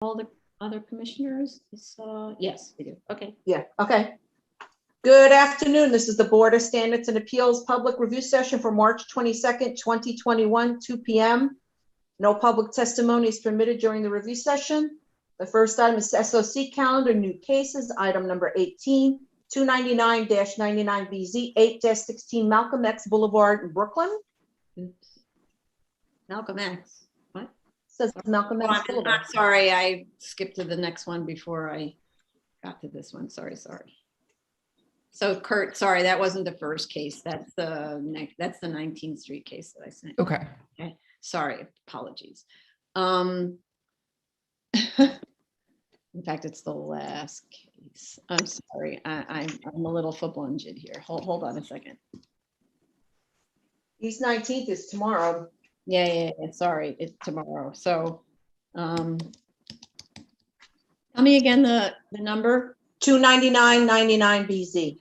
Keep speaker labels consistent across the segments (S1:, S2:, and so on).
S1: all the other commissioners? Yes, we do. Okay.
S2: Yeah, okay. Good afternoon. This is the Board of Standards and Appeals Public Review Session for March 22nd, 2021, 2 p.m. No public testimony is permitted during the review session. The first item is SOC calendar, new cases, item number 18, 299-99BZ, 8-16 Malcolm X Boulevard in Brooklyn.
S1: Oops. Malcolm X. What?
S2: Says Malcolm X Boulevard.
S1: I'm sorry, I skipped to the next one before I got to this one. Sorry. So Kurt, sorry, that wasn't the first case. That's the 19th Street case that I sent.
S3: Okay.
S1: Okay. Sorry, apologies. In fact, it's the last case. I'm sorry. I'm a little foot-blunged here. Hold on a second.
S2: East 19th is tomorrow.
S1: Yeah. Sorry, it's tomorrow. So, tell me again the number.
S2: 299-99BZ.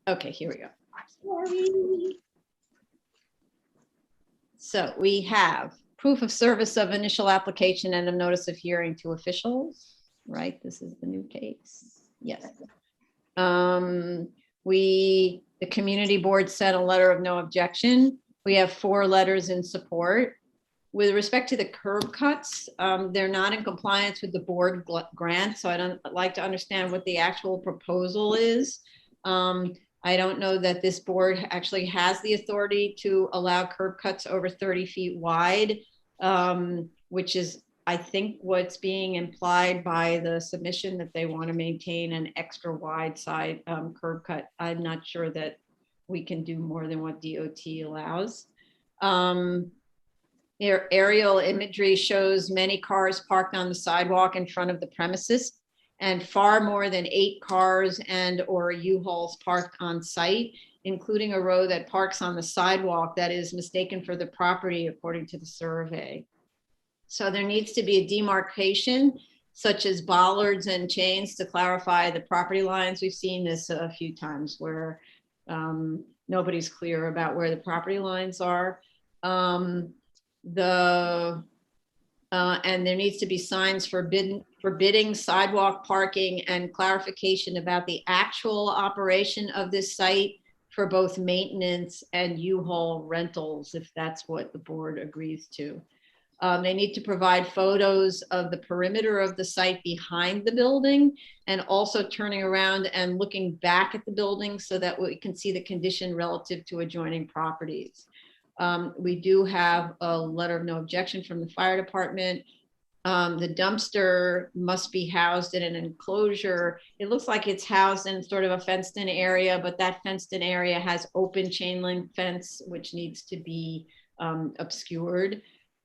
S1: Okay, here we go. Sorry. So we have proof of service of initial application and a notice of hearing to officials, right? This is the new case. Yes. The community board sent a letter of no objection. We have 4 letters in support. With respect to the curb cuts, they're not in compliance with the board grant, so I'd like to understand what the actual proposal is. I don't know that this board actually has the authority to allow curb cuts over 30 feet wide, which is, I think, what's being implied by the submission, that they want to maintain an extra wide side curb cut. I'm not sure that we can do more than what DOT allows. Aerial imagery shows many cars parked on the sidewalk in front of the premises, and far more than 8 cars and or U-Hauls parked on site, including a row that parks on the sidewalk that is mistaken for the property according to the survey. So there needs to be a demarcation, such as bollards and chains, to clarify the property lines. We've seen this a few times where nobody's clear about where the property lines are. And there needs to be signs forbidding sidewalk parking and clarification about the actual operation of this site for both maintenance and U-Haul rentals, if that's what the board agrees to. They need to provide photos of the perimeter of the site behind the building, and also turning around and looking back at the building so that we can see the condition relative to adjoining properties. We do have a letter of no objection from the fire department. The dumpster must be housed in an enclosure. It looks like it's housed in sort of a fenced in area, but that fenced in area has open chain link fence, which needs to be obscured.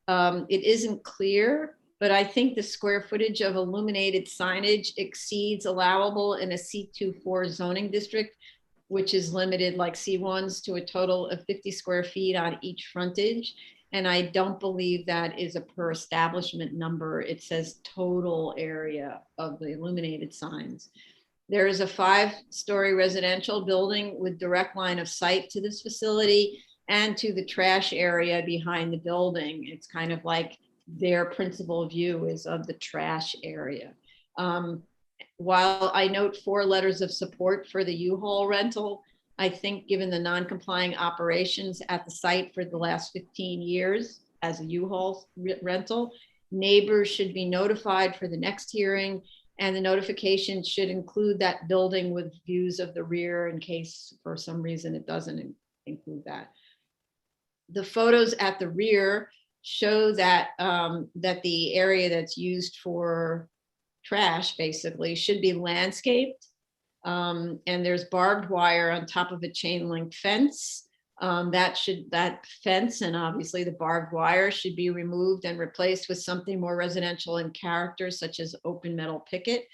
S1: It isn't clear, but I think the square footage of illuminated signage exceeds allowable in a C24 zoning district, which is limited like C1s to a total of 50 square feet on each frontage. And I don't believe that is a per establishment number. It says total area of the illuminated signs. There is a 5-story residential building with direct line of sight to this facility and to the trash area behind the building. It's kind of like their principal view is of the trash area. While I note 4 letters of support for the U-Haul rental, I think given the non-complying operations at the site for the last 15 years as a U-Haul rental, neighbors should be notified for the next hearing, and the notification should include that building with views of the rear in case for some reason it doesn't include that. The photos at the rear show that, that the area that's used for trash basically should be landscaped. And there's barbed wire on top of a chain link fence. That fence and obviously the barbed wire should be removed and replaced with something more residential in character, such as open metal picket.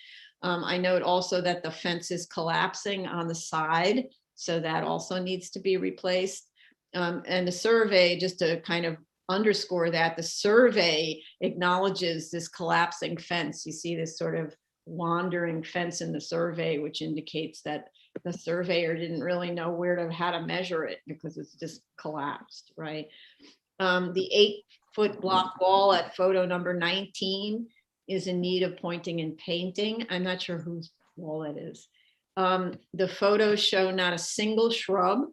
S1: I note also that the fence is collapsing on the side, so that also needs to be replaced. And the survey, just to kind of underscore that, the survey acknowledges this collapsing fence. You see this sort of wandering fence in the survey, which indicates that the surveyor didn't really know how to measure it because it's just collapsed, right? The foot block wall at photo number 19 is in need of pointing and painting. I'm not sure whose wall it is. The photos show not a single shrub.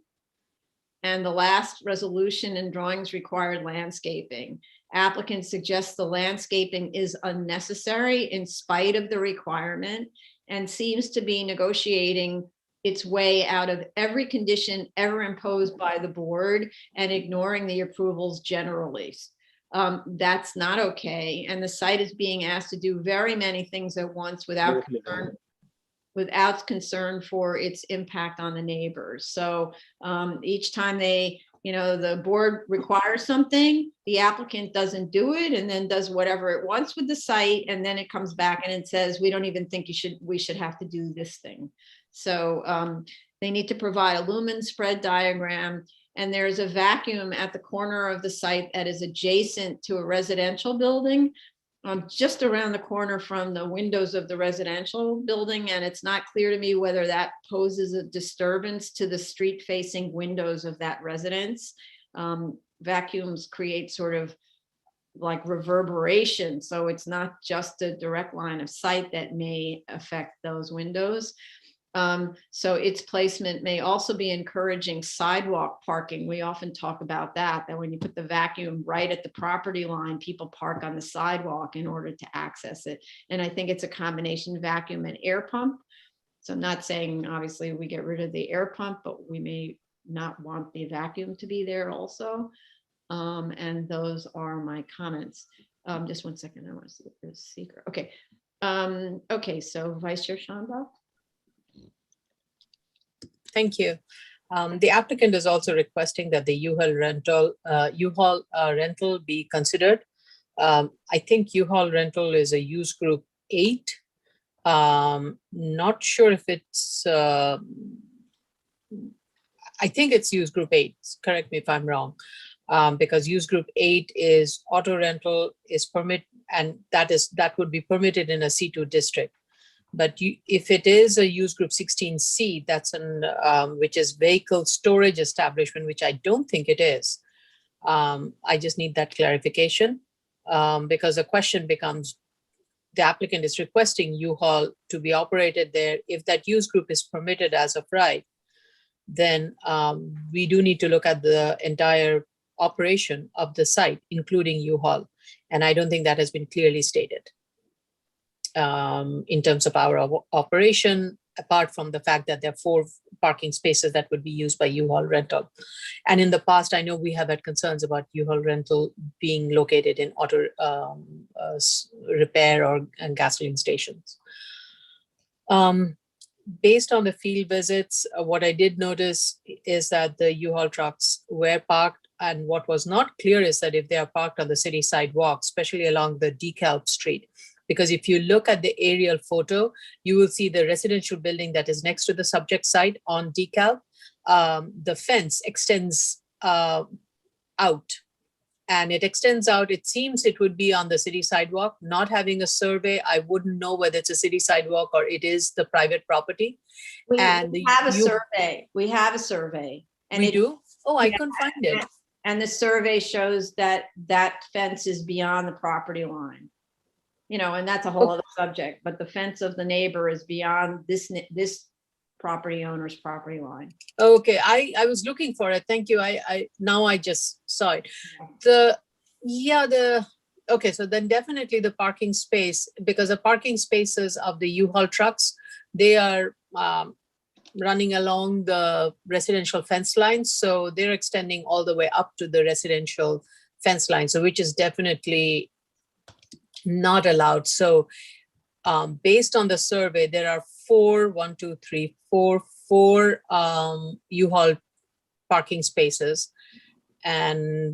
S1: And the last resolution and drawings required landscaping. Applicant suggests the landscaping is unnecessary in spite of the requirement and seems to be negotiating its way out of every condition ever imposed by the board and ignoring the approvals generally. That's not okay. And the site is being asked to do very many things at once without concern for its impact on the neighbors. So each time the board requires something, the applicant doesn't do it and then does whatever it wants with the site. And then it comes back and it says, we don't even think we should have to do this thing. So they need to provide a lumen spread diagram. And there's a vacuum at the corner of the site that is adjacent to a residential building. Just around the corner from the windows of the residential building. And it's not clear to me whether that poses a disturbance to the street facing windows of that residence. Vacuums create sort of like reverberation. So it's not just a direct line of sight that may affect those windows. So its placement may also be encouraging sidewalk parking. We often talk about that when you put the vacuum right at the property line, people park on the sidewalk in order to access it. And I think it's a combination vacuum and air pump. So I'm not saying obviously we get rid of the air pump, but we may not want the vacuum to be there also. And those are my comments. Just one second, I want to see if there's a seeker. Okay. Okay, so Vice Chair Shanbach.
S3: Thank you. The applicant is also requesting that the U-Haul rental be considered. I think U-Haul rental is a use group 8. Not sure if it's, I think it's use group 8. Correct me if I'm wrong. Because use group 8 is auto rental is permit, and that would be permitted in a C2 district. But if it is a use group 16C, that's which is vehicle storage establishment, which I don't think it is. I just need that clarification because the question becomes, the applicant is requesting U-Haul to be operated there. If that use group is permitted as of right, then we do need to look at the entire operation of the site, including U-Haul. And I don't think that has been clearly stated. In terms of our operation, apart from the fact that there are 4 parking spaces that would be used by U-Haul rental. And in the past, I know we have had concerns about U-Haul rental being located in auto repair and gasoline stations. Based on the field visits, what I did notice is that the U-Haul trucks were parked, and what was not clear is that if they are parked on the city sidewalk, especially along the DeKalb Street, because if you look at the aerial photo, you will see the residential building that is next to the subject site on DeKalb. The fence extends out, and it extends out. It seems it would be on the city sidewalk. Not having a survey, I wouldn't know whether it's a city sidewalk or it is the private property.
S1: We have a survey. We have a survey.
S3: And we do? Oh, I couldn't find it.
S1: And the survey shows that that fence is beyond the property line. And that's a whole other subject, but the fence of the neighbor is beyond this property owner's property line.
S3: Okay, I was looking for it. Thank you. Now I just saw it. Okay, so then definitely the parking space, because the parking spaces of the U-Haul trucks, they are running along the residential fence line. So they're extending all the way up to the residential fence line. So which is definitely not allowed. So based on the survey, there are 4 U-Haul parking spaces. And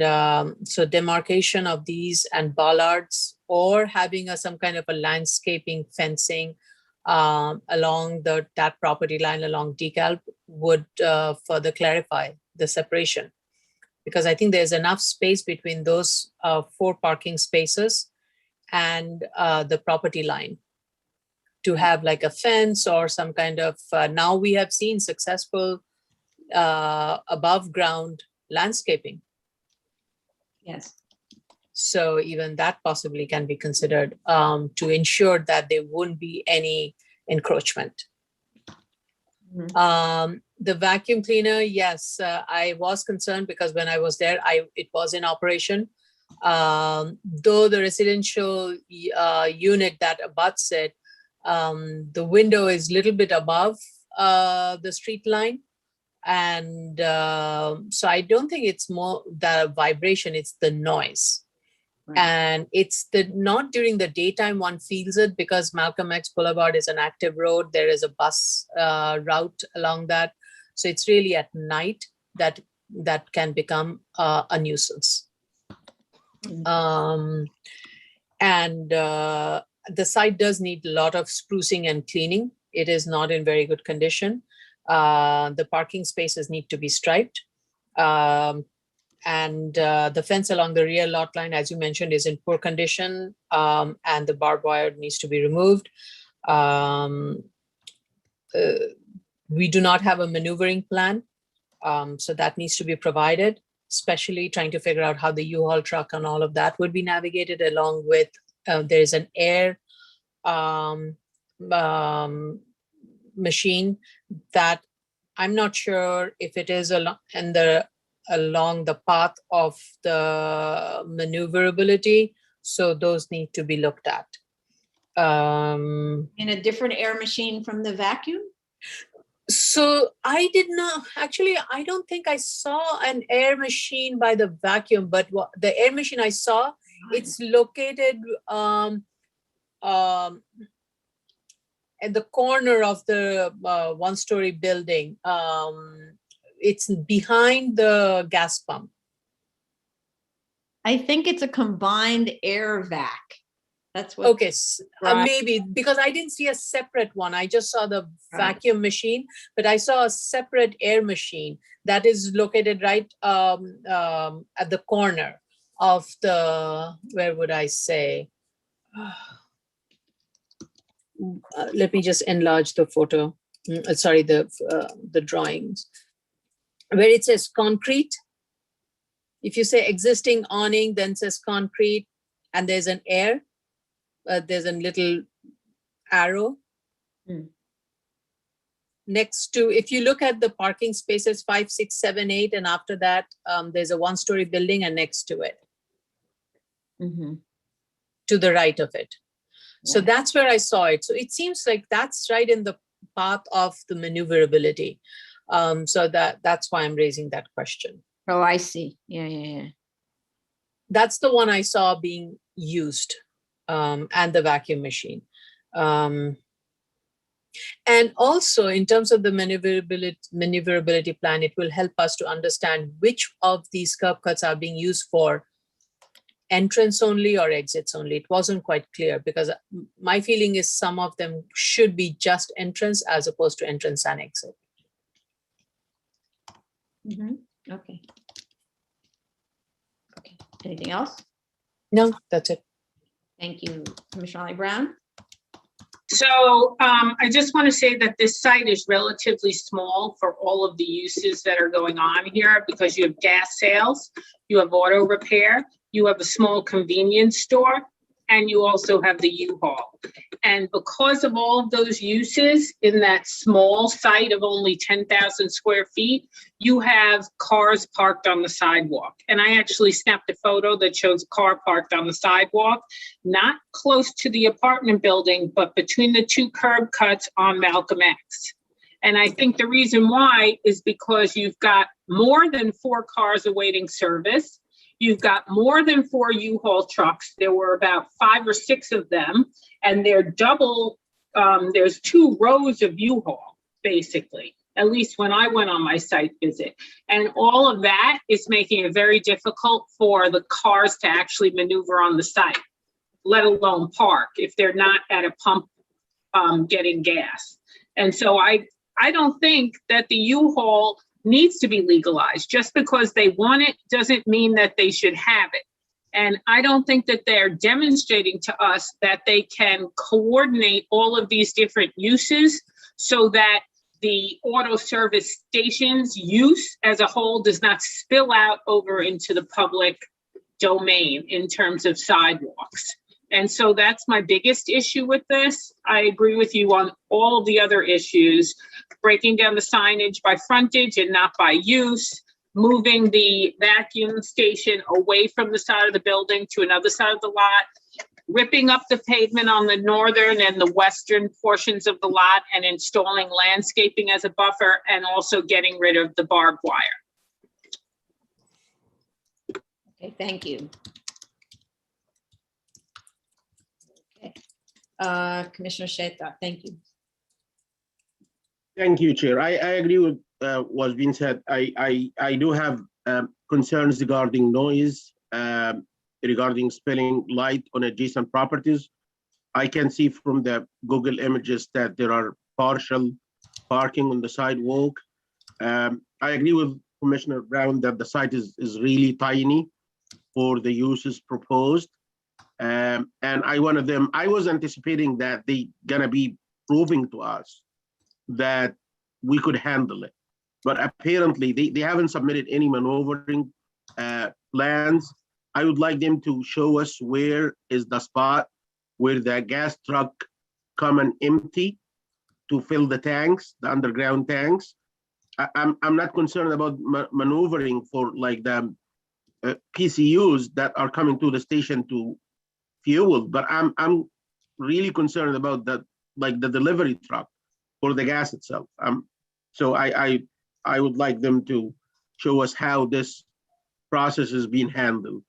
S3: so demarcation of these and bollards, or having some kind of a landscaping fencing along that property line along DeKalb would further clarify the separation. Because I think there's enough space between those 4 parking spaces and the property line to have like a fence or some kind of, now we have seen successful above ground landscaping.
S1: Yes.
S3: So even that possibly can be considered to ensure that there wouldn't be any encroachment. The vacuum cleaner, yes, I was concerned because when I was there, it was in operation. Though the residential unit that abuts it, the window is a little bit above the street line. And so I don't think it's more the vibration, it's the noise. Right. And it's not during the daytime one feels it because Malcolm X Boulevard is an active road. There is a bus route along that. So it's really at night that can become a nuisance. And the site does need a lot of sprucing and cleaning. It is not in very good condition. The parking spaces need to be striped. And the fence along the rear lot line, as you mentioned, is in poor condition, and the barbed wire needs to be removed. We do not have a maneuvering plan, so that needs to be provided, especially trying to figure out how the U-Haul truck and all of that would be navigated, along with there's an air machine that I'm not sure if it is along the path of the maneuverability. So those need to be looked at.
S1: In a different air machine from the vacuum?
S3: So I did not, actually, I don't think I saw an air machine by the vacuum, but the air machine I saw, it's located at the corner of the one-story building. It's behind the gas pump.
S1: I think it's a combined air vac. That's what.
S3: Okay, maybe because I didn't see a separate one. I just saw the vacuum machine, but I saw a separate air machine that is located right at the corner of the, where would I say? Let me just enlarge the photo. Sorry, the drawings. Where it says concrete. If you say existing awning, then it says concrete, and there's an air. There's a little arrow. Next to, if you look at the parking spaces 5, 6, 7, 8, and after that, there's a one-story building, and next to it, to the right of it. So that's where I saw it. So it seems like that's right in the path of the maneuverability. So that's why I'm raising that question.
S1: Oh, I see. Yeah.
S3: That's the one I saw being used, and the vacuum machine. And also in terms of the maneuverability plan, it will help us to understand which of these curb cuts are being used for entrance only or exits only. It wasn't quite clear because my feeling is some of them should be just entrance as opposed to entrance and exit.
S1: Okay. Anything else?
S3: No, that's it.
S1: Thank you, Commissioner Brown.
S4: So I just want to say that this site is relatively small for all of the uses that are going on here, because you have gas sales, you have auto repair, you have a small convenience store, and you also have the U-Haul. And because of all of those uses in that small site of only 10,000 square feet, you have cars parked on the sidewalk. And I actually snapped a photo that shows a car parked on the sidewalk, not close to the apartment building, but between the two curb cuts on Malcolm X. And I think the reason why is because you've got more than 4 cars awaiting service. You've got more than 4 U-Haul trucks. There were about 5 or 6 of them, and they're double. There's 2 rows of U-Haul, basically, at least when I went on my site visit. And all of that is making it very difficult for the cars to actually maneuver on the site, let alone park if they're not at a pump getting gas. And so I don't think that the U-Haul needs to be legalized. Just because they want it doesn't mean that they should have it. And I don't think that they're demonstrating to us that they can coordinate all of these different uses so that the auto service stations use as a whole does not spill out over into the public domain in terms of sidewalks. And so that's my biggest issue with this. I agree with you on all the other issues, breaking down the signage by frontage and not by use, moving the vacuum station away from the side of the building to another side of the lot, ripping up the pavement on the northern and the western portions of the lot and installing landscaping as a buffer, and also getting rid of the barbed wire.
S1: Okay, thank you. Okay, Commissioner Sheta, thank you.
S5: Thank you, Chair. I agree with what's been said. I do have concerns regarding noise, regarding spilling light on adjacent properties. I can see from the Google images that there are partial parking on the sidewalk. I agree with Commissioner Brown that the site is really tiny for the uses proposed. And I was anticipating that they gonna be proving to us that we could handle it. But apparently they haven't submitted any maneuvering plans. I would like them to show us where is the spot where the gas truck come and empty to fill the tanks, the underground tanks. I'm not concerned about maneuvering for like the PCUs that are coming to the station to fuel, but I'm really concerned about the delivery truck for the gas itself. So I would like them to show us how this process is being handled.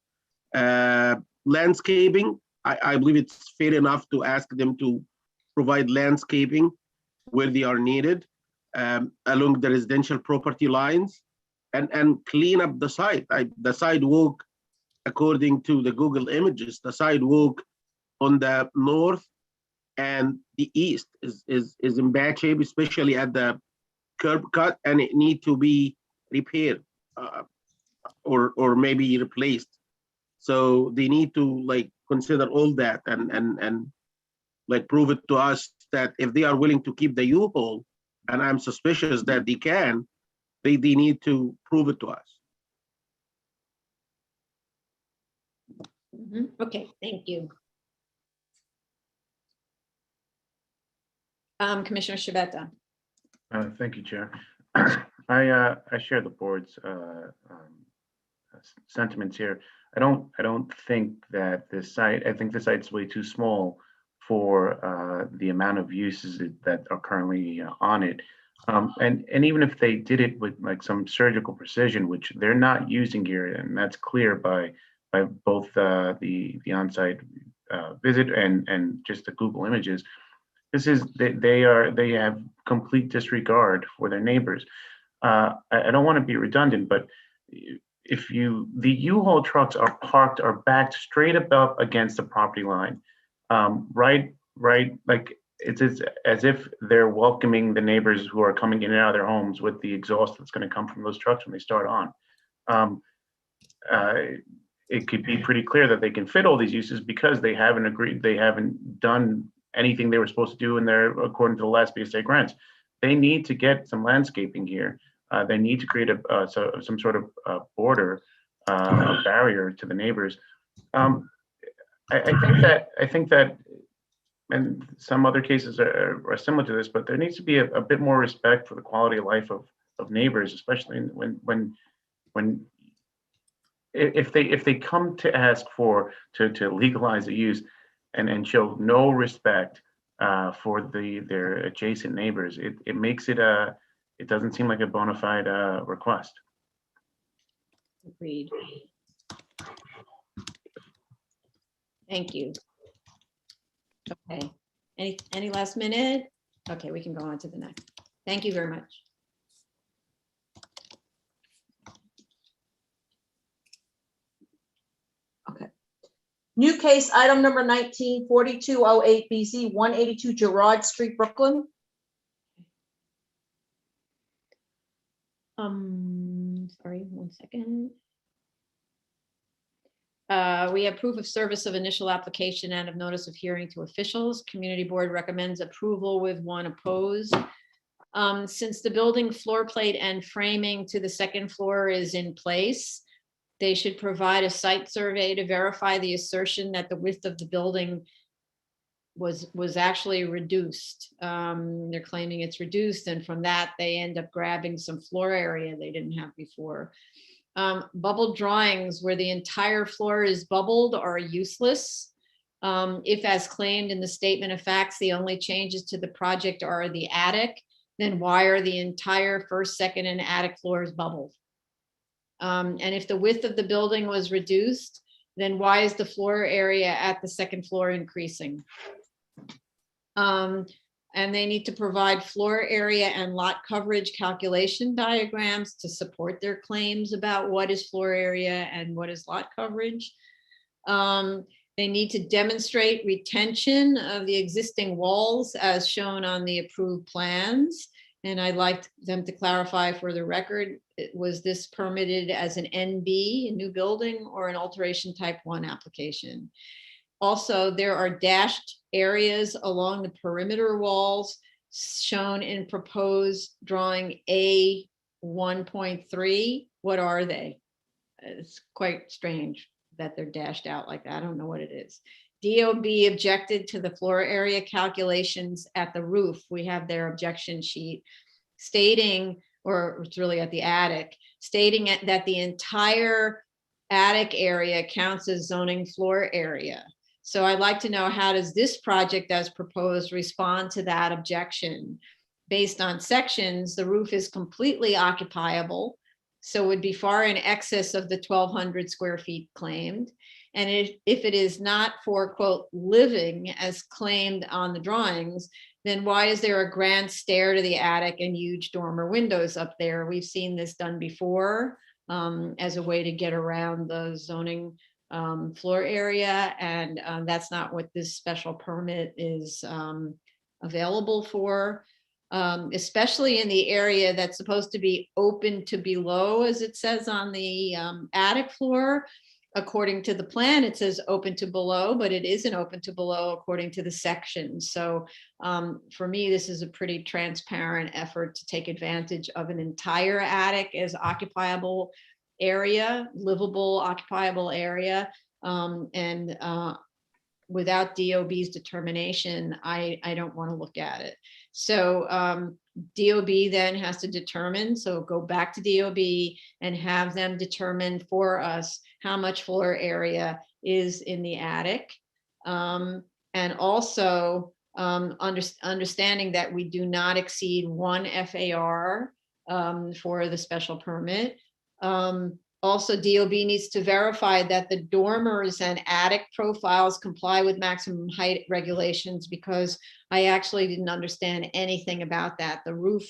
S5: Landscaping, I believe it's fair enough to ask them to provide landscaping where they are needed along the residential property lines and clean up the site. The sidewalk, according to the Google images, the sidewalk on the north and the east is in bad shape, especially at the curb cut, and it need to be repaired or maybe replaced. So they need to like consider all that and like prove it to us that if they are willing to keep the U-Haul, and I'm suspicious that they can, they need to prove it to us.
S1: Okay, thank you. Commissioner Shabeta.
S6: Thank you, Chair. I share the board's sentiments here. I don't think that this site. I think the site's way too small for the amount of uses that are currently on it. And even if they did it with like some surgical precision, which they're not using here, and that's clear by both the on-site visit and just the Google images. They have complete disregard for their neighbors. I don't want to be redundant, but the U-Haul trucks are backed straight up against the property line, right, like it's as if they're welcoming the neighbors who are coming in and out of their homes with the exhaust that's going to come from those trucks when they start on. It could be pretty clear that they can fit all these uses because they haven't done anything they were supposed to do in there according to the last BSA grants. They need to get some landscaping here. They need to create some sort of border, a barrier to the neighbors. I think that, and some other cases are similar to this, but there needs to be a bit more respect for the quality of life of neighbors, especially if they come to ask to legalize the use and show no respect for their adjacent neighbors. It makes it doesn't seem like a bona fide request.
S1: Agreed. Thank you. Okay, any last minute? Okay, we can go on to the next. Thank you very much.
S2: Okay. New case item number 194208 BZ 182 Girard Street, Brooklyn.
S1: Sorry, 1 second. We have proof of service of initial application and of notice of hearing to officials. Community board recommends approval with 1 opposed. Since the building floor plate and framing to the second floor is in place, They should provide a site survey to verify the assertion that the width of the building was actually reduced. They're claiming it's reduced, and from that, they end up grabbing some floor area they didn't have before. Bubble drawings where the entire floor is bubbled are useless. If, as claimed in the statement of facts, the only changes to the project are the attic, then why are the entire first, second, and attic floors bubbled? And if the width of the building was reduced, then why is the floor area at the second floor increasing? And they need to provide floor area and lot coverage calculation diagrams to support their claims about what is floor area and what is lot coverage. They need to demonstrate retention of the existing walls as shown on the approved plans. And I'd like them to clarify for the record, was this permitted as an NB, a new building, or an alteration type 1 application? Also, there are dashed areas along the perimeter walls shown in proposed drawing A 1.3. What are they? It's quite strange that they're dashed out like that. I don't know what it is. DOB objected to the floor area calculations at the roof. We have their objection sheet stating, or it's really at the attic, stating that the entire attic area counts as zoning floor area. So I'd like to know, how does this project as proposed respond to that objection? Based on sections, the roof is completely occupiable, so would be far in excess of the 1,200 square feet claimed. And if it is not for, quote, living as claimed on the drawings, then why is there a grand stair to the attic and huge dormer windows up there? We've seen this done before as a way to get around the zoning floor area, and that's not what this special permit is available for, especially in the area that's supposed to be open to below, as it says on the attic floor. According to the plan, it says open to below, but it isn't open to below according to the section. So for me, this is a pretty transparent effort to take advantage of an entire attic as occupiable area, livable, occupiable area. Without DOB's determination, I don't want to look at it. So DOB then has to determine, so go back to DOB and have them determine for us how much floor area is in the attic. And also understanding that we do not exceed 1 FAR for the special permit. Also, DOB needs to verify that the dormers and attic profiles comply with maximum height regulations, because I actually didn't understand anything about that. The roof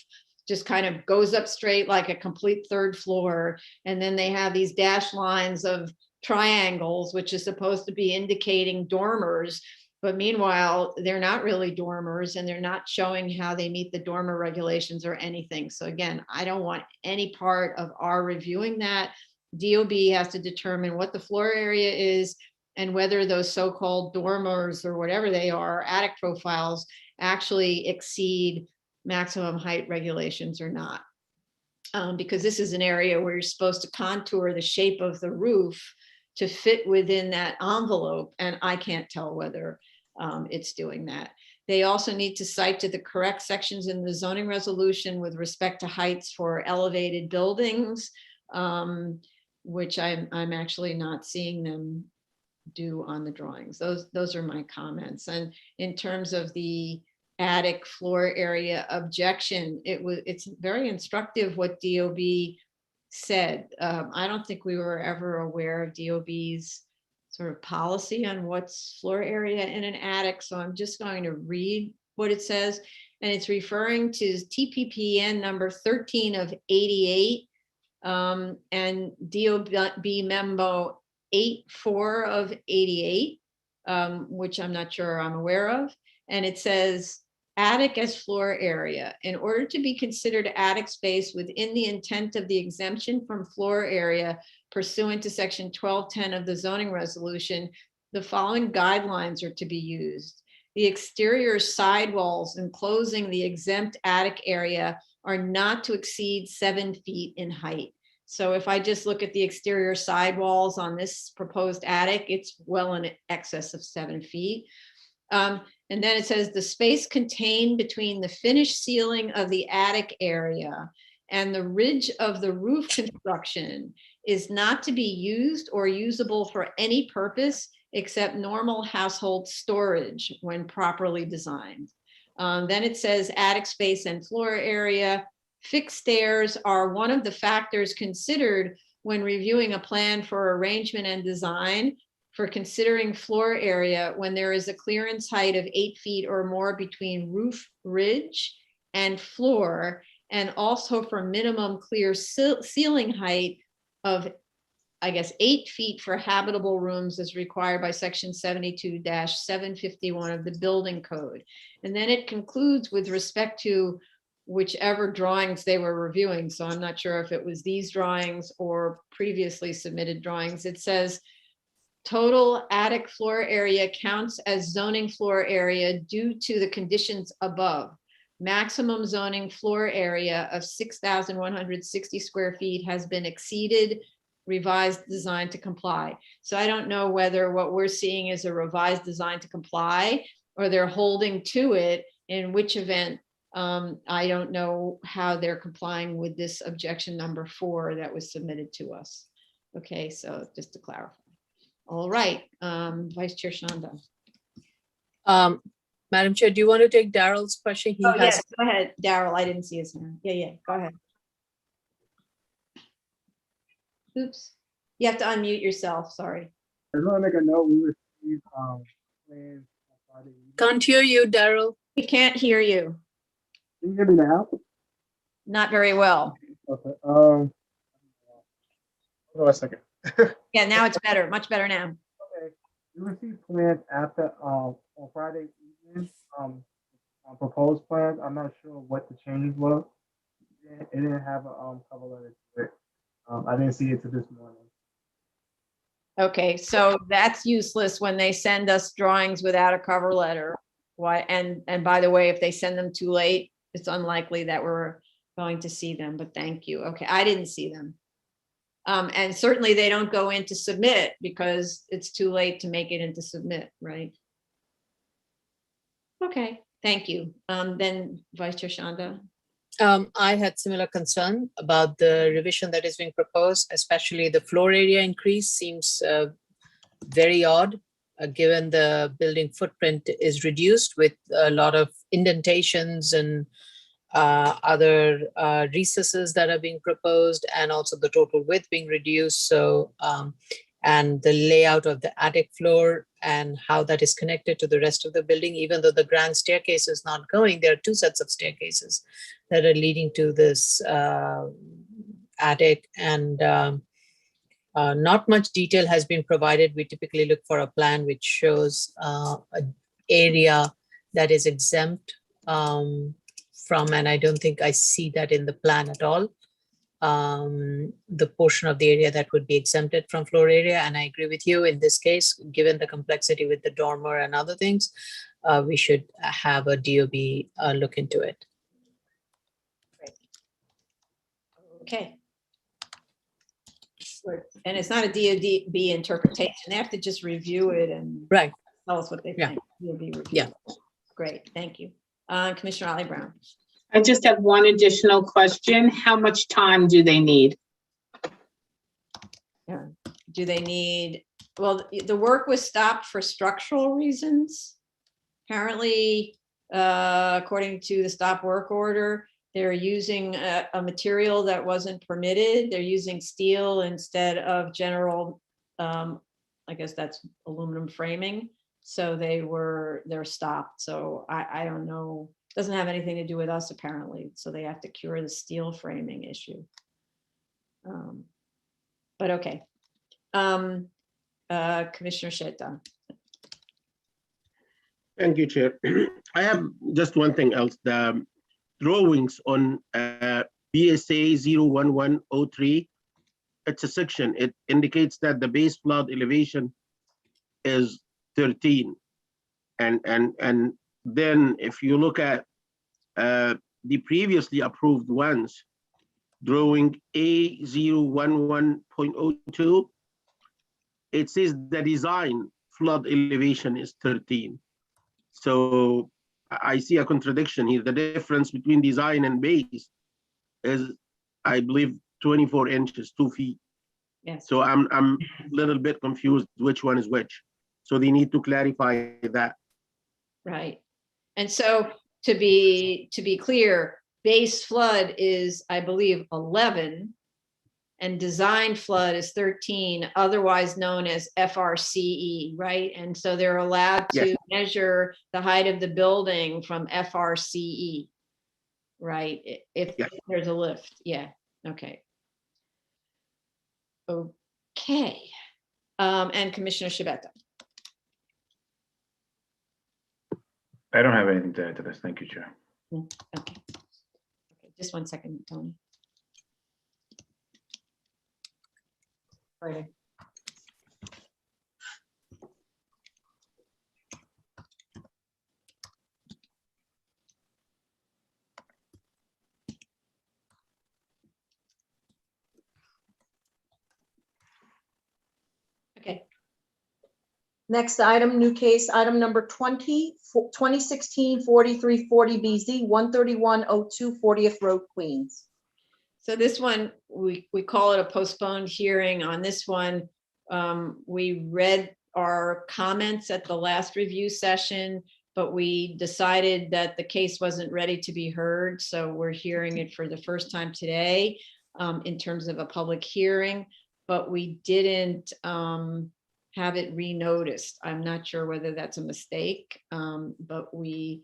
S1: just kind of goes up straight like a complete third floor. And then they have these dashed lines of triangles, which is supposed to be indicating dormers. But meanwhile, they're not really dormers, and they're not showing how they meet the dormer regulations or anything. So again, I don't want any part of our reviewing that. DOB has to determine what the floor area is and whether those so-called dormers or whatever they are, attic profiles, actually exceed maximum height regulations or not. Because this is an area where you're supposed to contour the shape of the roof to fit within that envelope, and I can't tell whether it's doing that. They also need to cite to the correct sections in the zoning resolution with respect to heights for elevated buildings, which I'm actually not seeing them do on the drawings. Those are my comments. And in terms of the attic floor area objection, it's very instructive what DOB said. I don't think we were ever aware of DOB's sort of policy on what's floor area in an attic. So I'm just going to read what it says. And it's referring to TPPN number 13 of 88 and DOB memo 84 of 88, which I'm not sure I'm aware of. And it says, attic as floor area. In order to be considered attic space within the intent of the exemption from floor area pursuant to section 1210 of the zoning resolution, the following guidelines are to be used. The exterior sidewalls enclosing the exempt attic area are not to exceed 7 feet in height. So if I just look at the exterior sidewalls on this proposed attic, it's well in excess of 7 feet. And then it says the space contained between the finished ceiling of the attic area and the ridge of the roof construction is not to be used or usable for any purpose except normal household storage when properly designed. Then it says attic space and floor area. Fixed stairs are one of the factors considered when reviewing a plan for arrangement and design. For considering floor area when there is a clearance height of 8 feet or more between roof ridge and floor, and also for minimum clear ceiling height of, I guess, 8 feet for habitable rooms as required by section 72-751 of the building code. And then it concludes with respect to whichever drawings they were reviewing. So I'm not sure if it was these drawings or previously submitted drawings. It says, total attic floor area counts as zoning floor area due to the conditions above. Maximum zoning floor area of 6,160 square feet has been exceeded, revised design to comply. So I don't know whether what we're seeing is a revised design to comply or they're holding to it, in which event I don't know how they're complying with this objection number 4 that was submitted to us. Okay, so just to clarify. All right, Vice Chair Shanda.
S3: Madam Chair, do you want to take Darrell's question? He
S1: Oh,
S3: has.
S1: yes, go ahead, Darrell. I didn't see his hand. Yeah, go ahead. Oops, you have to unmute yourself, sorry.
S7: I just want to make a note, we received plans on Friday evening.
S3: Can't hear you, Darrell.
S1: We can't hear you,
S7: Can you hear me now?
S1: not very well.
S7: Okay, hold on a second.
S1: Yeah, now it's better, much better now.
S7: Okay, we received plans after, on Friday evening, on proposed plans. I'm not sure what the changes were. It didn't have a, cover letter to it. I didn't see it till this morning.
S1: Okay, so that's useless when they send us drawings without a cover letter. Why, and by the way, if they send them too late, it's unlikely that we're going to see them, but thank you. Okay, I didn't see them. And certainly they don't go in to submit because it's too late to make it into submit, right? Okay, thank you. Then Vice Chair Shanda.
S3: I had similar concern about the revision that is being proposed, especially the floor area increase seems very odd, given the building footprint is reduced with a lot of indentations and other recesses that are being proposed, and also the total width being reduced. So, and the layout of the attic floor and how that is connected to the rest of the building, even though the grand staircase is not going, there are 2 sets of staircases that are leading to this attic, and not much detail has been provided. We typically look for a plan which shows an area that is exempt from, and I don't think I see that in the plan at all. The portion of the area that would be exempted from floor area, and I agree with you in this case, given the complexity with the dormer and other things, we should have a DOB look into it.
S1: Okay. And it's not a DOB interpretation. They have to just review it and
S3: Right.
S1: tell us what they
S3: Yeah.
S1: think. DOB review.
S3: Yeah.
S1: Great, thank you. Commissioner Ollie Brown.
S4: I just have one additional question. How much time do they need?
S1: Do they need, well, the work was stopped for structural reasons. Apparently, according to the stop work order, they're using a material that wasn't permitted. They're using steel instead of general, I guess that's aluminum framing. So they're stopped. So I don't know, doesn't have anything to do with us apparently. So they have to cure the steel framing issue. But okay. Commissioner Sheta.
S5: Thank you, Chair. I have just one thing else. The drawings on BSA 01103, it's a section. It indicates that the base flood elevation is 13. And then if you look at the previously approved ones, drawing A011.02, it says the design flood elevation is 13. So I see a contradiction here. The difference between design and base is, I believe, 24 inches, 2 feet.
S1: Yes.
S5: So I'm a little bit confused which one is which. So they need to clarify that.
S1: Right. And so to be clear, base flood is, I believe, 11, and design flood is 13, otherwise known as FRCE, right? And so they're allowed to
S5: Yes.
S1: measure the height of the building from FRCE, right? If
S5: Yes.
S1: there's a lift, yeah, okay. Okay, and Commissioner Shabeta.
S6: I don't have anything to add to this. Thank you, Chair.
S1: Okay. Okay, just one second, Tony. Right. Okay,
S2: Next item, new case, item number 2016-4340BZ, 13102 40th Road, Queens.
S1: so this one, we call it a postponed hearing. On this one, we read our comments at the last review session, but we decided that the case wasn't ready to be heard. So we're hearing it for the first time today in terms of a public hearing, but we didn't have it renoticed. I'm not sure whether that's a mistake, but we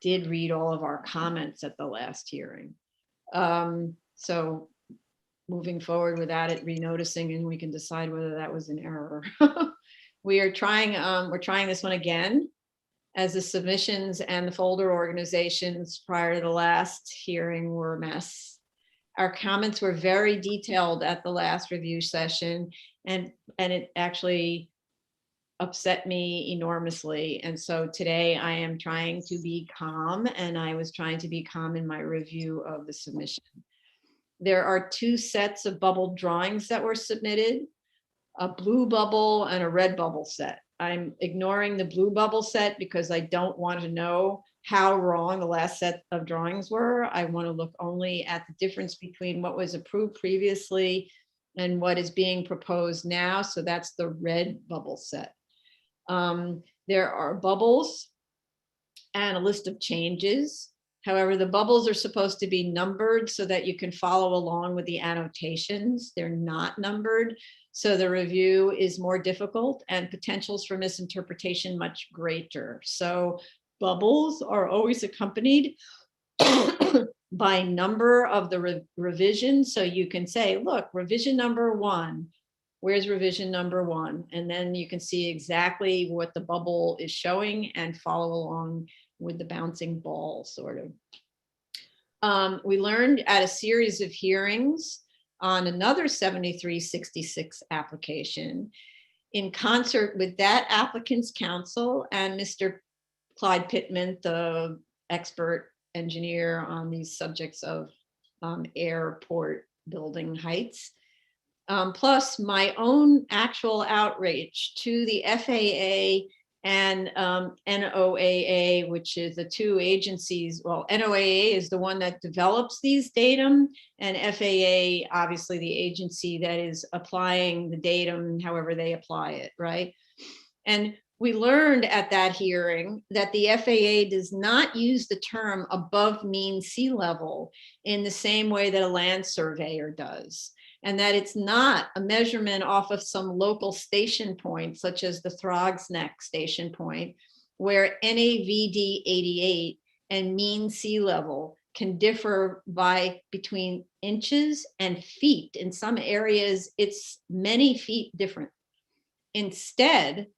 S1: did read all of our comments at the last hearing. So moving forward without it renoticing, and we can decide whether that was an error. We're trying this one again, as the submissions and the folder organizations prior to the last hearing were a mess. Our comments were very detailed at the last review session, and it actually upset me enormously. And so today I am trying to be calm, and I was trying to be calm in my review of the submission. There are 2 sets of bubble drawings that were submitted, a blue bubble and a red bubble set. I'm ignoring the blue bubble set because I don't want to know how wrong the last set of drawings were. I want to look only at the difference between what was approved previously and what is being proposed now. So that's the red bubble set. There are bubbles and a list of changes. However, the bubbles are supposed to be numbered so that you can follow along with the annotations. They're not numbered, so the review is more difficult and potentials for misinterpretation much greater. So bubbles are always accompanied by number of the revision. So you can say, look, revision number 1. Where's revision number 1? And then you can see exactly what the bubble is showing and follow along with the bouncing ball, sort of. We learned at a series of hearings on another 7366 application, in concert with that applicant's counsel and Mr. Clyde Pittman, the expert engineer on these subjects of airport building heights, plus my own actual outreach to the FAA and NOAA, which is the 2 agencies. Well, NOAA is the one that develops these datum, and FAA, obviously the agency that is applying the datum, however they apply it, right? And we learned at that hearing that the FAA does not use the term above mean sea level in the same way that a land surveyor does, and that it's not a measurement off of some local station point, such as the Throgs Neck station point, where NAVD 88 and mean sea level can differ by between inches and feet. In some areas, it's many feet different. Instead,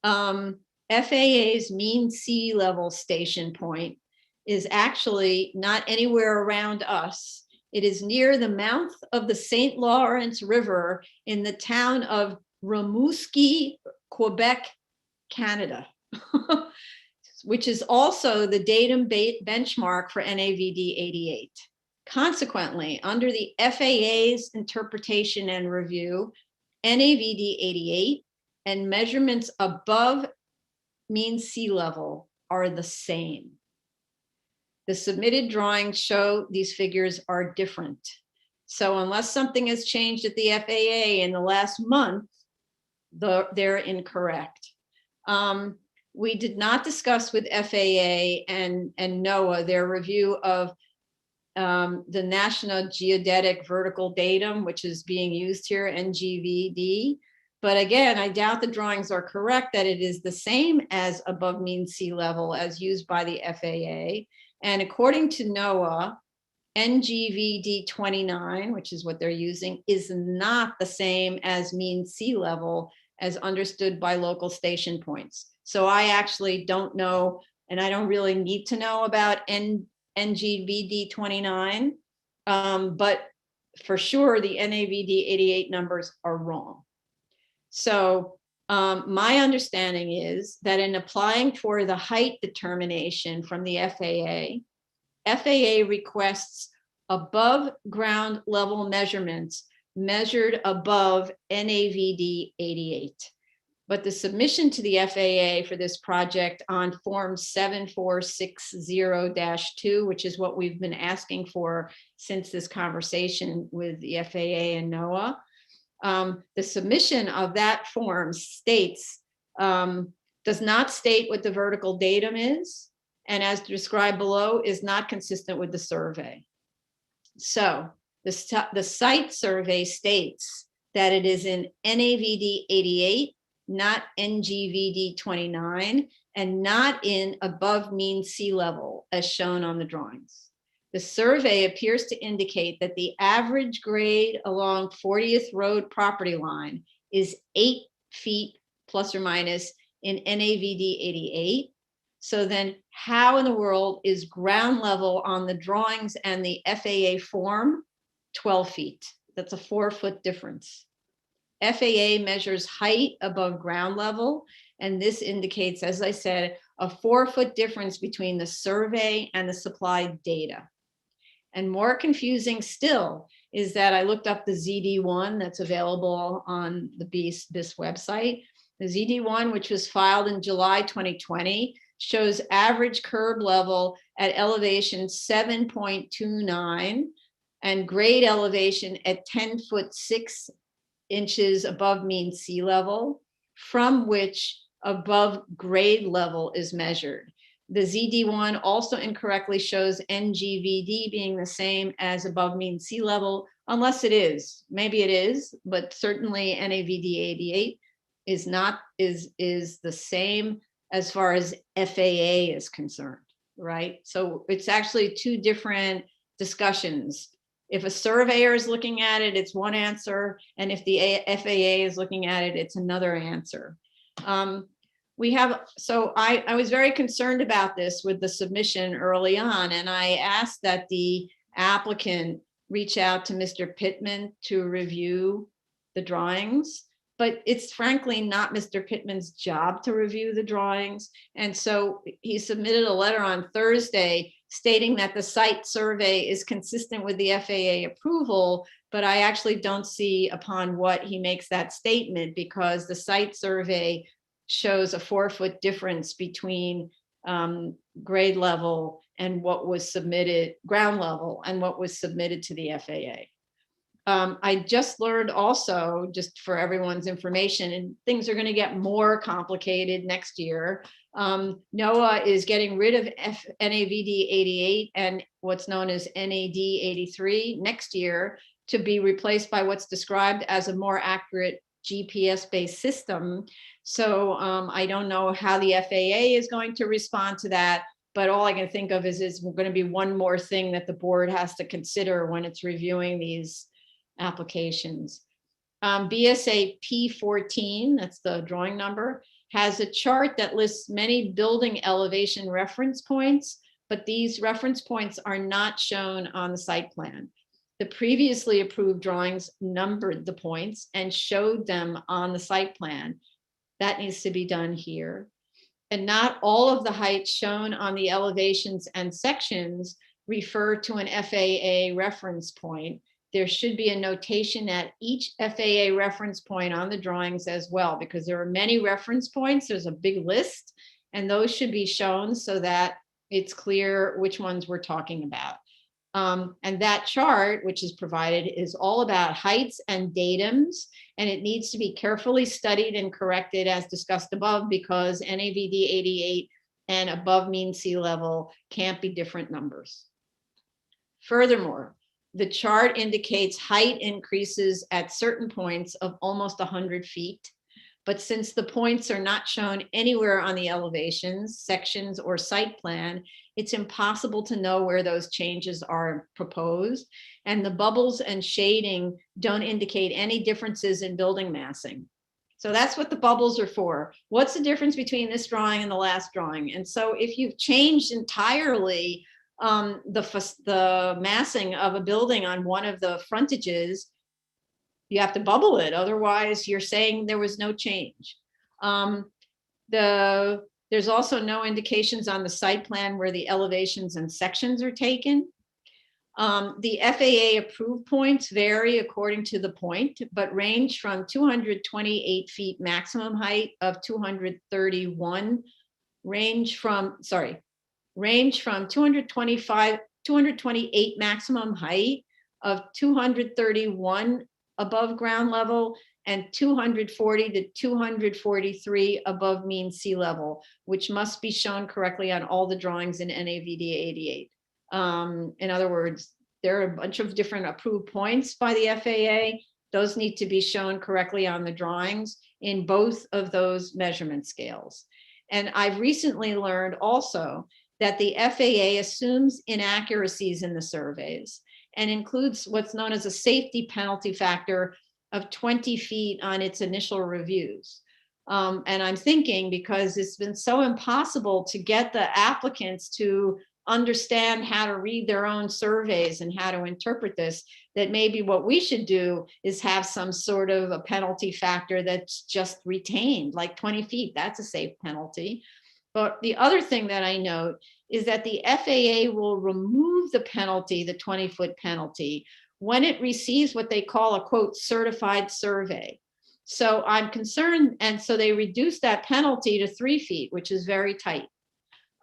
S1: FAA's mean sea level station point is actually not anywhere around us. It is near the mouth of the St. Lawrence River in the town of Rimouski, Quebec, Canada, which is also the datum benchmark for NAVD 88. Consequently, under the FAA's interpretation and review, NAVD 88 and measurements above mean sea level are the same. The submitted drawings show these figures are different. So unless something has changed at the FAA in the last month, they're incorrect. We did not discuss with FAA and NOAA their review of the National Geodetic Vertical Datum, which is being used here, NGVD. But again, I doubt the drawings are correct, that it is the same as above mean sea level as used by the FAA. And according to NOAA, NGVD 29, which is what they're using, is not the same as mean sea level as understood by local station points. So I actually don't know, and I don't really need to know about NGVD 29, but for sure the NAVD 88 numbers are wrong. So my understanding is that in applying for the height determination from the FAA requests above ground level measurements measured above NAVD 88. But the submission to the FAA for this project on Form 7460-2, which is what we've been asking for since this conversation with the FAA and NOAA, the submission of that form states, does not state what the vertical datum is, and as described below, is not consistent with the survey. So the site survey states that it is in NAVD 88, not NGVD 29, and not in above mean sea level as shown on the drawings. The survey appears to indicate that the average grade along 40th Road property line is 8 feet plus or minus in NAVD 88. So then how in the world is ground level on the drawings and the FAA form 12 feet? That's a 4-foot difference. FAA measures height above ground level, and this indicates, as I said, a 4-foot difference between the survey and the supplied data. And more confusing still is that I looked up the ZD1 that's available on the BIS website. The ZD1, which was filed in July 2020, shows average curb level at elevation 7.29 and grade elevation at 10 foot 6 inches above mean sea level, from which above grade level is measured. The ZD1 also incorrectly shows NGVD being the same as above mean sea level, unless it is. Maybe it is, but certainly NAVD 88 is not, is the same as far as FAA is concerned, right? So it's actually two different discussions. If a surveyor is looking at it, it's one answer. And if the FAA is looking at it, it's another answer. I was very concerned about this with the submission early on, and I asked that the applicant reach out to Mr. Pittman to review the drawings, but it's frankly not Mr. Pittman's job to review the drawings. And so he submitted a letter on Thursday stating that the site survey is consistent with the FAA approval, but I actually don't see upon what he makes that statement, because the site survey shows a 4-foot difference between grade level and what was submitted, ground level, and what was submitted to the FAA. I just learned also, just for everyone's information, and things are going to get more complicated next year. NOAA is getting rid of NAVD 88 and what's known as NAD 83 next year to be replaced by what's described as a more accurate GPS-based system. So I don't know how the FAA is going to respond to that, but all I can think of is going to be one more thing that the board has to consider when it's reviewing these applications. BSA P14, that's the drawing number, has a chart that lists many building elevation reference points, but these reference points are not shown on the site plan. The previously approved drawings numbered the points and showed them on the site plan. That needs to be done here. And not all of the heights shown on the elevations and sections refer to an FAA reference point, there should be a notation at each FAA reference point on the drawings as well, because there are many reference points. There's a big list, and those should be shown so that it's clear which ones we're talking about. And that chart, which is provided, is all about heights and datums, and it needs to be carefully studied and corrected as discussed above, because NAVD 88 and above mean sea level can't be different numbers. Furthermore, the chart indicates height increases at certain points of almost 100 feet. But since the points are not shown anywhere on the elevations, sections, or site plan, it's impossible to know where those changes are proposed. And the bubbles and shading don't indicate any differences in building massing. So that's what the bubbles are for. What's the difference between this drawing and the last drawing? And so if you've changed entirely the massing of a building on one of the frontages, you have to bubble it. Otherwise, you're saying there was no change. There's also no indications on the site plan where the elevations and sections are taken. The FAA approved points vary according to the point, but range from 228 feet maximum height of 231, range from 228 maximum height of 231 above ground level, and 240 to 243 above mean sea level, which must be shown correctly on all the drawings in NAVD 88. In other words, there are a bunch of different approved points by the FAA. Those need to be shown correctly on the drawings in both of those measurement scales. And I've recently learned also that the FAA assumes inaccuracies in the surveys and includes what's known as a safety penalty factor of 20 feet on its initial reviews. And I'm thinking, because it's been so impossible to get the applicants to understand how to read their own surveys and how to interpret this, that maybe what we should do is have some sort of a penalty factor that's just retained, like 20 feet, that's a safe penalty. But the other thing that I note is that the FAA will remove the penalty, the 20-foot penalty, when it receives what they call a quote certified survey. So I'm concerned, and so they reduce that penalty to 3 feet, which is very tight.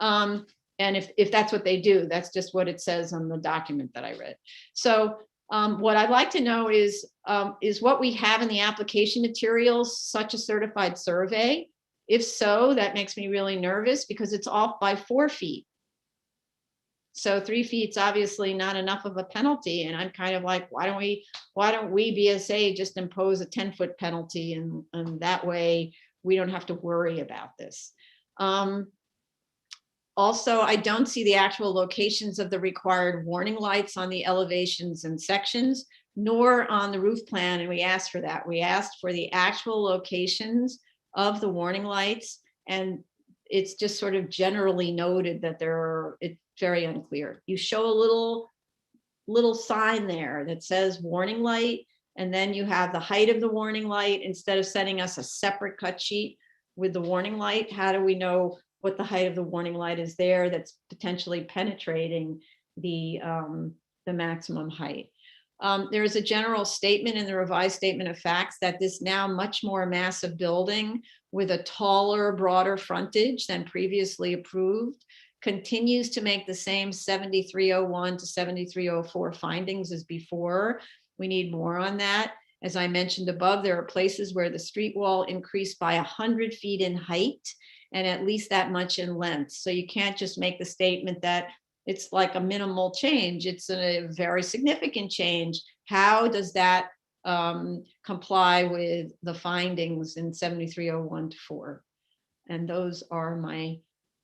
S1: And if that's what they do, that's just what it says on the document that I read. So what I'd like to know is what we have in the application materials, such a certified survey. If so, that makes me really nervous because it's off by 4 feet. So 3 feet's obviously not enough of a penalty. And I'm kind of like, why don't we BSA just impose a 10-foot penalty, and that way we don't have to worry about this. Also, I don't see the actual locations of the required warning lights on the elevations and sections, nor on the roof plan. And we asked for that. We asked for the actual locations of the warning lights, and it's just sort of generally noted that it's very unclear. You show a little sign there that says warning light, and then you have the height of the warning light instead of sending us a separate cut sheet with the warning light. How do we know what the height of the warning light is there that's potentially penetrating the maximum height? There is a general statement in the revised statement of facts that this now much more massive building with a taller, broader frontage than previously approved continues to make the same 7301 to 7304 findings as before. We need more on that. As I mentioned above, there are places where the street wall increased by 100 feet in height and at least that much in length. So you can't just make the statement that it's like a minimal change. It's a very significant change. How does that comply with the findings in 7301 to 4? And those are my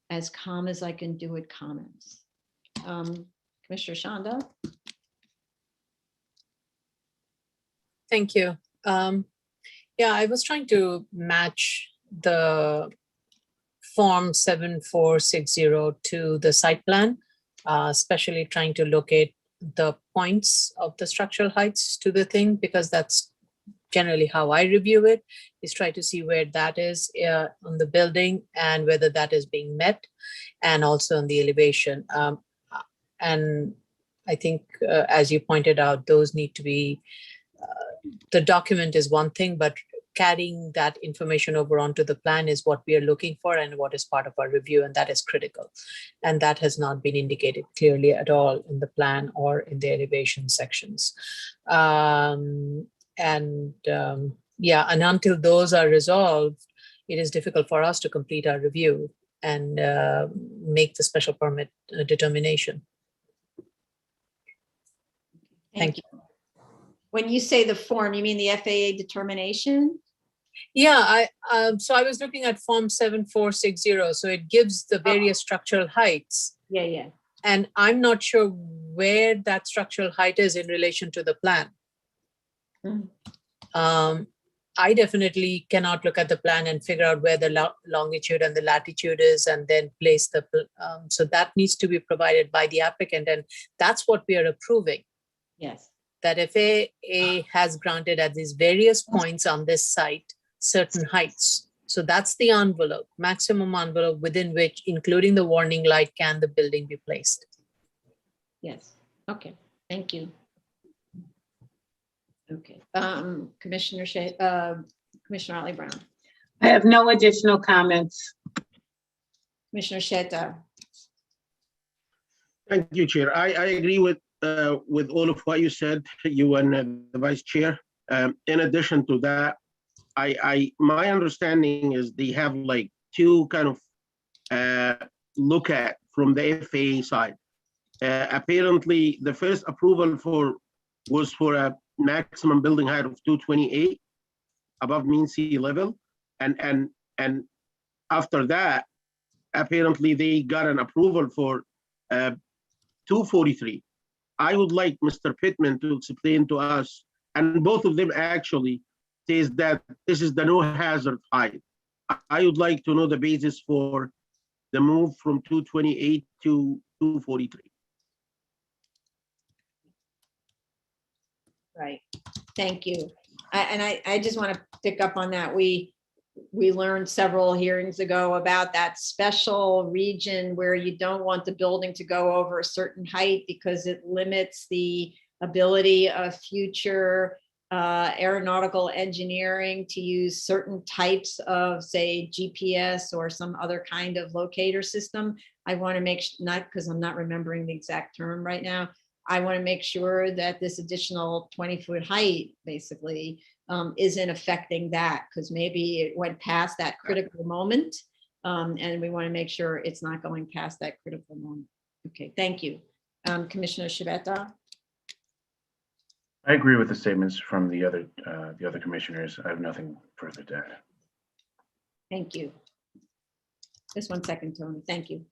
S1: as calm as I can do it comments. Commissioner Shanda?
S3: Thank you. Yeah, I was trying to match the Form 7460 to the site plan, especially trying to locate the points of the structural heights to the thing, because that's generally how I review it, is try to see where that is on the building and whether that is being met, and also on the elevation. And I think, as you pointed out, those need to be, the document is one thing, but carrying that information over onto the plan is what we are looking for and what is part of our review, and that is critical. And that has not been indicated clearly at all in the plan or in the elevation sections. Yeah, and until those are resolved, it is difficult for us to complete our review and make the special permit determination. Thank you.
S1: When you say the form, you mean the FAA determination?
S3: Yeah, so I was looking at Form 7460. So it gives the various structural heights.
S1: Yeah.
S3: And I'm not sure where that structural height is in relation to the plan. I definitely cannot look at the plan and figure out where the longitude and the latitude is and then place the, so that needs to be provided by the applicant. And that's what we are approving.
S1: Yes.
S3: That FAA has granted at these various points on this site certain heights. So that's the envelope, maximum envelope within which, including the warning light, can the building be placed.
S1: Yes. Okay. Thank you. Okay. Commissioner Otley Brown.
S4: I have no additional comments.
S1: Commissioner Sheta.
S5: Thank you, Chair. I agree with all of what you said, you and the Vice Chair. In addition to that, my understanding is they have like two kind of look at from the FAA side. Apparently, the first approval was for a maximum building height of 228 above mean sea level, and after that, apparently they got an approval for 243. I would like Mr. Pittman to explain to us, and both of them actually says that this is the no hazard height. I would like to know the basis for the move from 228 to 243.
S1: Right. Thank you. I just want to pick up on that. We learned several hearings ago about that special region where you don't want the building to go over a certain height because it limits the ability of future aeronautical engineering to use certain types of, say, GPS or some other kind of locator system. I want to make, not because I'm not remembering the exact term right now, I want to make sure that this additional 20-foot height basically isn't affecting that, because maybe it went past that critical moment, and we want to make sure it's not going past that critical moment. Okay, thank you. Commissioner Shibeta.
S6: I agree with the statements from the other commissioners. I have nothing further to add.
S1: Thank you. Just 1 second, Tony. Thank you.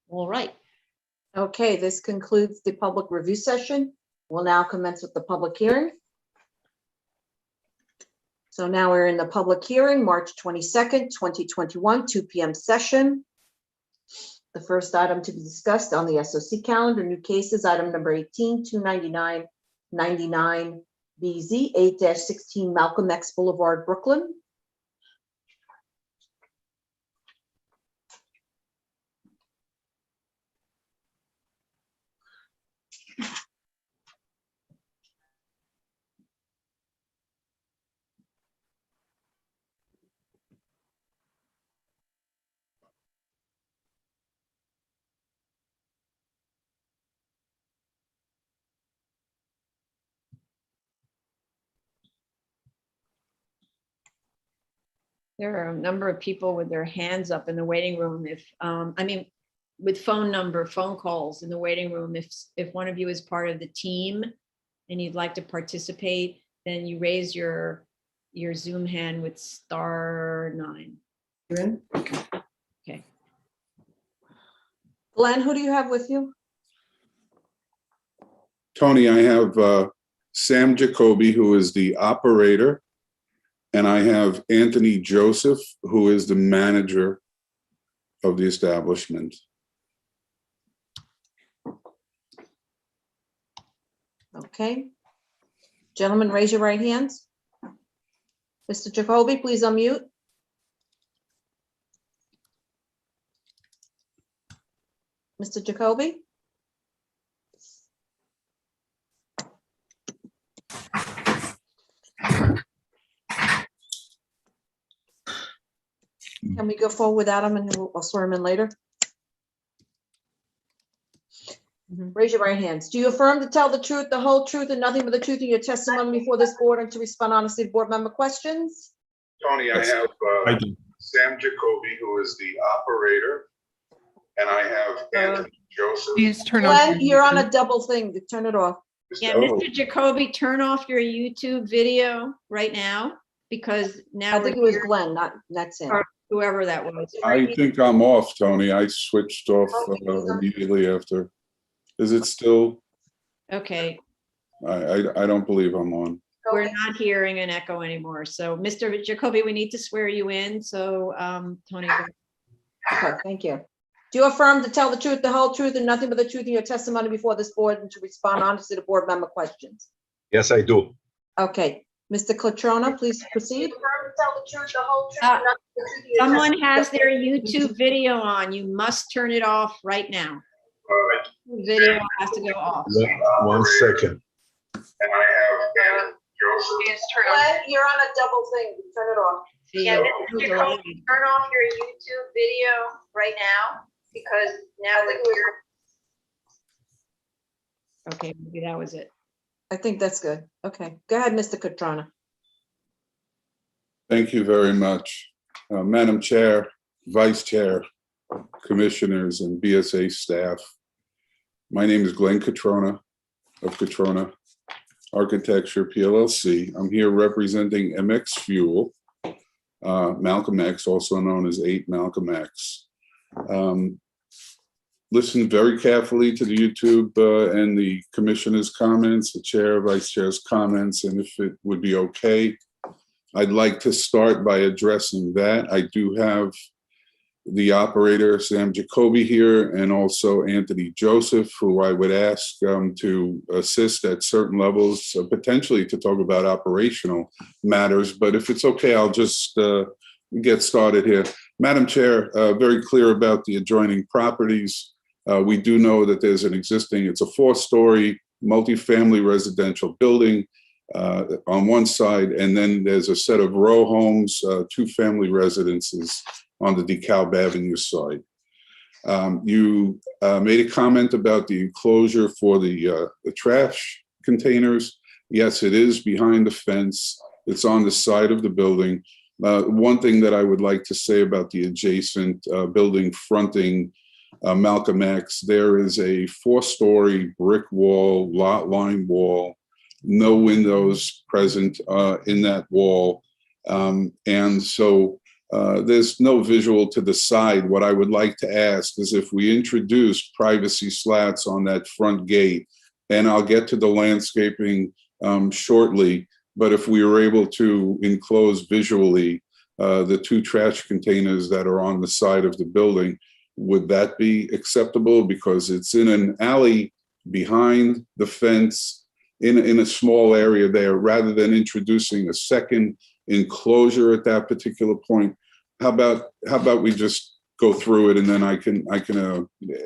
S1: All right.
S2: Okay, this concludes the public review session. We'll now commence with the public hearing. So now we're in the public hearing, March 22nd, 2021, 2 p.m. session. The first item to be discussed on the SOC calendar, new cases, item number 18-299-99 BZ 8-16 Malcolm X Boulevard, Brooklyn.
S1: There are a number of people with their hands up in the waiting room. If, I mean, with phone calls in the waiting room. If one of you is part of the team and you'd like to participate, then you raise your Zoom hand with *9.
S2: You're in? Okay. Glenn, who do you have with you?
S8: Tony, I have Sam Jacoby, who is the operator, and I have Anthony Joseph, who is the manager of the establishment.
S2: Okay. Gentlemen, raise your right hands. Mr. Jacoby, please unmute. Mr. Jacoby? Can we go forward without him and I'll swear him in later? Raise your right hands. Do you affirm to tell the truth, the whole truth, and nothing but the truth in your testimony before this board and to respond honestly to board member questions?
S8: Tony, I have
S5: I do.
S8: Sam Jacoby, who is the operator, and I have Anthony Joseph.
S9: Please turn off.
S2: Glenn, you're on a double thing. Turn it off.
S1: Yeah, Mr. Jacoby, turn off your YouTube video right now, because now
S2: I think it was Glenn, not Sam.
S1: whoever that was.
S8: I think I'm off, Tony. I switched off immediately after. Is it still?
S1: Okay,
S8: I don't believe I'm on.
S1: we're not hearing an echo anymore. So Mr. Jacoby, we need to swear you in. So Tony. go.
S2: Okay, thank you. Do you affirm to tell the truth, the whole truth, and nothing but the truth in your testimony before this board and to respond honestly to board member questions?
S10: Yes, I do.
S2: Okay, Mr. Catrona, please proceed.
S1: Someone has their YouTube video on. You must turn it off right now. The video has to go off.
S10: One second.
S8: And I have Anthony Joseph.
S2: Glenn, you're on a double thing. Turn it off.
S1: Yeah, Mr. Jacoby, turn off your YouTube video right now, because now we're. Okay, maybe that was it.
S2: I think that's good. Okay, go ahead, Mr. Catrona.
S8: Thank you very much. Madam Chair, Vice Chair, Commissioners, and BSA staff. My name is Glenn Catrona of Catrona Architecture PLLC. I'm here representing MX Fuel, Malcolm X, also known as 8 Malcolm X. Listen very carefully to the YouTube and the commissioner's comments, the chair, vice chair's comments, and if it would be okay, I'd like to start by addressing that. I do have the operator, Sam Jacoby, here, and also Anthony Joseph, who I would ask to assist at certain levels, potentially to talk about operational matters. But if it's okay, I'll just get started here. Madam Chair, very clear about the adjoining properties. We do know that there's an existing, it's a 4-story multifamily residential building on one side, and then there's a set of row homes, 2 family residences on the DeKalb Avenue side. You made a comment about the enclosure for the trash containers. Yes, it is behind the fence. It's on the side of the building. One thing that I would like to say about the adjacent building fronting Malcolm X, there is a 4-story brick wall, lot line wall, no windows present in that wall. And so there's no visual to the side. What I would like to ask is if we introduce privacy slats on that front gate, and I'll get to the landscaping shortly, but if we were able to enclose visually the 2 trash containers that are on the side of the building, would that be acceptable? Because it's in an alley behind the fence in a small area there, rather than introducing a second enclosure at that particular point. How about we just go through it, and then I can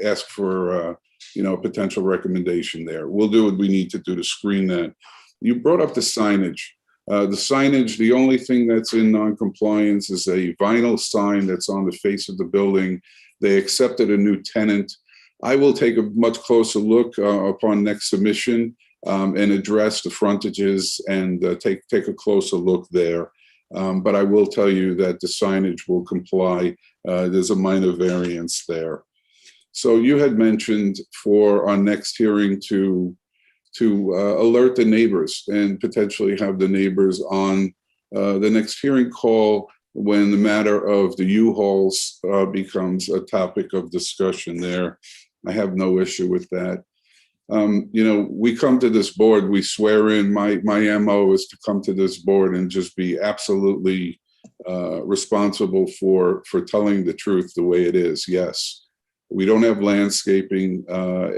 S8: ask for potential recommendation there. We'll do what we need to do to screen that. You brought up the signage. The only thing that's in non-compliance is a vinyl sign that's on the face of the building. They accepted a new tenant. I will take a much closer look upon next submission and address the frontages and take a closer look there. But I will tell you that the signage will comply. There's a minor variance there. So you had mentioned for our next hearing to alert the neighbors and potentially have the neighbors on the next hearing call when the matter of the U-Hauls becomes a topic of discussion there. I have no issue with that. We come to this board, we swear in. My MO is to come to this board and just be absolutely responsible for telling the truth the way it is. Yes, we don't have landscaping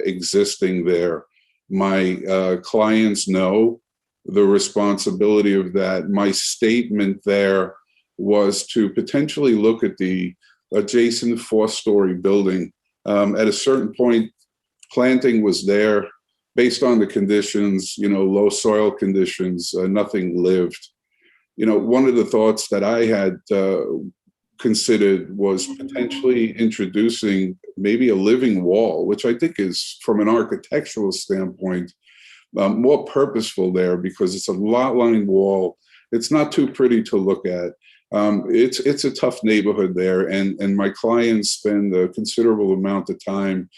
S8: existing there. My clients know the responsibility of that. My statement there was to potentially look at the adjacent 4-story building. At a certain point, planting was there based on the conditions, low soil conditions, nothing lived. One of the thoughts that I had considered was potentially introducing maybe a living wall, which I think is, from an architectural standpoint, more purposeful there, because it's a lot line wall. It's not too pretty to look at. It's a tough neighborhood there, and my clients spend a considerable amount of time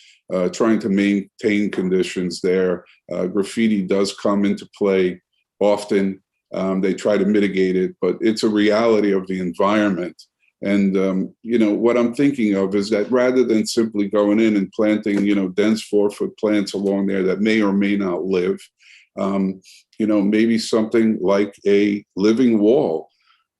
S8: trying to maintain conditions there. Graffiti does come into play often. They try to mitigate it, but it's a reality of the environment. And, what I'm thinking of is that rather than simply going in and planting, dense 4-foot plants along there that may or may not live, maybe something like a living wall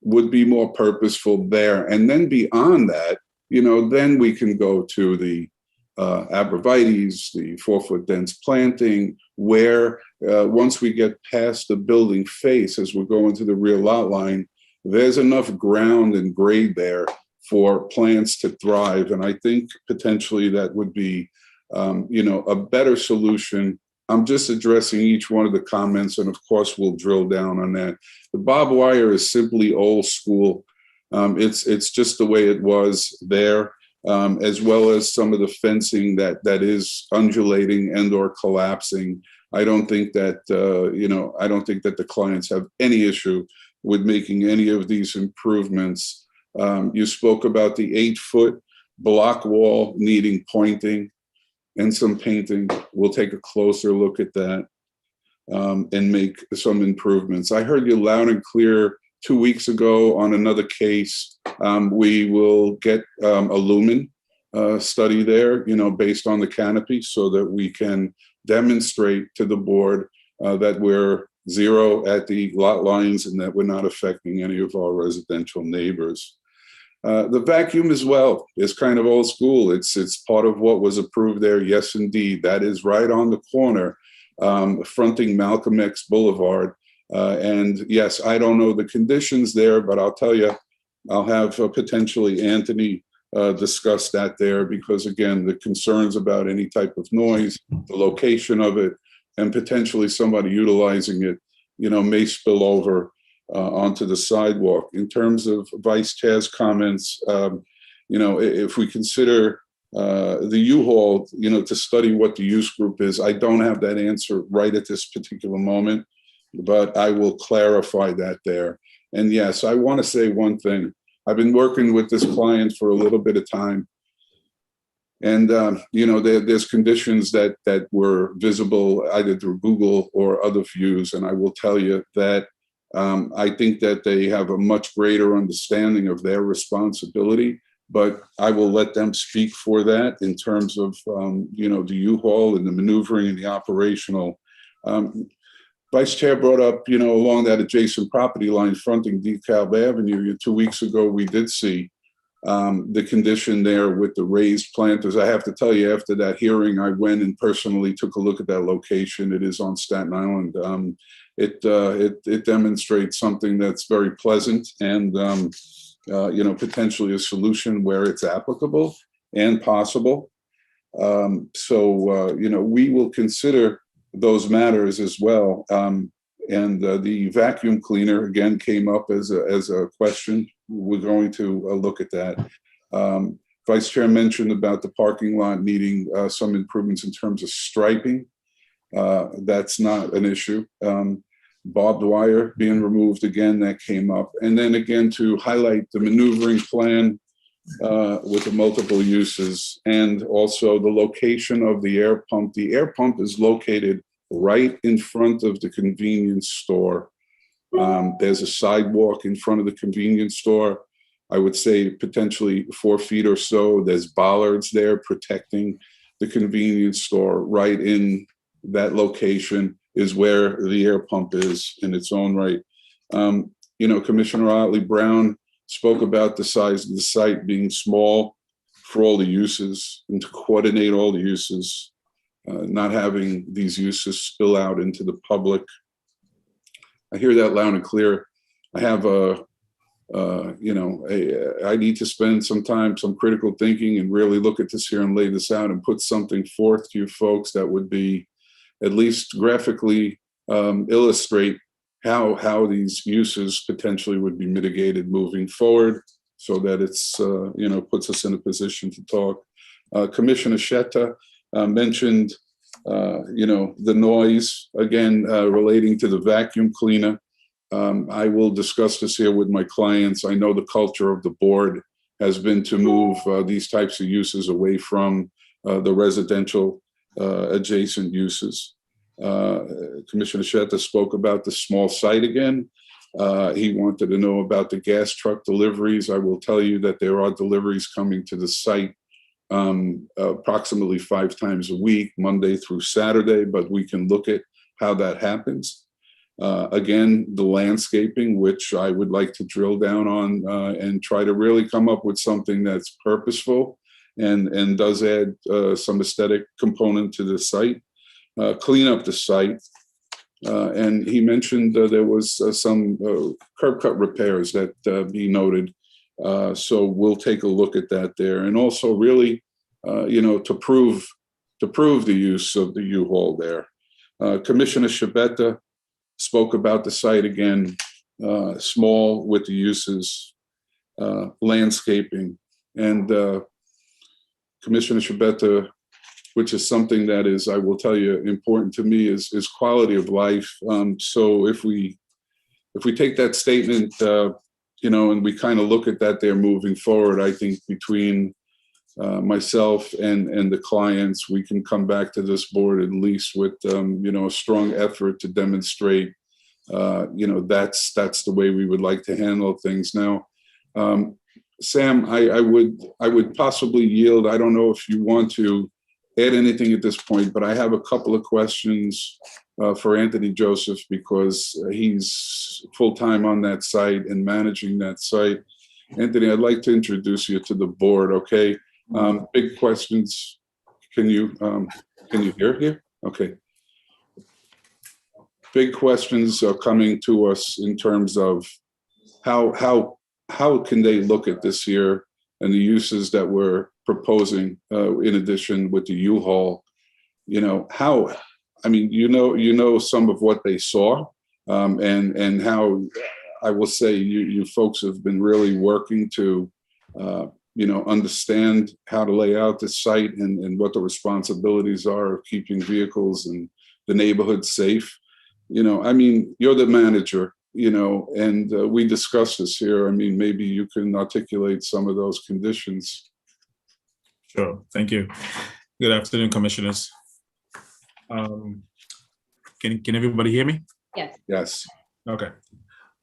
S8: would be more purposeful there. And then beyond that, then we can go to the arborvitaes, the 4-foot dense planting, where once we get past the building face, as we're going to the rear lot line, there's enough ground and grade there for plants to thrive. And I think potentially that would be, a better solution. I'm just addressing each one of the comments, and of course we'll drill down on that. The barbed wire is simply old school. It's just the way it was there, as well as some of the fencing that is undulating and or collapsing. I don't think that the clients have any issue with making any of these improvements. You spoke about the 8-foot block wall needing pointing and some painting. We'll take a closer look at that and make some improvements. I heard you loud and clear 2 weeks ago on another case. We will get a lumen study there, based on the canopy, so that we can demonstrate to the board that we're zero at the lot lines and that we're not affecting any of our residential neighbors. The vacuum as well is kind of old school. It's part of what was approved there. Yes, indeed. That is right on the corner, fronting Malcolm X Boulevard. And yes, I don't know the conditions there, but I'll tell you, I'll have potentially Anthony discuss that there, because again, the concerns about any type of noise, the location of it, and potentially somebody utilizing it, may spill over onto the sidewalk. In terms of Vice Chair's comments, if we consider the U-Haul, to study what the use group is, I don't have that answer right at this particular moment, but I will clarify that there. And yes, I want to say one thing. I've been working with this client for a little bit of time. And, there's conditions that were visible either through Google or other views. And I will tell you that I think that they have a much greater understanding of their responsibility, but I will let them speak for that in terms of, the U-Haul and the maneuvering and the operational. Vice Chair brought up, along that adjacent property line fronting DeKalb Avenue, 2 weeks ago, we did see the condition there with the raised planters. I have to tell you, after that hearing, I went and personally took a look at that location. It is on Staten Island. It demonstrates something that's very pleasant and, potentially a solution where it's applicable and possible. We will consider those matters as well. The vacuum cleaner again came up as a question. We're going to look at that. Vice Chair mentioned about the parking lot needing some improvements in terms of striping. That's not an issue. Barbed wire being removed, again, that came up. And then again, to highlight the maneuvering plan with the multiple uses, and also the location of the air pump. The air pump is located right in front of the convenience store. There's a sidewalk in front of the convenience store. I would say potentially 4 feet or so. There's bollards there protecting the convenience store right in that location is where the air pump is in its own right. Commissioner Otley Brown spoke about the size of the site being small for all the uses and to coordinate all the uses, not having these uses spill out into the public. I hear that loud and clear. I have I need to spend some time, some critical thinking and really look at this here and lay this out and put something forth to you folks that would be at least graphically illustrate how these uses potentially would be mitigated moving forward so that it's, puts us in a position to talk. Commissioner Shetta mentioned, the noise, again, relating to the vacuum cleaner. I will discuss this here with my clients. I know the culture of the board has been to move these types of uses away from the residential adjacent uses. Commissioner Shetta spoke about the small site again. He wanted to know about the gas truck deliveries. I will tell you that there are deliveries coming to the site approximately 5 times a week, Monday through Saturday, but we can look at how that happens. Again, the landscaping, which I would like to drill down on and try to really come up with something that's purposeful and does add some aesthetic component to the site. Clean up the site. And he mentioned there was some curb cut repairs that he noted. So we'll take a look at that there. And also really, to prove the use of the U-Haul there. Commissioner Shabeta spoke about the site again, small with the uses, landscaping, and Commissioner Shabeta, which is something that is, I will tell you, important to me is quality of life. So if we take that statement, and we kind of look at that there moving forward, I think between myself and the clients, we can come back to this board at least with, a strong effort to demonstrate, that's the way we would like to handle things. Now, Sam, I would possibly yield. I don't know if you want to add anything at this point, but I have a couple of questions for Anthony Joseph because he's full-time on that site and managing that site. Anthony, I'd like to introduce you to the board, okay? Big questions. Can you hear here? Okay. Big questions are coming to us in terms of how can they look at this here and the uses that we're proposing in addition with the U-Haul, how, I mean, some of what they saw and how I will say you folks have been really working to, understand how to lay out the site and what the responsibilities are of keeping vehicles and the neighborhood safe. You're the manager, and we discussed this here. I mean, maybe you can articulate some of those conditions.
S9: Sure, thank you. Good afternoon, commissioners. Can everybody hear me?
S1: Yes.
S8: Yes.
S9: Okay.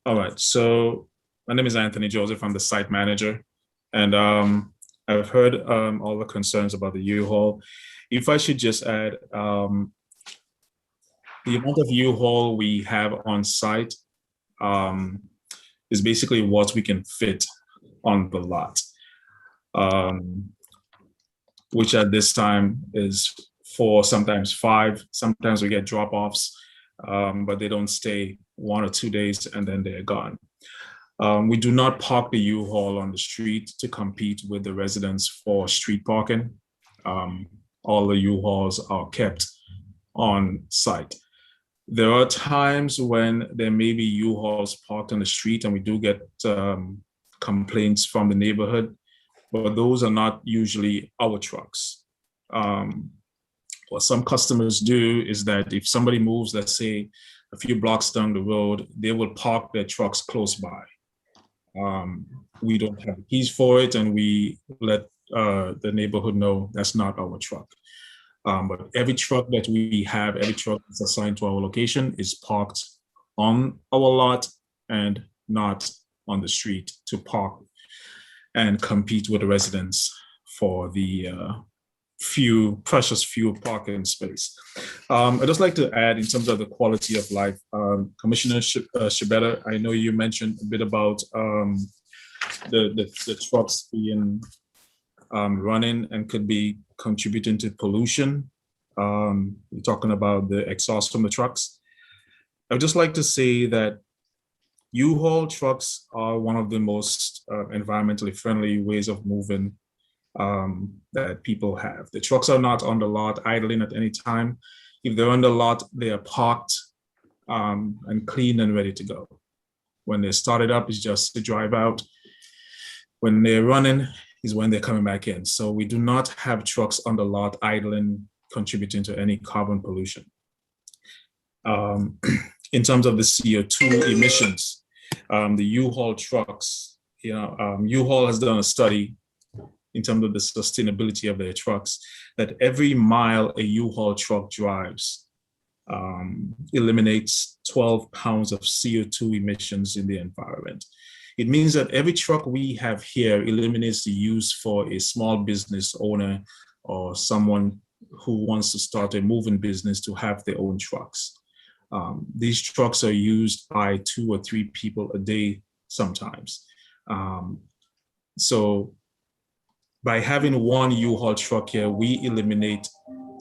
S9: All right. So my name is Anthony Joseph. I'm the site manager, and I've heard all the concerns about the U-Haul. If I should just add, the amount of U-Haul we have on site is basically what we can fit on the lot, which at this time is 4, sometimes 5. Sometimes we get drop-offs, but they don't stay 1 or 2 days and then they're gone. We do not park the U-Haul on the street to compete with the residents for street parking. All the U-Hauls are kept on site. There are times when there may be U-Hauls parked on the street and we do get complaints from the neighborhood, but those are not usually our trucks. What some customers do is that if somebody moves, let's say, a few blocks down the road, they will park their trucks close by. We don't have keys for it, and we let the neighborhood know that's not our truck. But every truck that we have, every truck that's assigned to our location is parked on our lot and not on the street to park and compete with the residents for the precious few parking space. I'd just like to add in terms of the quality of life, Commissioner Shibeta, I know you mentioned a bit about the trucks being running and could be contributing to pollution. You're talking about the exhaust from the trucks. I'd just like to say that U-Haul trucks are one of the most environmentally friendly ways of moving that people have. The trucks are not on the lot idling at any time. If they're on the lot, they are parked and clean and ready to go. When they start it up, it's just to drive out. When they're running is when they're coming back in. So we do not have trucks on the lot idling, contributing to any carbon pollution. In terms of the CO2 emissions, the U-Haul trucks, U-Haul has done a study in terms of the sustainability of their trucks, that every mile a U-Haul truck drives eliminates 12 pounds of CO2 emissions in the environment. It means that every truck we have here eliminates the use for a small business owner or someone who wants to start a moving business to have their own trucks. These trucks are used by 2 or 3 people a day sometimes. So by having one U-Haul truck here, we eliminate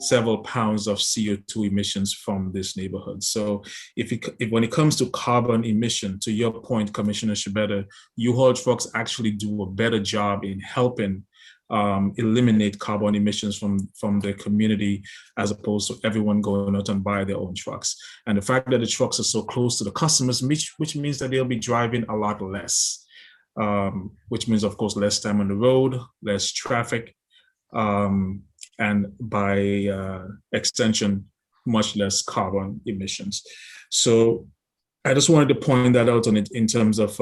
S9: several pounds of CO2 emissions from this neighborhood. So when it comes to carbon emission, to your point, Commissioner Shibeta, U-Haul trucks actually do a better job in helping eliminate carbon emissions from the community, as opposed to everyone going out and buy their own trucks. And the fact that the trucks are so close to the customers, which means that they'll be driving a lot less, which means, of course, less time on the road, less traffic, and by extension, much less carbon emissions. So I just wanted to point that out on it in terms of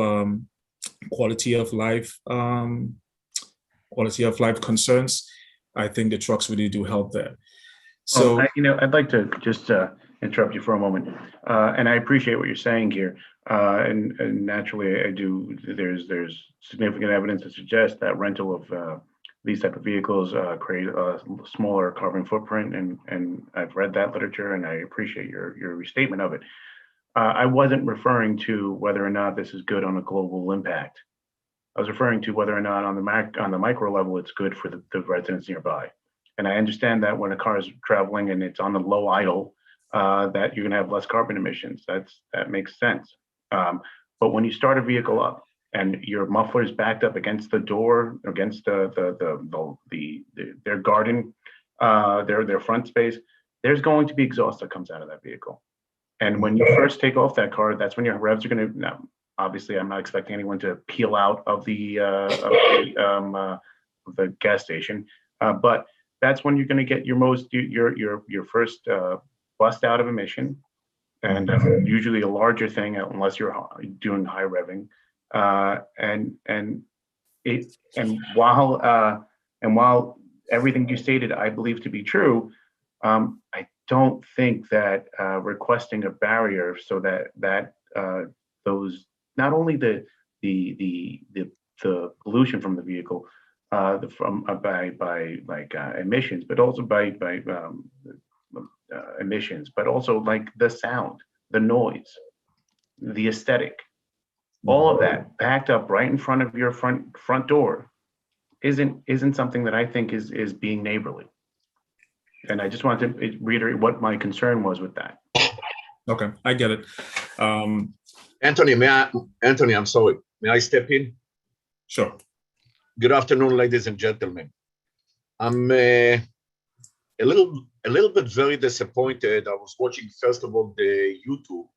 S9: quality of life concerns. I think the trucks really do help there. So,
S6: I'd like to just interrupt you for a moment, and I appreciate what you're saying here. And naturally, I do. There's significant evidence to suggest that rental of these type of vehicles create a smaller carbon footprint, and I've read that literature, and I appreciate your restatement of it. I wasn't referring to whether or not this is good on a global impact. I was referring to whether or not on the micro level it's good for the residents nearby. And I understand that when a car is traveling and it's on the low idle, that you're gonna have less carbon emissions. That makes sense. But when you start a vehicle up and your muffler is backed up against the door, against their garden, their front space, there's going to be exhaust that comes out of that vehicle. And when you first take off that car, that's when your revs are gonna, now, obviously, I'm not expecting anyone to peel out of the gas station, but that's when you're going to get your first bust out of emission, and usually a larger thing unless you're doing high revving, and while everything you stated I believe to be true, I don't think that requesting a barrier so that those, not only the pollution from the vehicle, by emissions, but also by emissions, but also like the sound, the noise, the aesthetic, all of that backed up right in front of your front door isn't something that I think is being neighborly. And I just wanted to reiterate what my concern was with that.
S9: Okay, I get it.
S10: Anthony, I'm sorry. May I step in?
S9: Sure.
S10: Good afternoon, ladies and gentlemen. I'm a little bit very disappointed. I was watching, first of all, the YouTube,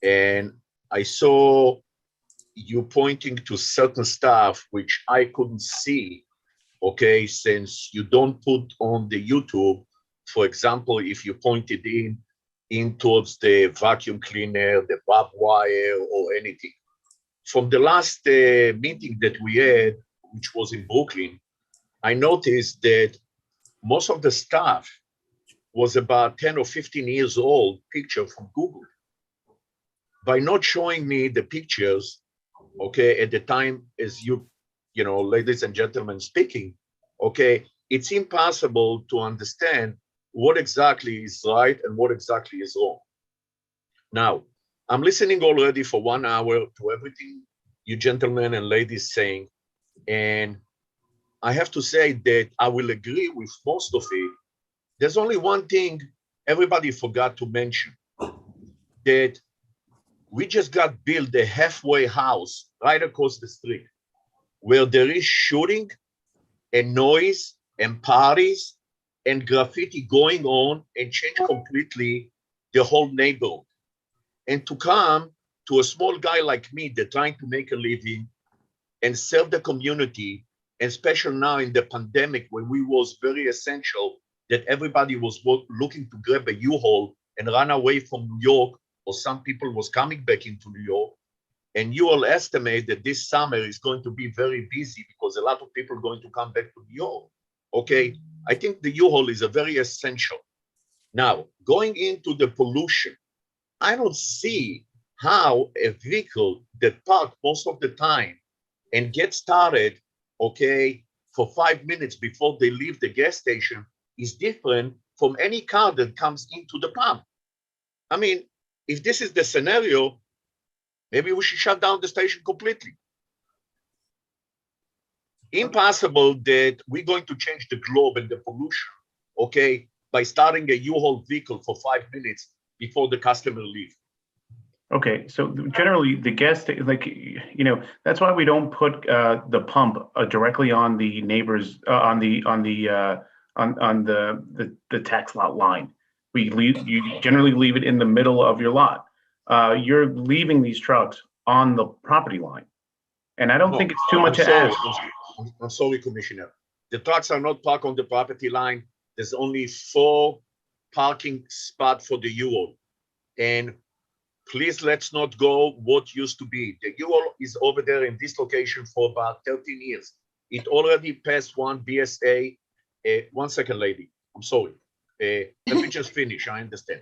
S10: and I saw you pointing to certain stuff which I couldn't see, okay, since you don't put on the YouTube. For example, if you pointed in towards the vacuum cleaner, the barbed wire, or anything. From the last meeting that we had, which was in Brooklyn, I noticed that most of the stuff was about 10 or 15 years old picture from Google. By not showing me the pictures, okay, at the time as you know, ladies and gentlemen speaking, okay, it's impossible to understand what exactly is right and what exactly is wrong. Now, I'm listening already for 1 hour to everything you gentlemen and ladies saying, and I have to say that I will agree with most of it. There's only one thing everybody forgot to mention, that we just got built a halfway house right across the street where there is shooting and noise and parties and graffiti going on and change completely the whole neighborhood. And to come to a small guy like me that's trying to make a living and serve the community, and especially now in the pandemic when we was very essential that everybody was looking to grab a U-Haul and run away from New York, or some people was coming back into New York, and you all estimate that this summer is going to be very busy because a lot of people are going to come back to New York. Okay, I think the U-Haul is a very essential. Now, going into the pollution, I don't see how a vehicle that parked most of the time and get started, okay, for 5 minutes before they leave the gas station is different from any car that comes into the pump. I mean, if this is the scenario, maybe we should shut down the station completely. Impossible that we're going to change the globe and the pollution, okay, by starting a U-Haul vehicle for 5 minutes before the customer leaves.
S6: Okay, so generally the gas, like, you know, that's why we don't put the pump directly on the neighbors, on the tax lot line. You generally leave it in the middle of your lot. You're leaving these trucks on the property line. And I don't think it's too much to ask.
S10: I'm sorry, Commissioner. The trucks are not parked on the property line. There's only 4 parking spots for the U-Haul. And please, let's not go what used to be. The U-Haul is over there in this location for about 13 years. It already passed one BSA. 1 second, lady. I'm sorry. Let me just finish. I understand.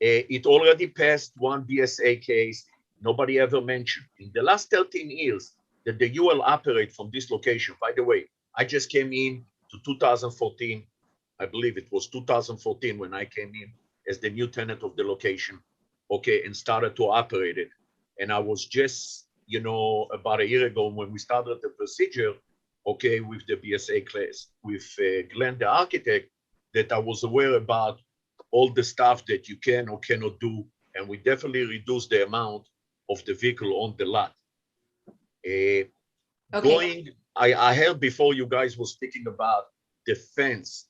S10: It already passed one BSA case. Nobody ever mentioned. In the last 13 years that the U-Haul operate from this location, by the way, I just came in to 2014. I believe it was 2014 when I came in as the new tenant of the location. Okay, and started to operate it. And I was just, you know, about a year ago when we started the procedure, okay, with the BSA class, with Glenn, the architect, that I was aware about all the stuff that you can or cannot do. And we definitely reduced the amount of the vehicle on the lot.
S1: Okay.
S10: I heard before you guys were speaking about the fence.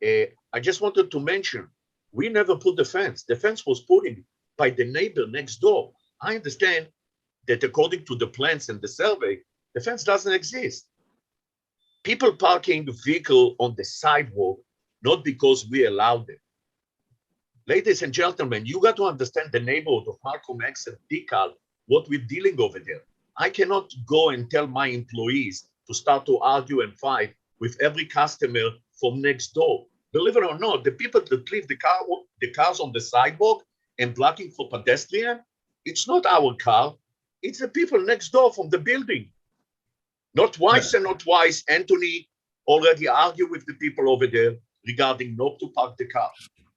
S10: I just wanted to mention, we never put the fence. The fence was put in by the neighbor next door. I understand that according to the plans and the survey, the fence doesn't exist. People parking the vehicle on the sidewalk, not because we allowed it. Ladies and gentlemen, you got to understand the neighborhood of Malcolm X and DeKalb, what we're dealing over there. I cannot go and tell my employees to start to argue and fight with every customer from next door. Believe it or not, the people that leave the cars on the sidewalk and blocking for pedestrian, it's not our car, it's the people next door from the building. Not once and not twice, Anthony already argued with the people over there regarding not to park the car.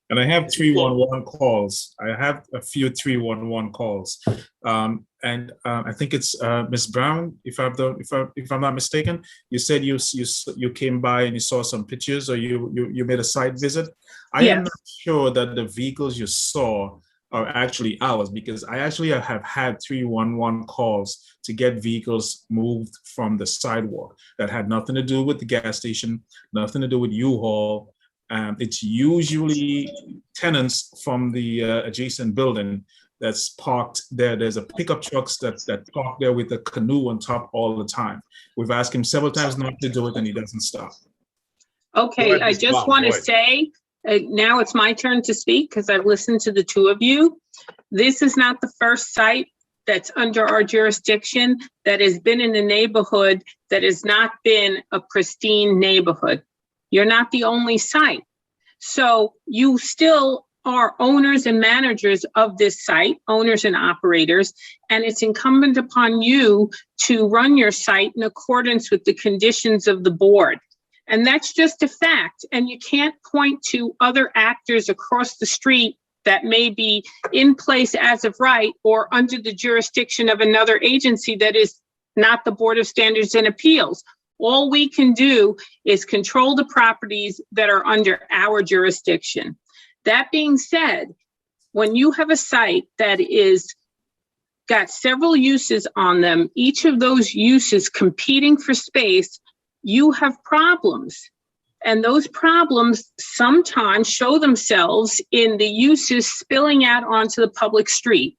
S9: And I have 311 calls. I have a few 311 calls. I think it's Ms. Brown, if I'm not mistaken. You said you came by and you saw some pictures, or you made a site visit. I am not sure that the vehicles you saw are actually ours, because I actually have had 311 calls to get vehicles moved from the sidewalk that had nothing to do with the gas station, nothing to do with U-Haul. It's usually tenants from the adjacent building that's parked there. There's a pickup trucks that park there with a canoe on top all the time. We've asked him several times not to do it, and he doesn't stop.
S4: Okay, I just want to say, now it's my turn to speak because I've listened to the two of you. This is not the first site that's under our jurisdiction that has been in the neighborhood that has not been a pristine neighborhood. You're not the only site. So you still are owners and managers of this site, owners and operators, and it's incumbent upon you to run your site in accordance with the conditions of the board. And that's just a fact. And you can't point to other actors across the street that may be in place as of right or under the jurisdiction of another agency that is not the Board of Standards and Appeals. All we can do is control the properties that are under our jurisdiction. That being said, when you have a site that is got several uses on them, each of those uses competing for space, you have problems. And those problems sometimes show themselves in the uses spilling out onto the public street.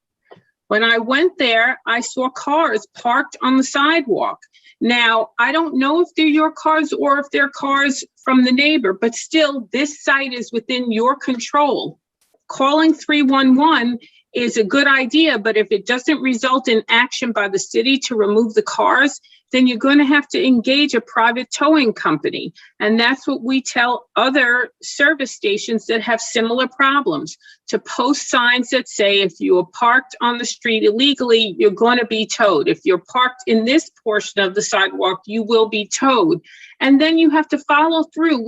S4: When I went there, I saw cars parked on the sidewalk. Now, I don't know if they're your cars or if they're cars from the neighbor, but still, this site is within your control. Calling 311 is a good idea, but if it doesn't result in action by the city to remove the cars, then you're going to have to engage a private towing company. And that's what we tell other service stations that have similar problems, to post signs that say, if you are parked on the street illegally, you're going to be towed. If you're parked in this portion of the sidewalk, you will be towed. And then you have to follow through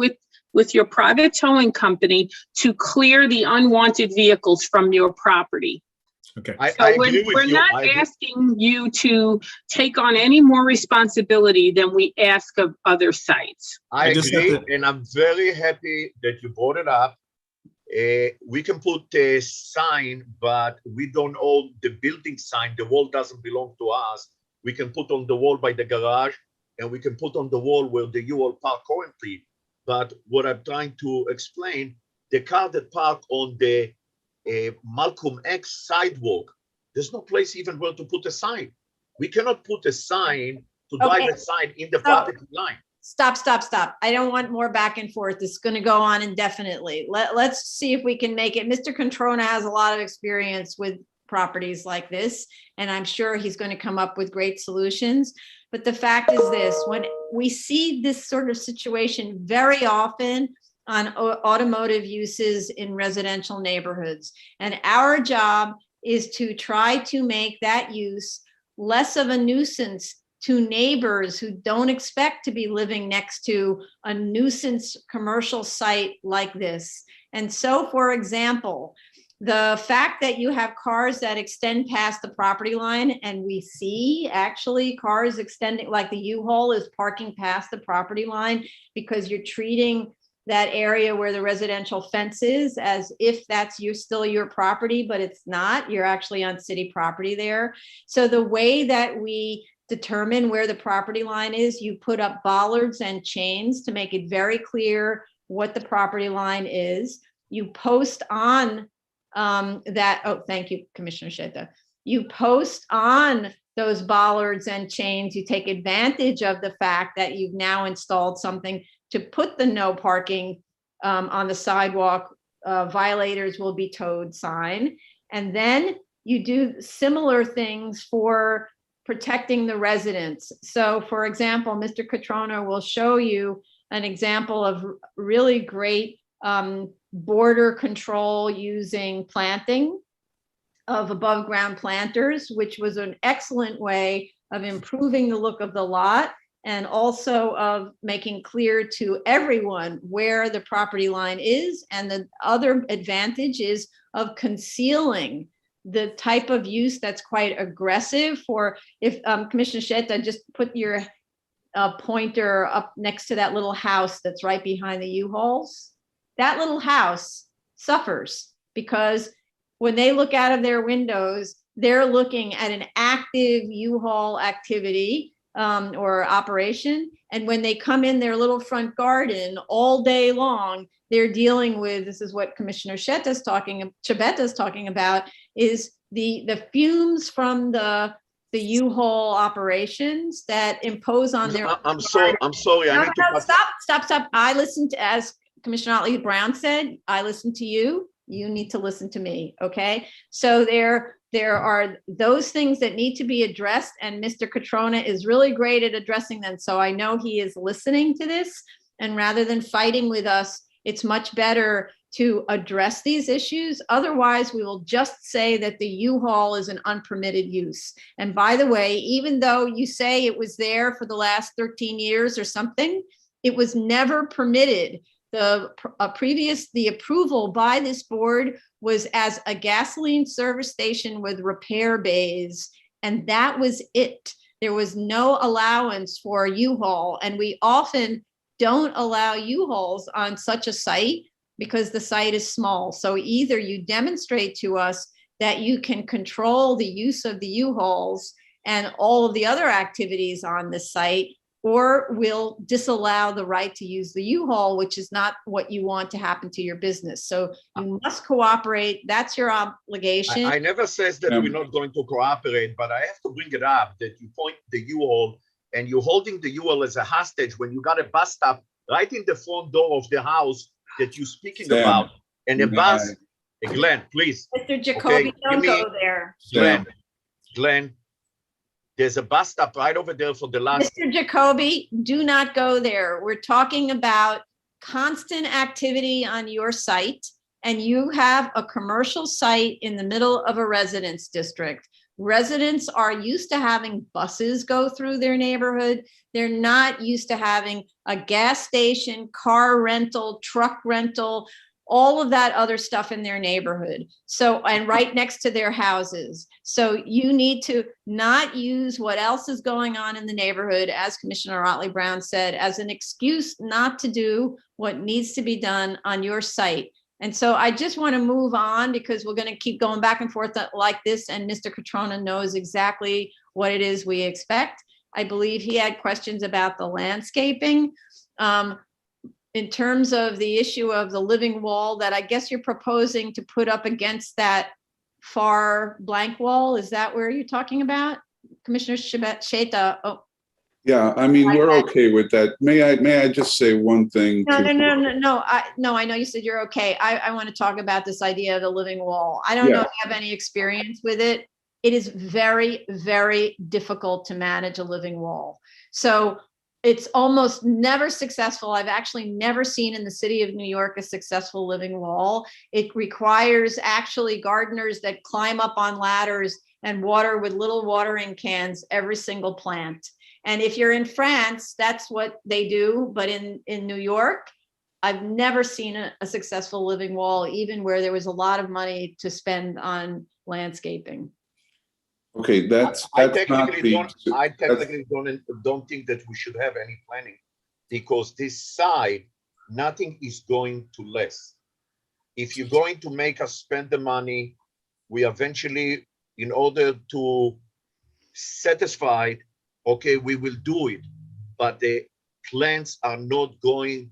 S4: with your private towing company to clear the unwanted vehicles from your property.
S9: Okay.
S10: I
S4: So
S10: agree with
S4: we're
S10: you.
S4: not
S10: I agree.
S4: asking you to take on any more responsibility than we ask of other sites.
S10: I
S9: I just have
S10: agree,
S9: to-
S10: and I'm very happy that you brought it up. We can put a sign, but we don't own the building sign. The wall doesn't belong to us. We can put on the wall by the garage, and we can put on the wall where the U-Haul park currently. But what I'm trying to explain, the car that park on the Malcolm X sidewalk, there's no place even where to put a sign. We cannot put a sign to drive
S1: Okay.
S10: a sign in the
S1: So-
S10: property line.
S1: Stop. I don't want more back and forth. This is going to go on indefinitely. Let's see if we can make it. Mr. Controna has a lot of experience with properties like this, and I'm sure he's going to come up with great solutions. But the fact is this, when we see this sort of situation very often on automotive uses in residential neighborhoods, and our job is to try to make that use less of a nuisance to neighbors who don't expect to be living next to a nuisance commercial site like this. And so, for example, the fact that you have cars that extend past the property line, and we see actually cars extending, like the U-Haul is parking past the property line because you're treating that area where the residential fence is as if that's still your property, but it's not. You're actually on city property there. So the way that we determine where the property line is, you put up bollards and chains to make it very clear what the property line is. You post on that, oh, thank you, Commissioner Sheta. You post on those bollards and chains, you take advantage of the fact that you've now installed something to put the no parking on the sidewalk, violators will be towed sign. And then you do similar things for protecting the residents. So for example, Mr. Catrona will show you an example of really great border control using planting of above ground planters, which was an excellent way of improving the look of the lot and also of making clear to everyone where the property line is. And the other advantage is of concealing the type of use that's quite aggressive. For if Commissioner Sheta, just put your pointer up next to that little house that's right behind the U-Hauls. That little house suffers because when they look out of their windows, they're looking at an active U-Haul activity or operation. And when they come in their little front garden all day long, they're dealing with, this is what Commissioner Chebeta's talking about, is the fumes from the U-Haul operations that impose on their.
S10: I'm sorry. I need to
S1: Stop. I listened to, as Commissioner Otley Brown said, I listened to you. You need to listen to me, okay? So there are those things that need to be addressed, and Mr. Catrona is really great at addressing them. So I know he is listening to this, and rather than fighting with us, it's much better to address these issues. Otherwise, we will just say that the U-Haul is an unpermitted use. And by the way, even though you say it was there for the last 13 years or something, It was never permitted. The approval by this board was as a gasoline service station with repair bays, and that was it. There was no allowance for U-Haul, and we often don't allow U-Hauls on such a site because the site is small. So either you demonstrate to us that you can control the use of the U-Hauls and all of the other activities on the site, or we'll disallow the right to use the U-Haul, which is not what you want to happen to your business. So you must cooperate. That's your obligation.
S10: I never says that we're not going to cooperate, but I have to bring it up that you point the U-Haul and you're holding the U-Haul as a hostage when you got a bus stop right in the front door of the house that you're speaking
S8: Sam,
S10: about. And a
S8: may
S10: bus, Glenn, please.
S1: Mr. Jacoby, don't go there.
S10: Glenn, there's a bus stop right over there for the last.
S1: Mr. Jacoby, do not go there. We're talking about constant activity on your site, and you have a commercial site in the middle of a residence district. Residents are used to having buses go through their neighborhood. They're not used to having a gas station, car rental, truck rental, all of that other stuff in their neighborhood. So, and right next to their houses. So you need to not use what else is going on in the neighborhood, as Commissioner Otley Brown said, as an excuse not to do what needs to be done on your site. And so I just want to move on because we're going to keep going back and forth like this. And Mr. Catrona knows exactly what it is we expect. I believe he had questions about the landscaping. In terms of the issue of the living wall that I guess you're proposing to put up against that far blank wall. Is that where you're talking about? Commissioner Sheta? Oh.
S8: Yeah, I mean, we're okay with that. May I just say one thing?
S1: No. I know you said you're okay. I want to talk about this idea of the living wall. I don't know if you have any experience with it. It is very, very difficult to manage a living wall. So it's almost never successful. I've actually never seen in the city of New York a successful living wall. It requires actually gardeners that climb up on ladders and water with little watering cans every single plant. And if you're in France, that's what they do. But in New York, I've never seen a successful living wall, even where there was a lot of money to spend on landscaping.
S8: Okay,
S10: I technically don't think that we should have any planning, because this side, nothing is going to less. If you're going to make us spend the money, we eventually, in order to satisfy, okay, we will do it, but the plants are not going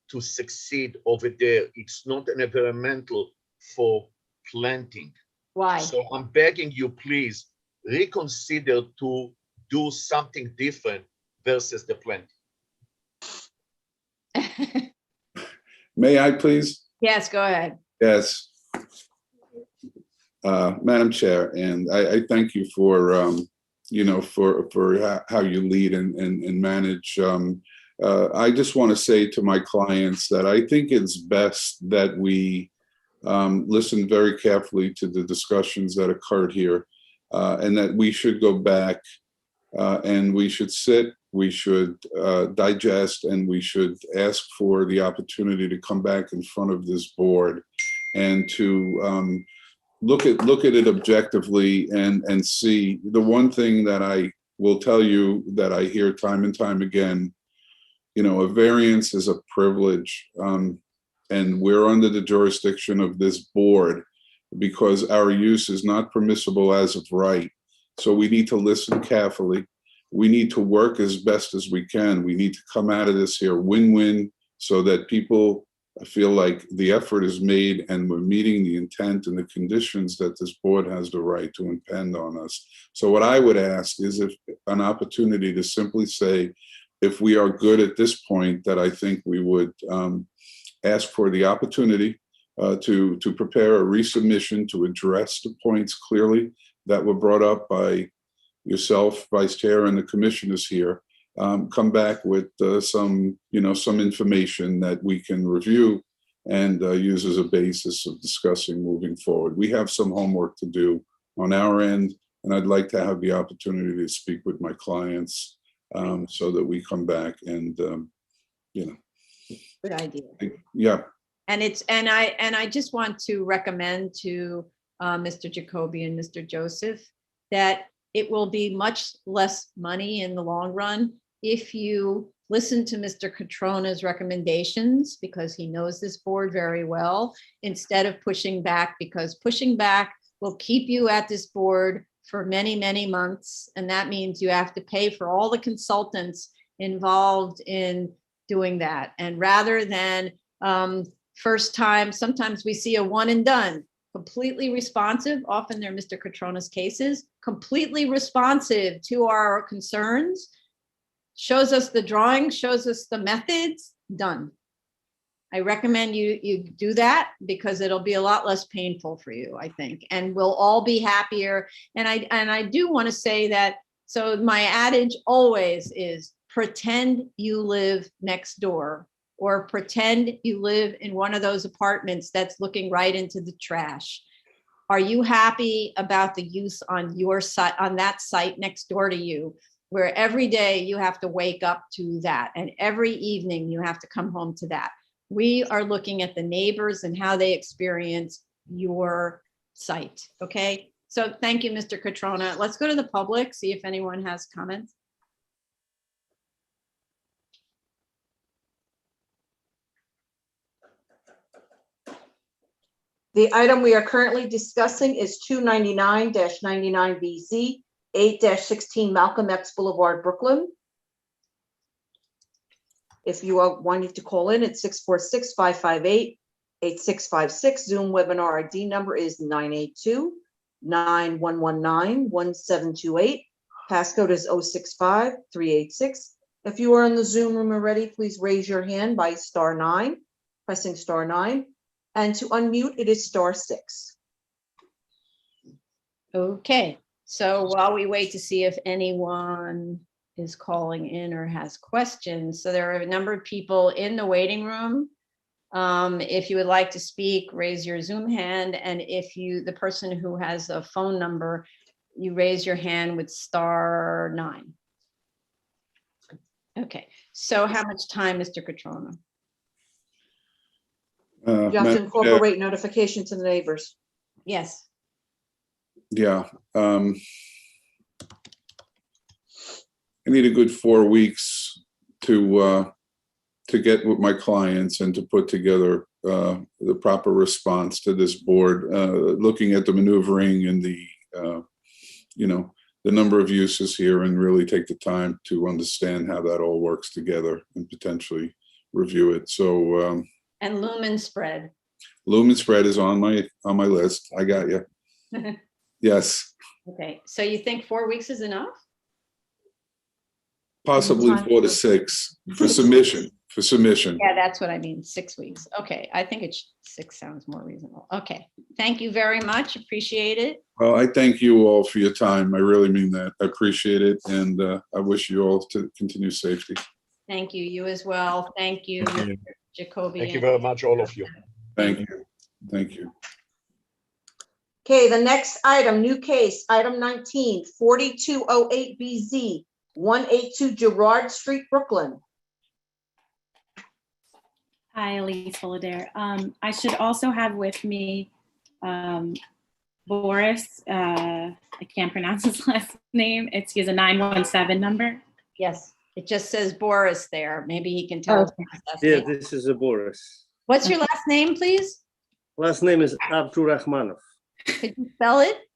S10: to succeed over there. It's not an environmental for planting.
S1: Why?
S10: So I'm begging you, please, reconsider to do something different versus the planting.
S8: May I please?
S1: Yes, go ahead.
S8: Yes. Madam Chair, and I thank you for, for how you lead and manage. I just want to say to my clients that I think it's best that we listen very carefully to the discussions that occurred here. And that we should go back and we should sit, we should digest, and we should ask for the opportunity to come back in front of this board and to look at it objectively and see. The one thing that I will tell you that I hear time and time again, a variance is a privilege, and we're under the jurisdiction of this board, because our use is not permissible as of right. So we need to listen carefully. We need to work as best as we can. We need to come out of this here win-win, so that people feel like the effort is made and we're meeting the intent and the conditions that this board has the right to impend on us. So what I would ask is if an opportunity to simply say, if we are good at this point, that I think we would ask for the opportunity to prepare a resubmission to address the points clearly that were brought up by yourself, Vice Chair, and the commissioners here. Come back with some information that we can review and use as a basis of discussing moving forward. We have some homework to do on our end, and I'd like to have the opportunity to speak with my clients so that we come back and
S1: Good idea.
S8: Yeah,
S1: And I just want to recommend to Mr. Jacoby and Mr. Joseph that it will be much less money in the long run if you listen to Mr. Catrona's recommendations, because he knows this board very well, instead of pushing back, because pushing back will keep you at this board for many, many months. And that means you have to pay for all the consultants involved in doing that. And rather than first time, sometimes we see a one and done, completely responsive. Often they're Mr. Catrona's cases, completely responsive to our concerns, shows us the drawing, shows us the methods, done. I recommend you do that because it'll be a lot less painful for you, I think, and we'll all be happier. And I do want to say that, so my adage always is pretend you live next door, or pretend you live in one of those apartments that's looking right into the trash. Are you happy about the use on your site, on that site next door to you, where every day you have to wake up to that and every evening you have to come home to that? We are looking at the neighbors and how they experience your site, okay? So thank you, Mr. Catrona. Let's go to the public, see if anyone has comments.
S2: The item we are currently discussing is 299-99BZ, 8-16 Malcolm X Boulevard, Brooklyn. If you are wanting to call in, it's 646-558-8656. Zoom webinar ID number is 982-9119-1728. Passcode is 065386. If you are in the Zoom room already, please raise your hand by *9, pressing *9. And to unmute, it is *6.
S1: Okay, so while we wait to see if anyone is calling in or has questions, so there are a number of people in the waiting room. If you would like to speak, raise your Zoom hand, and if the person who has a phone number, you raise your hand with *9. Okay, so how much time, Mr. Catrona?
S2: You have to
S8: Madam
S2: incorporate notification to the neighbors.
S1: Yes.
S8: Yeah. I need a good 4 weeks to get with my clients and to put together the proper response to this board, looking at the maneuvering and the number of uses here, and really take the time to understand how that all works together and potentially review it. So.
S1: And lumen spread.
S8: Lumen spread is on my list. I got you. Yes.
S1: Okay, so you think 4 weeks is enough?
S8: Possibly 4 to 6 for submission. For submission.
S1: Yeah, that's what I mean, 6 weeks. Okay, I think 6 sounds more reasonable. Okay, thank you very much. Appreciate it.
S8: Well, I thank you all for your time. I really mean that. I appreciate it, and I wish you all to continue safety.
S1: Thank you. You as well. Thank you,
S9: Thank you.
S1: Jacoby.
S10: Thank you very much, all of you.
S8: Thank you. Thank you.
S2: Okay, the next item, new case, item 19, 4208BZ, 182 Girard Street, Brooklyn.
S11: Hi, Elise Holader. I should also have with me Boris. I can't pronounce his last name. He has a 917 number.
S1: Yes, it just says Boris there. Maybe he can tell us. his last
S12: Yeah,
S1: name.
S12: this is a Boris.
S1: What's your last name, please?
S12: Last name is Abdurrahmanov.
S1: Could you spell it?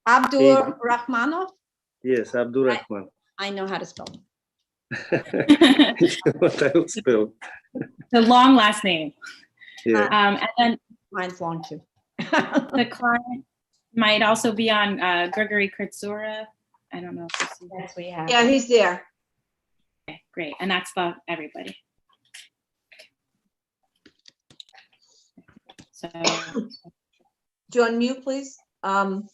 S1: Abdur Rahmanov?
S12: Yes, Abdurrahman.
S1: I know how to spell it.
S12: What I will spell.
S11: The long last name.
S12: Yeah.
S11: And then
S1: Mine's long too.
S11: the client might also be on Gregory Kurtzura. I don't know if this is
S1: Yes, we have.
S2: Yeah, he's there.
S11: okay, great. And that's everybody. So
S2: Do you unmute, please? Mr.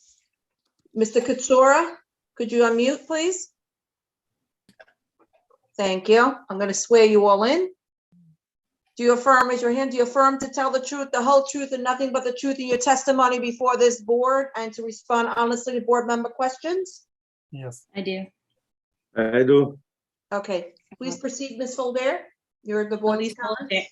S2: Katsura, could you unmute, please? Thank you. I'm going to swear you all in. Do you affirm, raise your hand, do you affirm to tell the truth, the whole truth, and nothing but the truth in your testimony before this board, and to respond honestly to board member questions?
S7: Yes.
S11: I do.
S12: I do.
S2: Okay, please proceed, Ms. Fulber. You're the board's
S11: Elise
S2: comments?
S11: Fullader-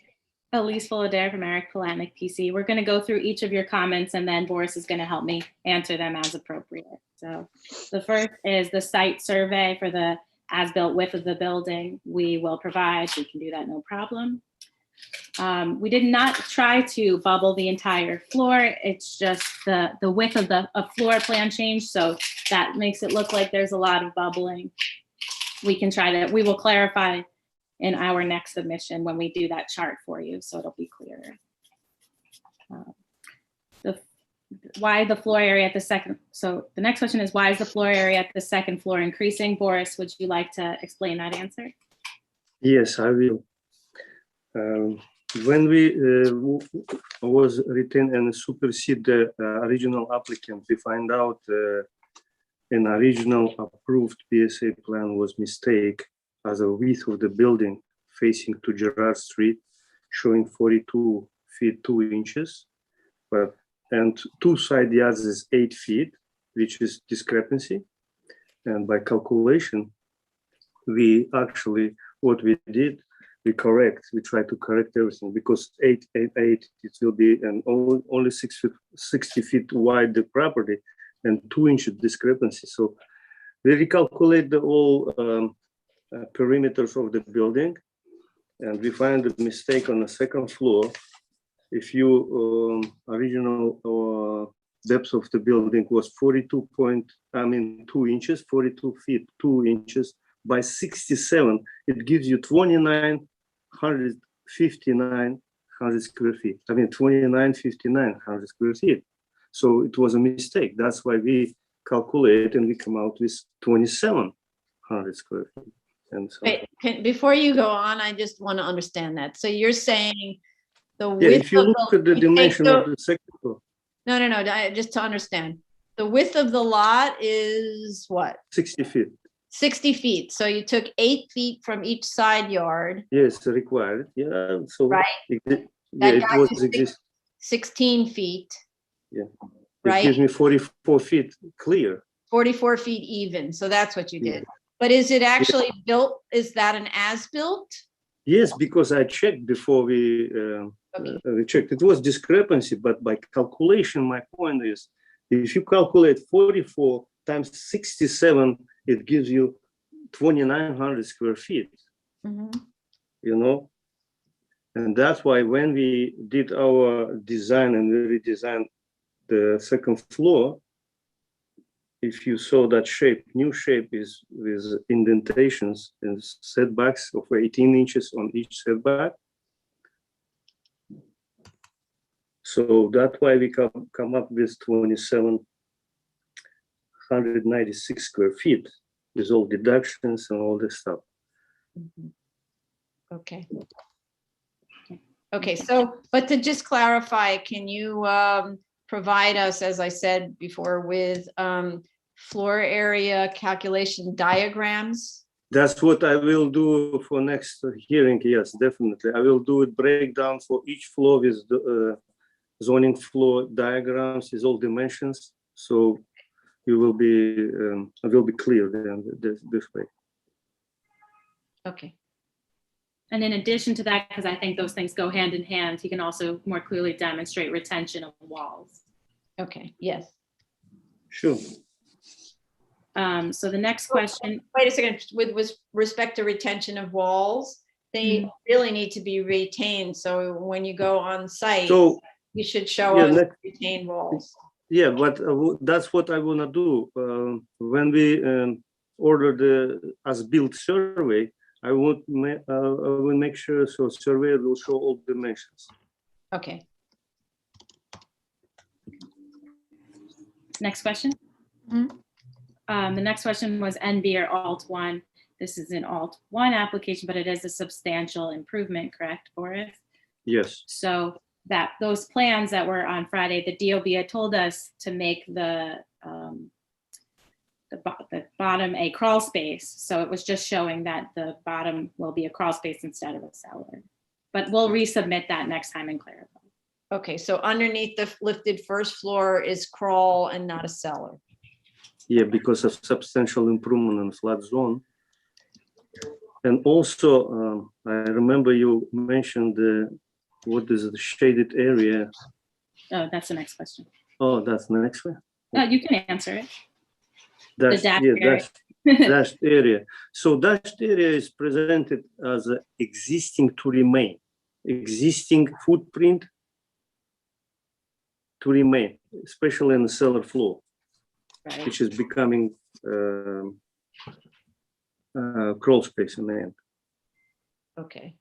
S11: Elise Fullader from Eric Palatnik, PC. We're going to go through each of your comments and then Boris is going to help me answer them as appropriate. So the first is the site survey for the as-built width of the building. We will provide, we can do that, no problem. We did not try to bubble the entire floor. It's just the width of the floor plan change. So that makes it look like there's a lot of bubbling. We will clarify in our next submission when we do that chart for you, so it'll be clearer. Why the floor area at the second, so the next question is, why is the floor area at the second floor increasing? Boris, would you like to explain that answer?
S12: Yes, I will. When we was written and supersede the original applicant, we find out an original approved PSA plan was mistake as a width of the building facing to Gerard Street, showing 42 feet 2 inches, and two side yards is 8 feet, which is discrepancy. And by calculation, we actually, what we did, we try to correct everything, because 8, it will be an only 60 feet wide the property and 2 inch discrepancy. So we recalculate the all perimeters of the building, and we find a mistake on the second floor. If you original depth of the building was 2 inches, 42 feet 2 inches by 67, it gives you 2,959 square feet. 2,959 square feet. So it was a mistake. That's why we calculate and we come out with 2,700 square feet. And so,
S1: Wait, before you go on, I just want to understand that. So you're saying the
S12: yeah,
S1: width
S12: if you
S1: of
S12: look
S1: the,
S12: at the
S1: you
S12: dimension
S1: take
S12: of the second floor,
S1: no, just to understand. The width of the lot is what?
S12: 60 feet.
S1: 60 feet. So you took 8 feet from each side yard,
S12: Yes, required. Yeah, so
S1: right?
S12: it
S1: That got
S12: was
S1: you 16 feet.
S12: Yeah. It
S1: Right?
S12: gives me 44 feet clear.
S1: 44 feet even. So that's what you
S12: Yeah.
S1: did. But is it actually built? Is that an as-built?
S12: Yes, because I checked before we checked. It was discrepancy, but by calculation, my point is, if you calculate 44 times 67, it gives you 2,900 square feet.
S1: Mhm.
S12: You know, and that's why when we did our design and we redesigned the second floor, if you saw that shape, new shape is with indentations and setbacks of 18 inches on each setback. So that's why we come up with 2,796 square feet with all deductions and all this stuff.
S1: Mhm. Okay. Okay, so, but to just clarify, can you provide us, as I said before, with floor area calculation diagrams?
S12: That's what I will do for next hearing. Yes, definitely. I will do a breakdown for each floor with the zoning floor diagrams, with all dimensions. So you will be, I will be clear then this way.
S1: Okay.
S11: And in addition to that, because I think those things go hand in hand, he can also more clearly demonstrate retention of walls.
S1: Okay, yes.
S12: Sure.
S11: So the next question,
S1: Wait a second, with respect to retention of walls, they really need to be retained. So when you go on site,
S12: So
S1: you should show
S12: yeah,
S1: us retained walls.
S12: yeah, but that's what I want to do. When we order the as-built survey, I will make sure so surveyor will show all dimensions.
S1: Okay.
S11: next question.
S1: Mhm.
S11: The next question was NB or Alt 1. This is an Alt 1 application, but it is a substantial improvement, correct, Boris?
S12: Yes.
S11: So that those plans that were on Friday, the DOB had told us to make the bottom a crawl space. So it was just showing that the bottom will be a crawl space instead of a cellar. But we'll resubmit that next time and clarify.
S1: Okay, so underneath the lifted first floor is crawl and not a cellar.
S12: Yeah, because of substantial improvement in flood zone. And also, I remember you mentioned what is the shaded area?
S11: Oh, that's the next question.
S12: Oh, that's the next one.
S11: You can answer it.
S12: Dashed,
S11: dashed
S12: yeah,
S11: area.
S12: dashed area. So dashed area is presented as a existing to remain, existing footprint to remain, especially in the cellar floor,
S11: Right.
S12: which is becoming crawl space in the end.
S1: Okay.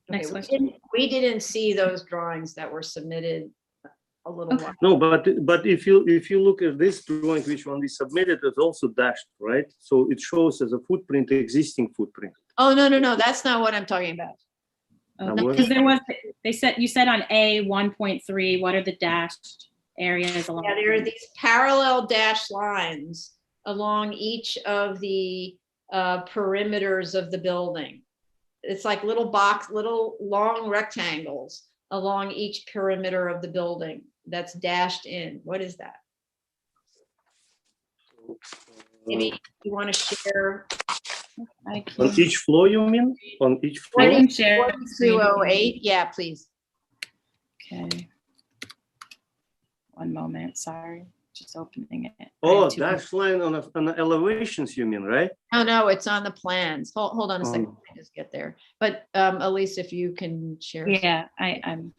S11: Next
S1: Okay,
S11: question.
S1: we didn't see those drawings that were submitted a little
S11: Okay.
S1: while.
S12: No, but if you look at this drawing, which one we submitted, it's also dashed, right? So it shows as a footprint, existing footprint.
S1: Oh, no, that's not what I'm talking about.
S11: Oh,
S12: what?
S11: because there was, you said on A 1.3, what are the dashed areas along?
S1: Yeah, there are these parallel dashed lines along each of the perimeters of the building. It's like little long rectangles along each perimeter of the building that's dashed in. What is that? Maybe you want to share.
S12: On each floor, you mean? On each floor?
S11: I can share.
S1: 4208, yeah, please.
S11: Okay. One moment, sorry, just opening it.
S12: Oh, dash line on the elevations, you mean, right?
S1: No, it's on the plans. Hold on a second,
S12: Oh.
S1: let me just get there. But Elise, if you can share.
S11: Yeah, I'm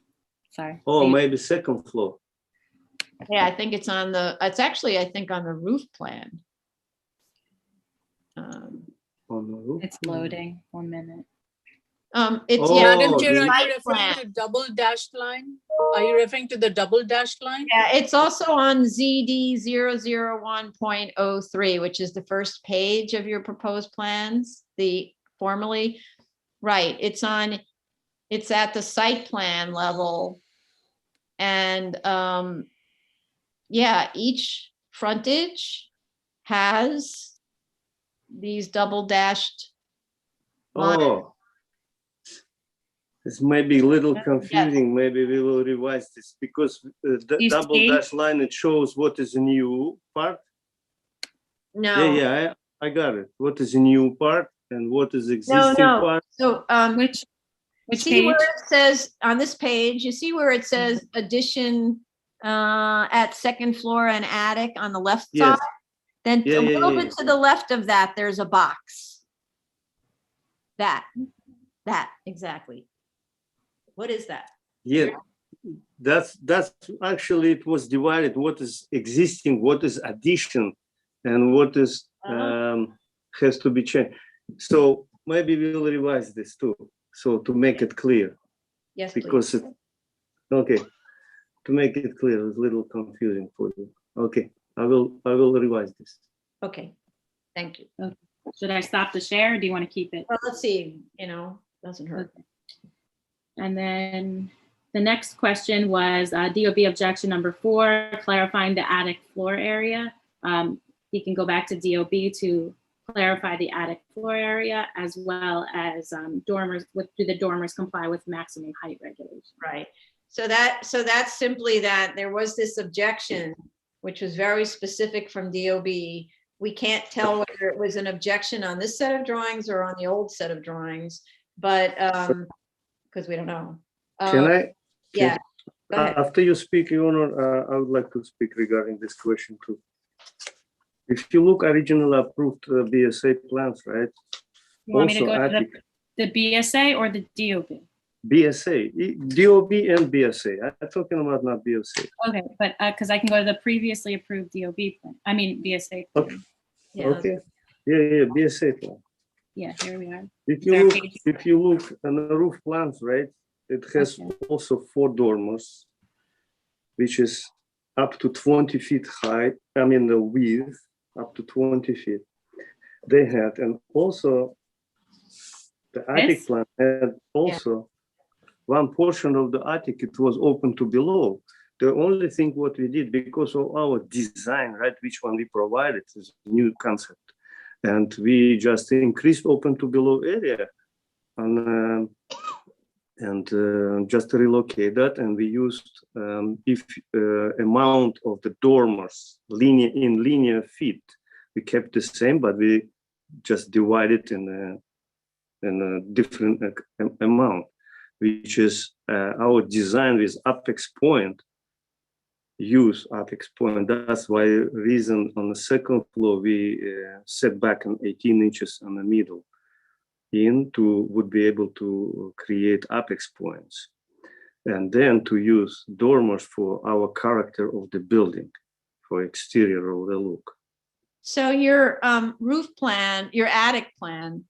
S11: sorry.
S12: Oh, maybe second floor.
S1: Yeah, I think it's on it's actually, I think, on the roof plan.
S12: On the roof.
S11: It's loading, 1 minute.
S1: It's,
S12: Oh,
S1: yeah,
S3: Madam Chair,
S12: the-
S3: are
S1: site
S3: you referring
S1: plan.
S3: to double dashed line? Are you referring to the double dashed line?
S1: Yeah, it's also on ZD 001.03, which is the first page of your proposed plans, formally. Right, it's at the site plan level. And yeah, each frontage has these double dashed lines.
S12: Oh. This may be a little confusing. Maybe we will revise this because the
S11: You
S12: double
S11: see?
S12: dash line, it shows what is a new part.
S1: No.
S12: Yeah, I got it. What is a new part and what is
S1: No,
S12: existing
S1: no.
S12: part?
S1: So,
S11: Which
S1: see
S11: page?
S1: where it says, on this page, you see where it says addition at second floor and attic on the left
S12: Yes.
S1: side? Then
S12: Yeah,
S1: a
S12: yeah,
S1: little
S12: yeah,
S1: bit to the left of that, there's a box. That, exactly. What is that?
S12: Yeah, that's actually, it was divided, what is existing, what is addition, and what is has to be changed. So maybe we'll revise this too, so to make it clear.
S1: Yes,
S12: Because
S1: please.
S12: okay, to make it clear, it's a little confusing for you. Okay, I will revise this.
S1: Okay, thank you.
S11: Should I stop the share or do you want to keep it?
S1: Well, let's see, doesn't hurt.
S11: Okay. And then the next question was DOB objection number 4, clarifying the attic floor area. He can go back to DOB to clarify the attic floor area as well as dormers. Do the dormers comply with maximum height regulation?
S1: Right. So that's simply that there was this objection, which was very specific from DOB. We can't tell whether it was an objection on this set of drawings or on the old set of drawings, but because we don't know.
S12: Can I?
S1: Yeah. Go ahead.
S12: After you speak, Your Honor, I would like to speak regarding this question too. If you look original approved BSA plans, right?
S11: You want me to
S12: Also
S11: go to
S12: attic.
S11: the BSA or the DOB?
S12: BSA, DOB and BSA. I'm talking about not BSA.
S11: Okay, but because I can go to the previously approved DOB plan. I mean BSA plan.
S12: Okay.
S1: Yeah.
S12: Okay. Yeah, BSA plan.
S11: Yeah, here we are.
S12: If
S11: Is there a
S12: you
S11: page?
S12: look on the roof plans, right? It has
S11: Okay.
S12: also 4 dormers, which is up to 20 feet high. I mean the width up to 20 feet. They had, and also the attic
S11: This?
S12: plan had also one portion of the attic, it was open to below. The only thing what we did because of our design, right, which one we provided is a new concept. And we just increased open to below area. And and just to relocate that, and we used if amount of the dormers linear feet, we kept the same, but we just divided in a different amount, which is our design with apex point. Use apex point. That's why reason on the second floor we set back an 18 inches in the middle would be able to create apex points, and then to use dormers for our character of the building, for exterior of the look.
S1: So your roof plan, your attic plan,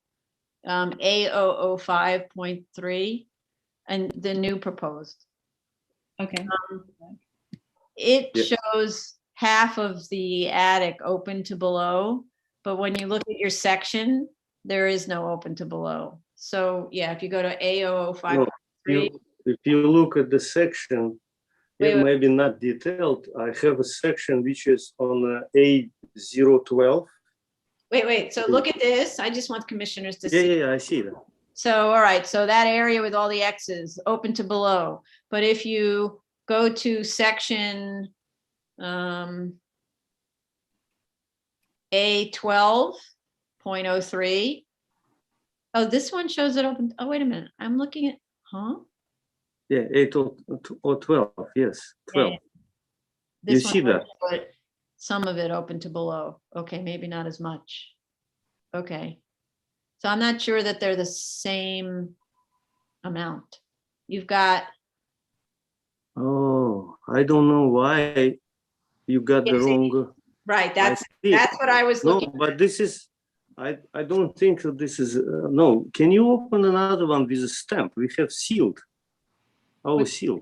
S1: A005.3, and the new proposed,
S11: Okay.
S1: it
S12: Yeah.
S1: shows half of the attic open to below, but when you look at your section, there is no open to below. So yeah, if you go to A005.3,
S12: If you look at the section,
S1: Wait, wait.
S12: maybe not detailed, I have a section which is on A012.
S1: wait, so look at this. I just want commissioners to see.
S12: Yeah, I see that.
S1: So, all right, so that area with all the X's, open to below. But if you go to section A12.03, oh, this one shows it open. Oh, wait a minute. I'm looking at, huh?
S12: Yeah, 8 or 12, yes, 12.
S1: Yeah.
S12: You
S1: This
S12: see
S1: one
S12: that?
S1: put some of it open to below. Okay, maybe not as much. Okay. So I'm not sure that they're the same amount. You've got,
S12: Oh, I don't know why you got the
S1: Yes,
S12: wrong.
S1: right,
S12: I see.
S1: that's what I was
S12: No,
S1: looking.
S12: but this is, I don't think that this is, no. Can you open another one with a stamp? We have sealed, our
S11: What-
S12: seal.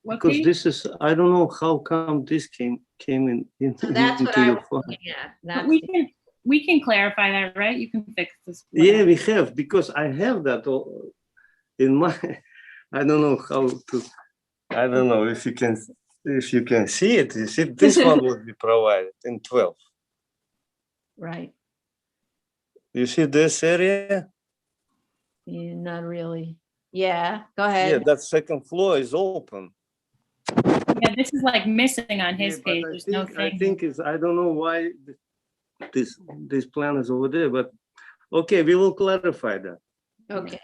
S11: What
S12: Because
S11: page?
S12: this is, I don't know how come this came in
S1: So that's what
S12: into
S1: I
S12: your
S1: was
S12: file.
S1: looking at.
S11: But
S1: That's
S11: we can clarify that, right? You can fix this.
S12: Yeah,
S11: whatever.
S12: we have, because I have that in my, I don't know how to, I don't know if you can see it. You see, this one would be provided in 12.
S1: right.
S12: You see this area?
S1: Yeah, not really. Yeah, go
S12: Yeah,
S1: ahead.
S12: that second floor is open.
S11: Yeah, this is like missing on his
S12: Yeah, but
S11: page. There's no
S12: I
S11: thing.
S12: think it's, I don't know why this plan is over there, but okay, we will clarify that.
S1: Okay.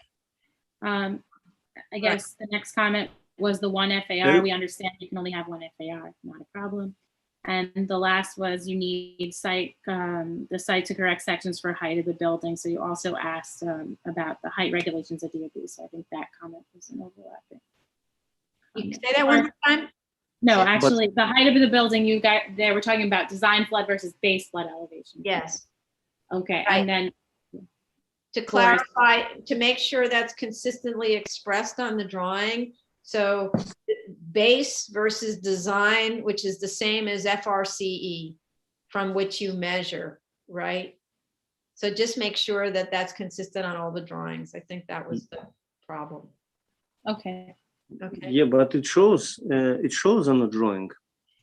S11: I guess the next comment was the one FAR. We understand you can only have one FAR, not a problem. And the last was you need the site to correct sections for height of the building. So you also asked about the height regulations of DOB. So I think that comment was an overlapping.
S1: You can say that one more time?
S11: No, actually, the height of the building, they were talking about design flood versus base flood elevation.
S1: Yes.
S11: Okay,
S1: Right.
S11: and then
S1: To clarify, to make sure that's consistently expressed on the drawing. So base versus design, which is the same as FRCE from which you measure, right? So just make sure that that's consistent on all the drawings. I think that was the problem.
S11: okay.
S1: Okay.
S12: Yeah, but it shows on the drawing.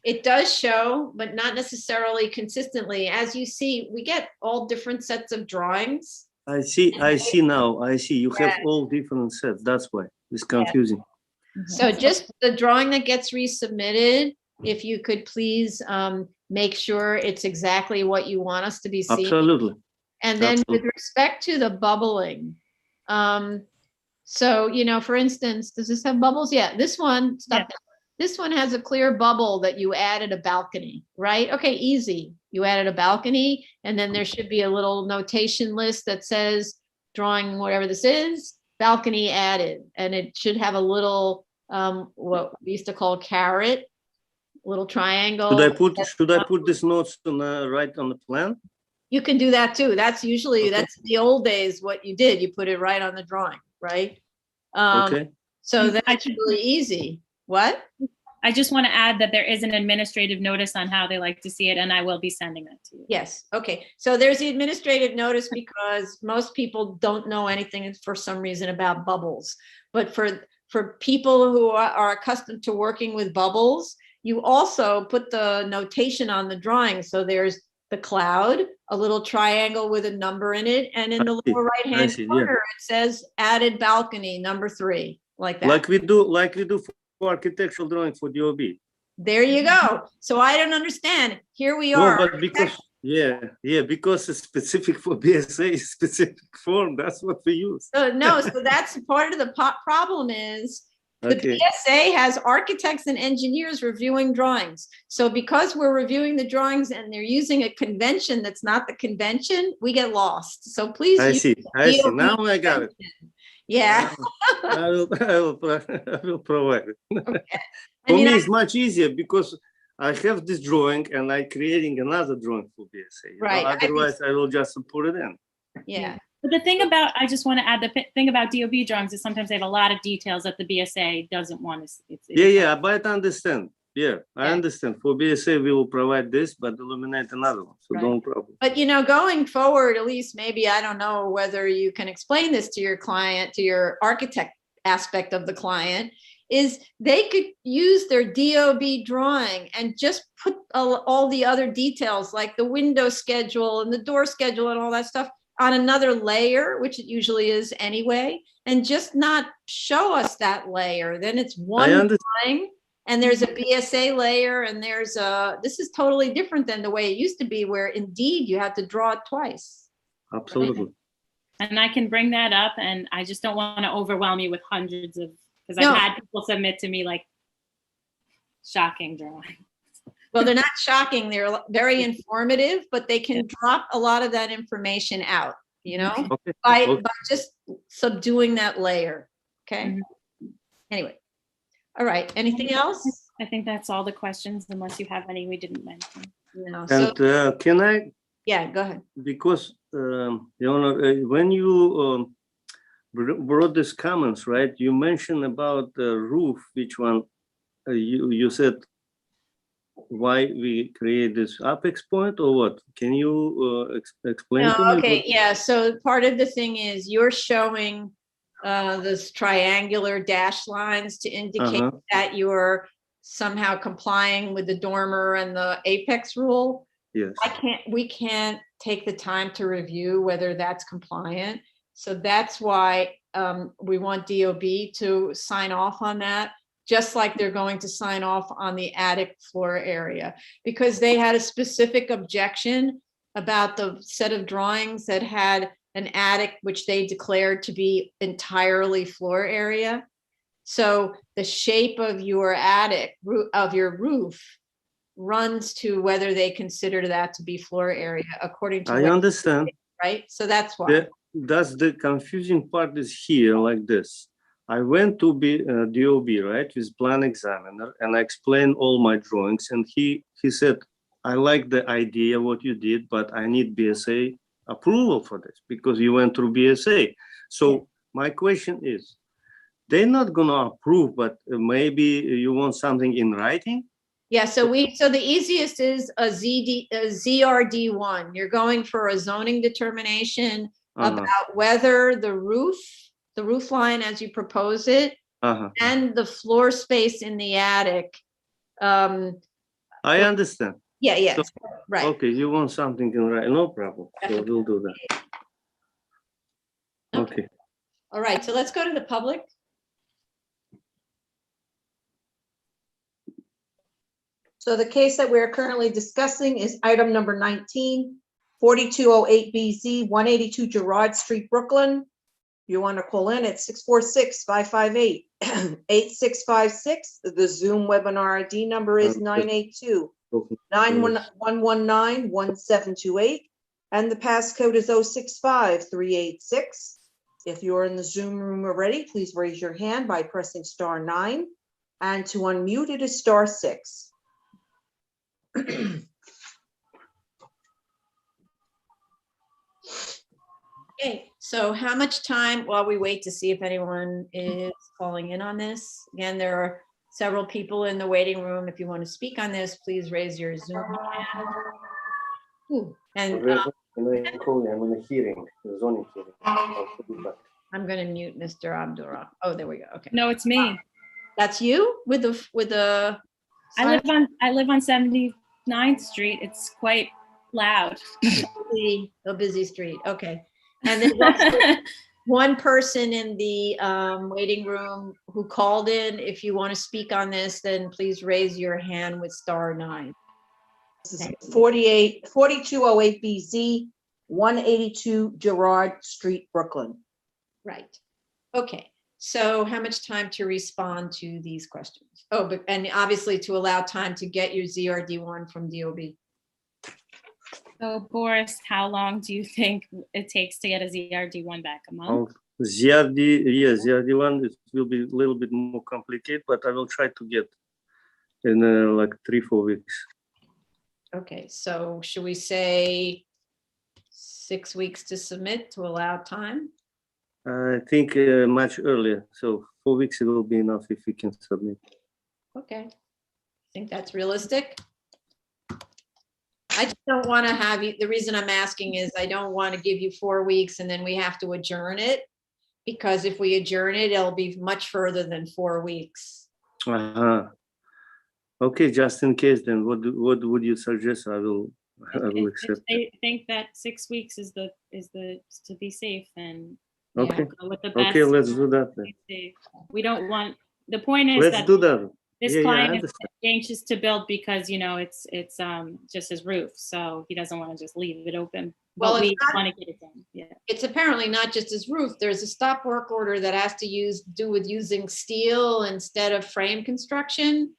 S1: It does show, but not necessarily consistently. As you see, we get all different sets of drawings.
S12: I see now. I see you have all different sets. That's why it's confusing.
S1: So just the drawing that gets resubmitted, if you could please make sure it's exactly what you want us to be seeing.
S12: Absolutely.
S1: And then with
S12: Absolutely.
S1: respect to the bubbling, so, for instance, does this have bubbles? Yeah, this one, stop.
S11: Yeah.
S1: This one has a clear bubble that you added a balcony, right? Okay, easy. You added a balcony, and then there should be a little notation list that says drawing whatever this is, balcony added, and it should have a little what we used to call caret, little triangle.
S12: Should I put these notes right on the plan?
S1: You can do that too. That's usually that's the old days what you did. You put it right on the drawing, right?
S12: Okay.
S1: So that's really easy. What?
S11: I just want to add that there is an administrative notice on how they like to see it, and I will be sending that to you.
S1: Yes. Okay. So there's the administrative notice because most people don't know anything for some reason about bubbles. But for people who are accustomed to working with bubbles, you also put the notation on the drawing. So there's the cloud, a little triangle with a number in it, and in the
S12: I see.
S1: lower
S12: I
S1: right-hand
S12: see, yeah.
S1: corner, it says added balcony, number 3, like that.
S12: Like we do for architectural drawing for DOB.
S1: There you go. So I don't understand. Here we
S12: No,
S1: are.
S12: but because, because it's specific for BSA, specific form, that's what we use.
S1: So that's part of the problem is the
S12: Okay.
S1: BSA has architects and engineers reviewing drawings. So because we're reviewing the drawings and they're using a convention that's not the convention, we get lost. So please.
S12: I see.
S1: DOB
S12: Now I got it.
S1: Yeah.
S12: I will provide it.
S1: Okay.
S12: For me, it's much easier because I have this drawing and I'm creating another drawing for BSA.
S1: Right.
S12: Otherwise, I will just put it in.
S1: Yeah.
S11: But the thing about, I just want to add, the thing about DOB drawings is sometimes they have a lot of details that the BSA doesn't want to.
S12: Yeah, but I understand. Yeah, I understand. For BSA, we will provide this, but illuminate another one. So no problem.
S1: But, going forward, at least maybe, I don't know whether you can explain this to your client, to your architect aspect of the client, is they could use their DOB drawing and just put all the other details like the window schedule and the door schedule and all that stuff on another layer, which it usually is anyway, and just not show us that layer. Then it's one drawing and there's a BSA layer and this is totally different than the way it used to be, where indeed you have to draw it twice.
S12: Absolutely.
S11: And I can bring that up, and I just don't want to overwhelm you with hundreds of, because I've had people submit to me like shocking drawings.
S1: Well, they're not shocking. They're very informative, but they can drop a lot of that information out, by just subduing that layer. Okay. Anyway. All right. Anything else?
S11: I think that's all the questions, unless you have any we didn't mention.
S1: No.
S12: And can I?
S1: Yeah, go ahead.
S12: Because, when you brought these comments, right, you mentioned about the roof, which one you said, why we create this apex point or what? Can you explain to me?
S1: Okay, yeah. So part of the thing is you're showing this triangular dash lines to indicate that you're somehow complying with the dormer and the apex rule.
S12: Yes.
S1: We can't take the time to review whether that's compliant. So that's why we want DOB to sign off on that, just like they're going to sign off on the attic floor area, because they had a specific objection about the set of drawings that had an attic, which they declared to be entirely floor area. So the shape of your attic, of your roof, runs to whether they consider that to be floor area according to.
S12: I understand.
S1: Right? So that's why.
S12: That's the confusing part is here like this. I went to DOB, right, with plan examiner, and I explained all my drawings, and he said, I like the idea what you did, but I need BSA approval for this because you went through BSA. So my question is, they're not gonna approve, but maybe you want something in writing?
S1: Yeah, so the easiest is a ZRD1. You're going for a zoning determination about whether the roof line as you propose it, and the floor space in the attic.
S12: I understand.
S1: Yeah,
S12: So,
S1: right.
S12: Okay, you want something in writing, no problem. So we'll do that. Okay.
S1: All right, so let's go to the public.
S2: So the case that we're currently discussing is item number 19, 4208BZ, 182 Girard Street, Brooklyn. You want to call in at 646-558-8656. The Zoom webinar ID number is 982-9119-1728. And the passcode is 065386. If you're in the Zoom room already, please raise your hand by pressing *9. And to unmute, it is *6.
S1: Okay, so how much time while we wait to see if anyone is calling in on this? Again, there are several people in the waiting room. If you want to speak on this, please raise your Zoom hand. Ooh, and
S12: I'm in a hearing, a zoning hearing.
S1: I'm going to mute Mr. Abdullah. Oh, there we go. Okay.
S11: No, it's me.
S1: That's you with the.
S11: I live on 79th Street. It's quite Loud.
S1: A busy street, okay. And there's also one person in the waiting room who called in. If you want to speak on this, then please raise your hand with *9.
S2: This is 4208 BZ, 182 Gerard Street, Brooklyn.
S1: Right. Okay. So how much time to respond to these questions? Oh, but, and obviously to allow time to get your ZRD1 from DOB.
S11: So Boris, how long do you think it takes to get a ZRD1 back? A month?
S12: ZRD1, it will be a little bit more complicated, but I will try to get in like 3-4 weeks.
S1: Okay, so should we say 6 weeks to submit to allow time?
S12: I think much earlier, so 4 weeks it will be enough if we can submit.
S1: Okay, think that's realistic? I just don't want to have you, the reason I'm asking is I don't want to give you 4 weeks and then we have to adjourn it. Because if we adjourn it, it'll be much further than 4 weeks.
S12: Okay, just in case, then what would you suggest? I will accept.
S11: If they think that 6 weeks is the to be safe, then
S12: Okay.
S11: go with the best.
S12: Okay, let's do that then.
S11: We don't want, the point is
S12: Let's
S11: that
S12: do that.
S11: this
S12: Yeah, I
S11: client is
S12: understand.
S11: anxious to build because, you know, it's just his roof, so he doesn't want to just leave it open.
S1: Well,
S11: But
S1: it's
S11: we
S1: not-
S11: want to get it done. Yeah.
S1: It's apparently not just his roof. There's a stop work order that has to do with using steel instead of frame construction.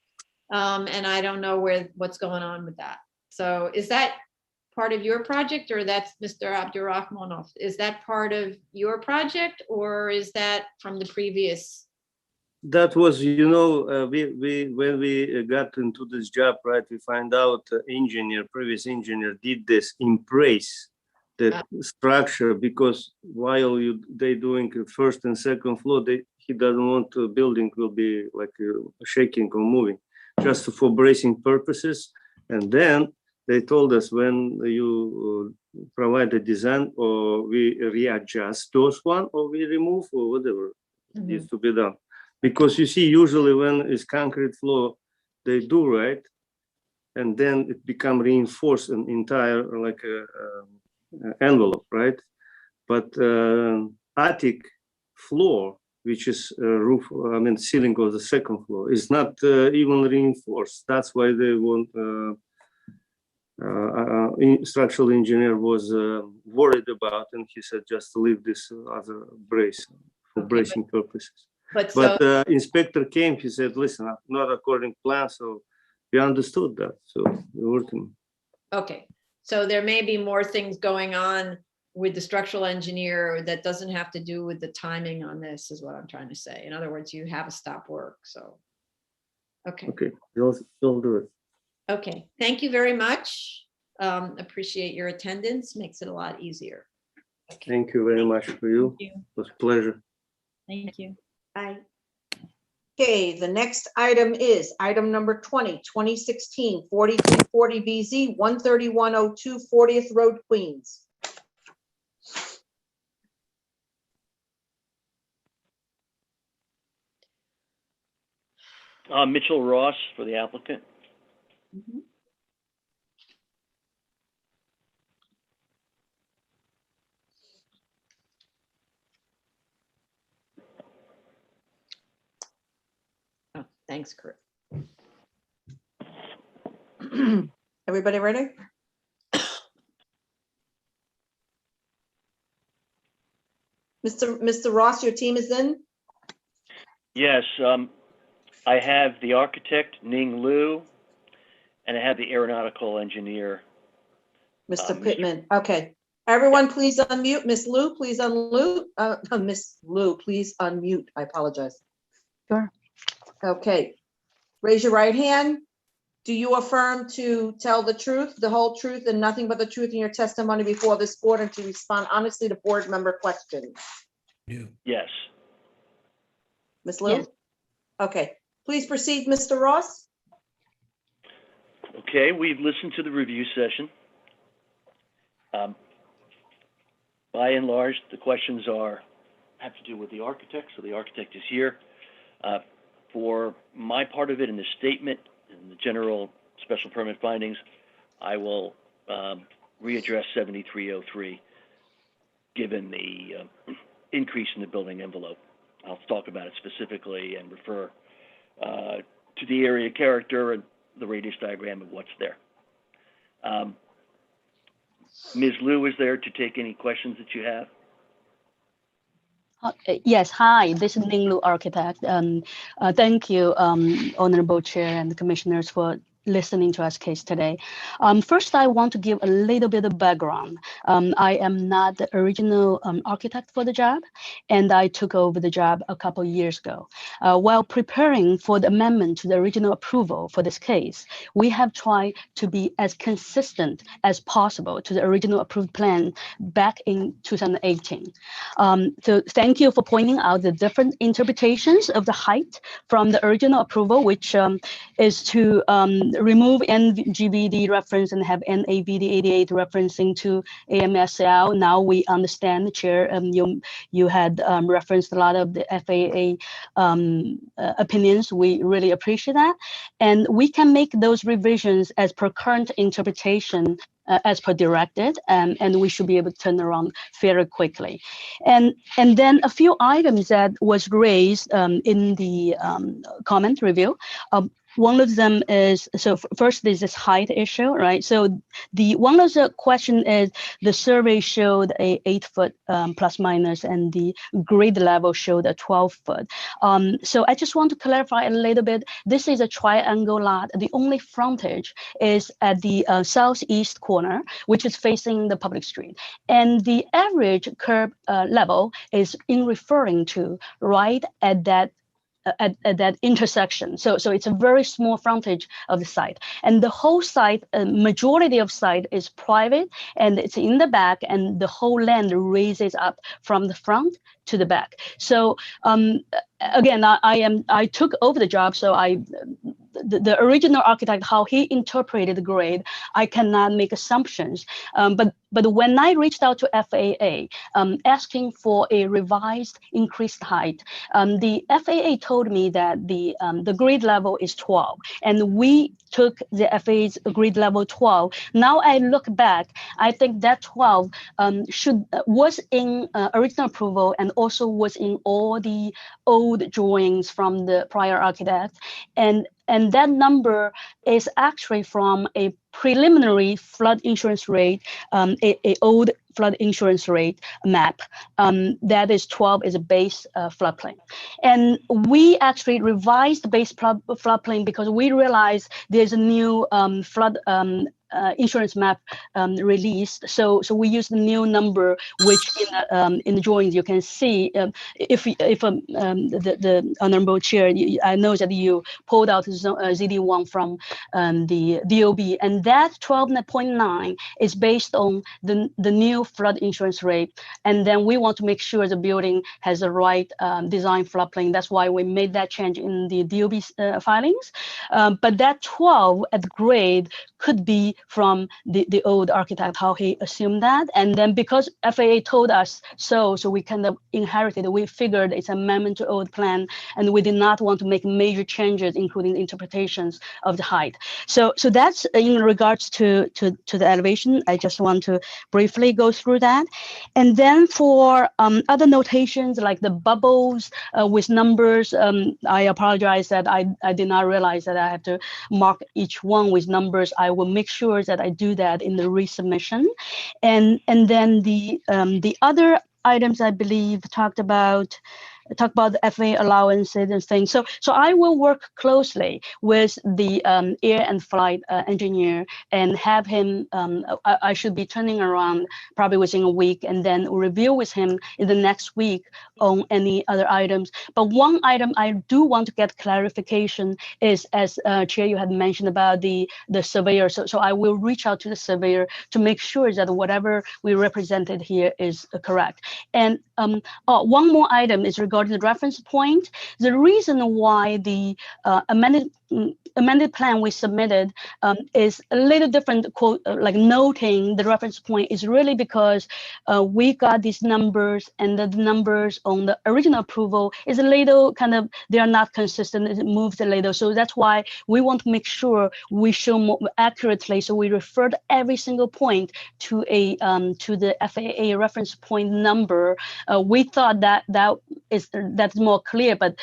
S1: And I don't know what's going on with that. So is that part of your project or that's Mr. Abdurrahmanov? Is that part of your project or is that from the previous?
S12: That was, you know, when we got into this job, right? We find out previous engineer did this in praise the structure because while they doing first and second floor, he doesn't want the building will be like shaking or moving, just for bracing purposes. And then they told us when you provide the design or we readjust those one or we remove or whatever needs to be done. Because you see, usually when it's concrete floor, they do right, and then it become reinforced an entire like envelope, right? But attic floor, which is roof, I mean ceiling of the second floor, is not even reinforced. That's why they want. Structural engineer was worried about, and he said just leave this other brace for bracing purposes. But inspector came, he said, listen, not according to plan, so we understood that, so we're working.
S1: Okay, so there may be more things going on with the structural engineer that doesn't have to do with the timing on this is what I'm trying to say. In other words, you have a stop work, so. Okay.
S12: Okay, we'll do it.
S1: Okay, thank you very much. Appreciate your attendance, makes it a lot easier. Okay.
S12: Thank you very much for you.
S11: Thank you.
S12: It was a pleasure.
S11: Thank you.
S1: Bye.
S2: Okay, the next item is item number 2016 4340 BZ, 13102 40th Road, Queens.
S13: Mitchell Ross for the applicant.
S1: Oh, thanks, Kurt.
S2: Everybody ready? Mr. Ross, your team is in?
S13: Yes, I have the architect, Ning Liu, and I have the aeronautical engineer.
S2: Mr. Pittman, okay. Everyone, please unmute. Miss Liu, please unmute. Miss Liu, please unmute. I apologize.
S14: Sure.
S2: Okay. Raise your right hand. Do you affirm to tell the truth, the whole truth, and nothing but the truth in your testimony before this board and to respond honestly to board member questions?
S13: Yes.
S2: Miss Liu?
S14: Yes.
S2: Okay. Please proceed, Mr. Ross.
S13: Okay, we've listened to the review session. By and large, the questions have to do with the architect, so the architect is here. For my part of it in the statement, in the general special permit findings, I will readdress 7303, given the increase in the building envelope. I'll talk about it specifically and refer to the area character and the radius diagram of what's there. Ms. Liu is there to take any questions that you have.
S14: Yes, hi, this is Ning Lu, architect. Thank you, Honorable Chair and the commissioners for listening to us case today. First, I want to give a little bit of background. I am not the original architect for the job, and I took over the job a couple of years ago. While preparing for the amendment to the original approval for this case, we have tried to be as consistent as possible to the original approved plan back in 2018. So thank you for pointing out the different interpretations of the height from the original approval, which is to remove NGBD reference and have NAVD 88 referencing to AMSL. Now we understand, Chair, you had referenced a lot of the FAA opinions. We really appreciate that. And we can make those revisions as per current interpretation as per directed, and we should be able to turn around very quickly. And then a few items that was raised in the comment review. One of them is, so first there's this height issue, right? So one of the question is the survey showed a 8-foot plus minus, and the grade level showed a 12-foot. So I just want to clarify a little bit. This is a triangle lot. The only frontage is at the southeast corner, which is facing the public street. And the average curb level is in referring to right at that intersection. So it's a very small frontage of the site. And the whole site, majority of site is private, and it's in the back, and the whole land raises up from the front to the back. So again, I took over the job, so the original architect, how he interpreted the grade, I cannot make assumptions. But when I reached out to FAA asking for a revised increased height, the FAA told me that the grade level is 12, and we took the FAA's grade level 12. Now I look back, I think that 12 was in original approval and also was in all the old drawings from the prior architect, and that number is actually from a preliminary flood insurance rate, a old flood insurance rate map. That is 12 is a base floodplain. And we actually revised the base floodplain because we realized there's a new flood insurance map released. So we use the new number, which in the drawings you can see. If the honorable chair, I know that you pulled out ZD1 from the DOB, and that 12.9 is based on the new flood insurance rate. And then we want to make sure the building has the right design floodplain. That's why we made that change in the DOB filings. But that 12 at grade could be from the old architect, how he assumed that. And then because FAA told us so we kind of inherited, we figured it's an amendment to old plan, and we did not want to make major changes, including interpretations of the height. So that's in regards to the elevation. I just want to briefly go through that. And then for other notations like the bubbles with numbers, I apologize that I did not realize that I have to mark each one with numbers. I will make sure that I do that in the resubmission. And then the other items I believe talk about the FAA allowances and things. So I will work closely with the air and flight engineer and have him, I should be turning around probably within a week, and then review with him in the next week on any other items. But one item I do want to get clarification is, as Chair, you had mentioned about the surveyor. So I will reach out to the surveyor to make sure that whatever we represented here is correct. And one more item is regarding regarding the reference point. The reason why the amended plan we submitted is a little different, quote, like noting the reference point is really because we got these numbers, and the numbers on the original approval is a little kind of, they are not consistent, it moves a little. So that's why we want to make sure we show more accurately. So we referred every single point to to the FAA reference point number. We thought that's more clear, but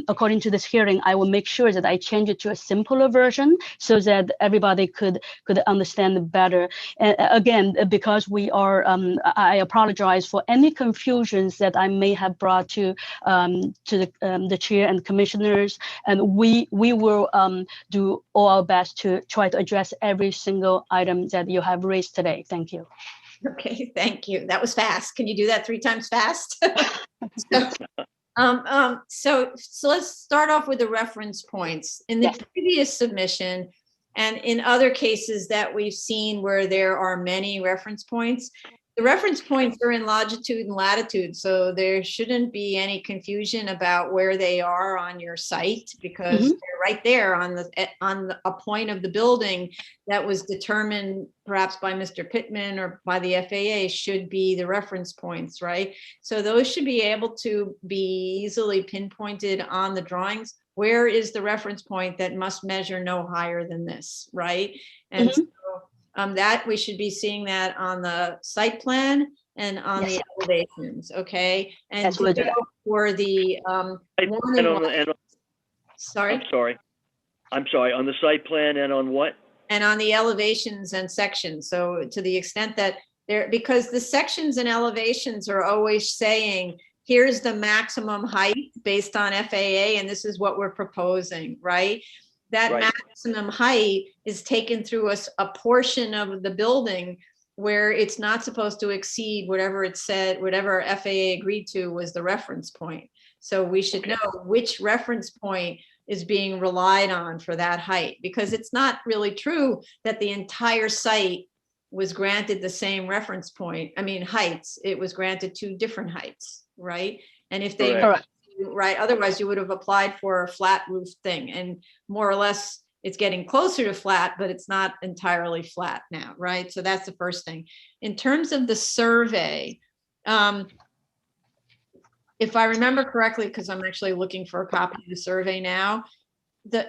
S14: according to this hearing, I will make sure that I change it to a simpler version so that everybody could understand better. And again, because we are, I apologize for any confusions that I may have brought to the chair and commissioners, and we will do all our best to try to address every single item that you have raised today. Thank you.
S1: Okay, thank you. That was fast. Can you do that 3 times fast? So let's start off with the reference points. In the previous submission and in other cases that we've seen where there are many reference points, the reference points are in longitude and latitude, so there shouldn't be any confusion about where they are on your site, because they're right there on a point of the building that was determined perhaps by Mr. Pittman or by the FAA should be the reference points, right? So those should be able to be easily pinpointed on the drawings. Where is the reference point that must measure no higher than this, right? And so, that we should be seeing that on the site plan and on the elevations, okay? And for the
S13: I'm sorry, on the site plan and on what?
S1: And on the elevations and sections. So to the extent that because the sections and elevations are always saying, here's the maximum height based on FAA, and this is what we're proposing, right? That maximum height is taken through a portion of the building where it's not supposed to exceed whatever it said, whatever FAA agreed to was the reference point. So we should know which reference point is being relied on for that height, because it's not really true that the entire site was granted the same reference point. I mean, heights, it was granted 2 different heights, right? And if they right, otherwise you would have applied for a flat roof thing, and more or less it's getting closer to flat, but it's not entirely flat now, right? So that's the first thing. In terms of the survey, if I remember correctly, because I'm actually looking for a copy of the survey now,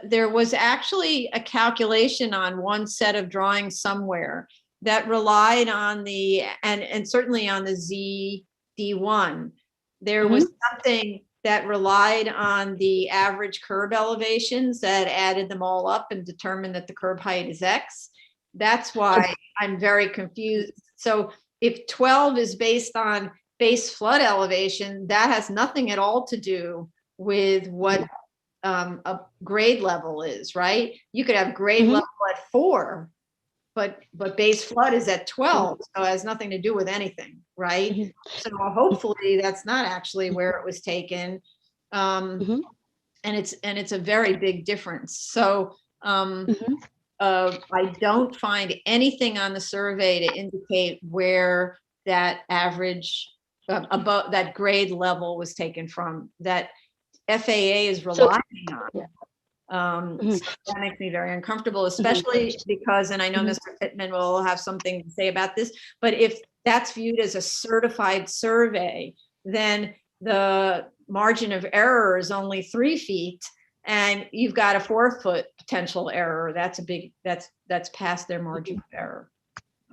S1: there was actually a calculation on one set of drawings somewhere that relied on the, and certainly on the ZD1, there was something that relied on the average curb elevations that added them all up and determined that the curb height is X. That's why I'm very confused. So if 12 is based on base flood elevation, that has nothing at all to do with what a grade level is, right? You could have grade level at 4, but base flood is at 12, so it has nothing to do with anything, right? So hopefully that's not actually where it was taken, and it's a very big difference. So I don't find anything on the survey to indicate where that average above that grade level was taken from, that FAA is relying on. So that makes me very uncomfortable, especially because, and I know Mr. Pittman will have something to say about this, but if that's viewed as a certified survey, then the margin of error is only 3 feet, and you've got a 4-foot potential error. That's a big, that's past their margin of error.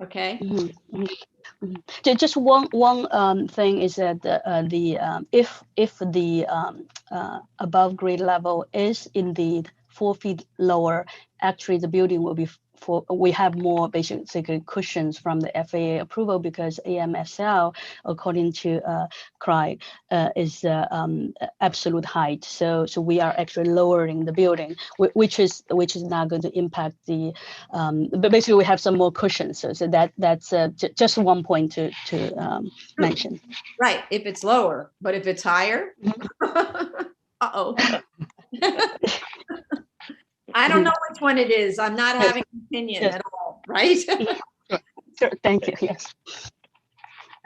S1: Okay.
S14: Just one thing is that if the above grade level is indeed 4 feet lower, actually the building will be we have more basically cushions from the FAA approval, because AMSL, according to Craig, is absolute height. So we are actually lowering the building, which is not going to impact the. But basically, we have some more cushions. So that's just one point to mention.
S1: Right, if it's lower, but if it's higher, I don't know which one it is. I'm not having an opinion at all, right?
S14: Sure, thank you. Yes.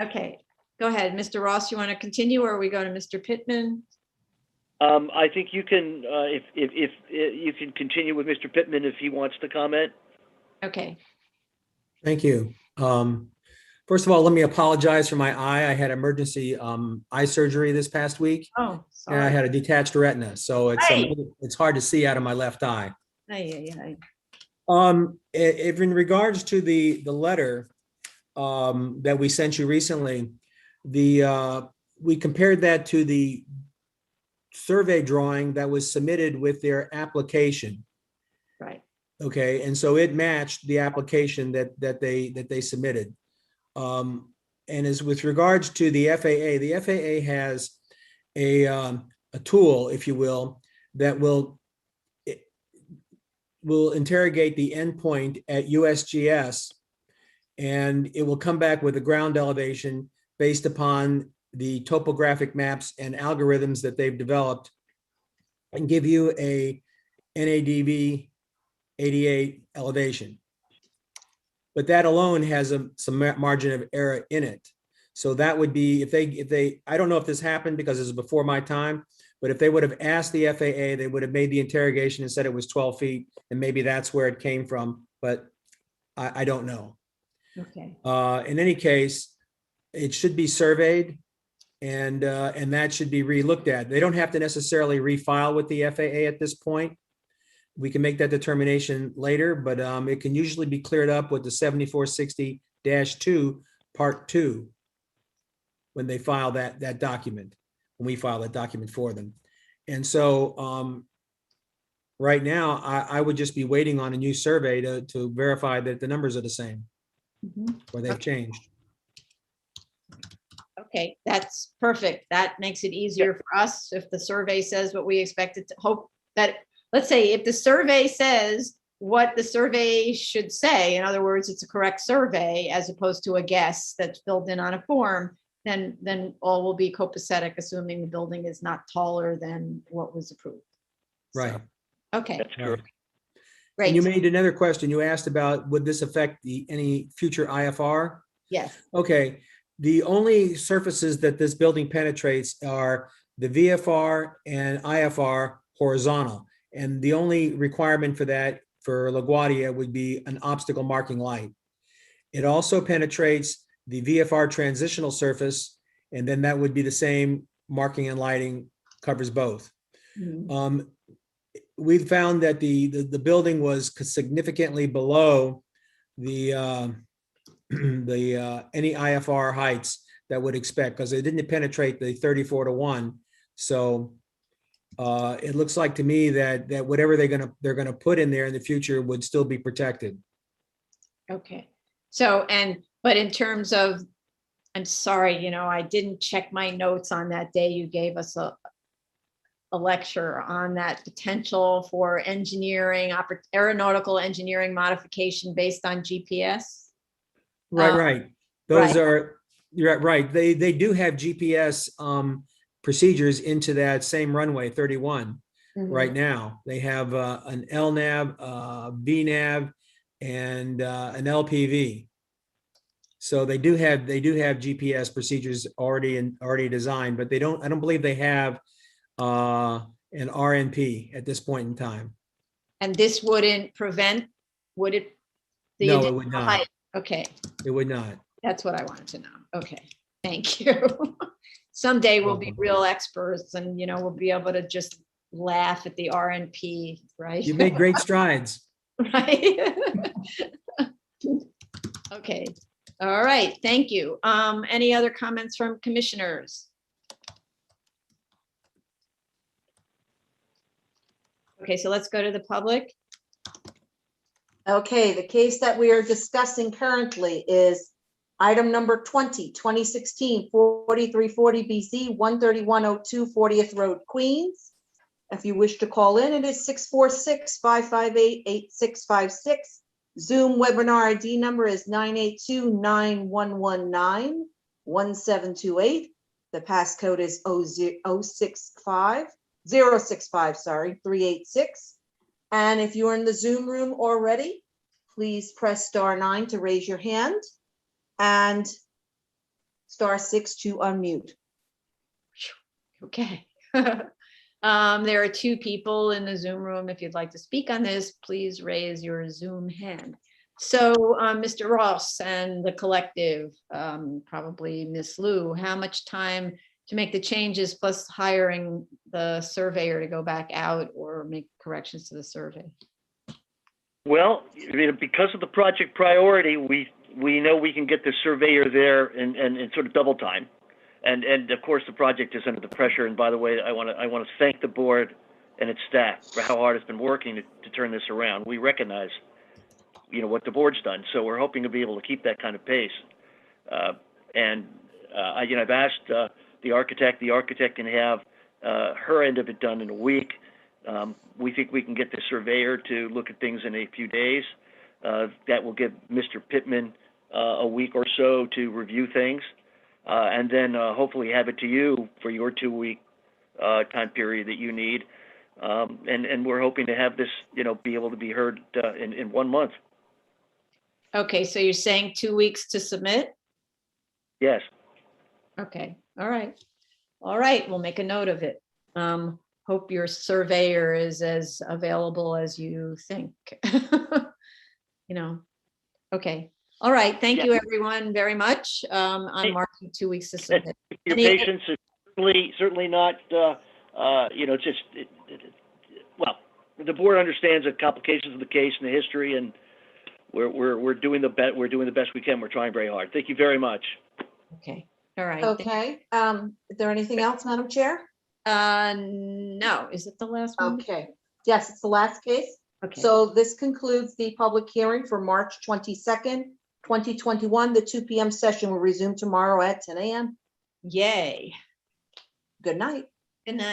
S1: Okay. Go ahead, Mr. Ross, you want to continue or we go to Mr. Pittman?
S13: I think you can, if you can continue with Mr. Pittman if he wants to comment.
S1: Okay,
S15: Thank you. First of all, let me apologize for my eye. I had emergency eye surgery this past week,
S1: oh,
S15: and I
S1: sorry.
S15: had a detached retina, so it's hard to see out of my left eye. If in regards to the letter that we sent you recently, we compared that to the survey drawing that was submitted with their application.
S1: Right.
S15: Okay, and so it matched the application that they submitted. And as with regards to the FAA has a tool, if you will, that will interrogate the endpoint at USGS, and it will come back with a ground elevation based upon the topographic maps and algorithms that they've developed, and give you a NADB 88 elevation. But that alone has some margin of error in it. So that would be, if they, I don't know if this happened because this is before my time, but if they would have asked the FAA, they would have made the interrogation and said it was 12 feet, and maybe that's where it came from, but I don't know.
S1: Okay.
S15: In any case, it should be surveyed, and that should be re-looked at. They don't have to necessarily refile with the FAA at this point. We can make that determination later, but it can usually be cleared up with the 7460-2 Part 2 when they file that document, when we file that document for them. And so right now, I would just be waiting on a new survey to verify that the numbers are the same, or they've changed.
S1: Okay, that's perfect. That makes it easier for us if the survey says what we expected to hope that. Let's say if the survey says what the survey should say, in other words, it's a correct survey as opposed to a guess that's filled in on a form, then all will be copacetic, assuming the building is not taller than what was approved.
S15: Right.
S1: Okay,
S13: That's correct.
S1: great.
S15: And you made another question. You asked about, would this affect any future IFR?
S1: Yes.
S15: Okay. The only surfaces that this building penetrates are the VFR and IFR horizontal. And the only requirement for that for LaGuardia would be an obstacle marking light. It also penetrates the VFR transitional surface, and then that would be the same marking and lighting, covers both. We found that the building was significantly below the any IFR heights that would expect, because it didn't penetrate the 34:1. So it looks like to me that whatever they're gonna put in there in the future would still be protected.
S1: Okay. So, but in terms of, I'm sorry, I didn't check my notes on that day. You gave us a lecture on that potential for engineering, aeronautical engineering modification based on GPS.
S15: Right. Those are, you're right. They do have GPS procedures into that same runway 31 right now. They have an LNAV, VNAV, and an LPV. So they do have GPS procedures already designed, but I don't believe they have an RNP at this point in time.
S1: And this wouldn't prevent, would it?
S15: No, it would not.
S1: Height? Okay.
S15: It would not.
S1: That's what I wanted to know. Okay, thank you. Someday we'll be real experts and, we'll be able to just laugh at the RNP, right?
S15: You made great strides.
S1: Right. Okay. All right. Thank you. Any other comments from commissioners? Okay, so let's go to the public.
S2: Okay, the case that we are discussing currently is item number 2016 4340 BZ 13102 40th Road, Queens. If you wish to call in, it is 646-558-8656. Zoom webinar ID number is 982-9119-1728. The passcode is 065, 386. And if you're in the Zoom room already, please press *9 to raise your hand. And *6 to unmute.
S1: Okay. There are two people in the Zoom room. If you'd like to speak on this, please raise your Zoom hand. So, Mr. Ross and the collective, probably Miss Lou, how much time to make the changes plus hiring the surveyor to go back out or make corrections to the survey?
S13: Well, because of the project priority, we know we can get the surveyor there in sort of double time. And of course, the project is under the pressure. And by the way, I want to thank the board and its staff for how hard it's been working to turn this around. We recognize, what the board's done. So we're hoping to be able to keep that kind of pace. I've asked the architect. The architect can have her end of it done in a week. We think we can get the surveyor to look at things in a few days. That will give Mr. Pittman a week or so to review things. And then hopefully have it to you for your 2-week time period that you need. And we're hoping to have this, be able to be heard in 1 month.
S1: Okay, so you're saying 2 weeks to submit?
S13: Yes.
S1: Okay, all right. All right, we'll make a note of it. Hope your surveyor is as available as you think. Okay. All right, thank you everyone very much. I'm marking 2 weeks to submit.
S13: Your patience is certainly not, well, the board understands the complications of the case and the history, and we're doing the best we can. We're trying very hard. Thank you very much.
S1: Okay, all right.
S2: Okay, is there anything else, Madam Chair?
S1: No, is it the last one?
S2: Okay, yes, it's the last case.
S1: Okay.
S2: So this concludes the public hearing for March 22nd, 2021. The 2 p.m. session will resume tomorrow at 10 a.m.
S1: Yay.
S2: Good night.
S1: Good night.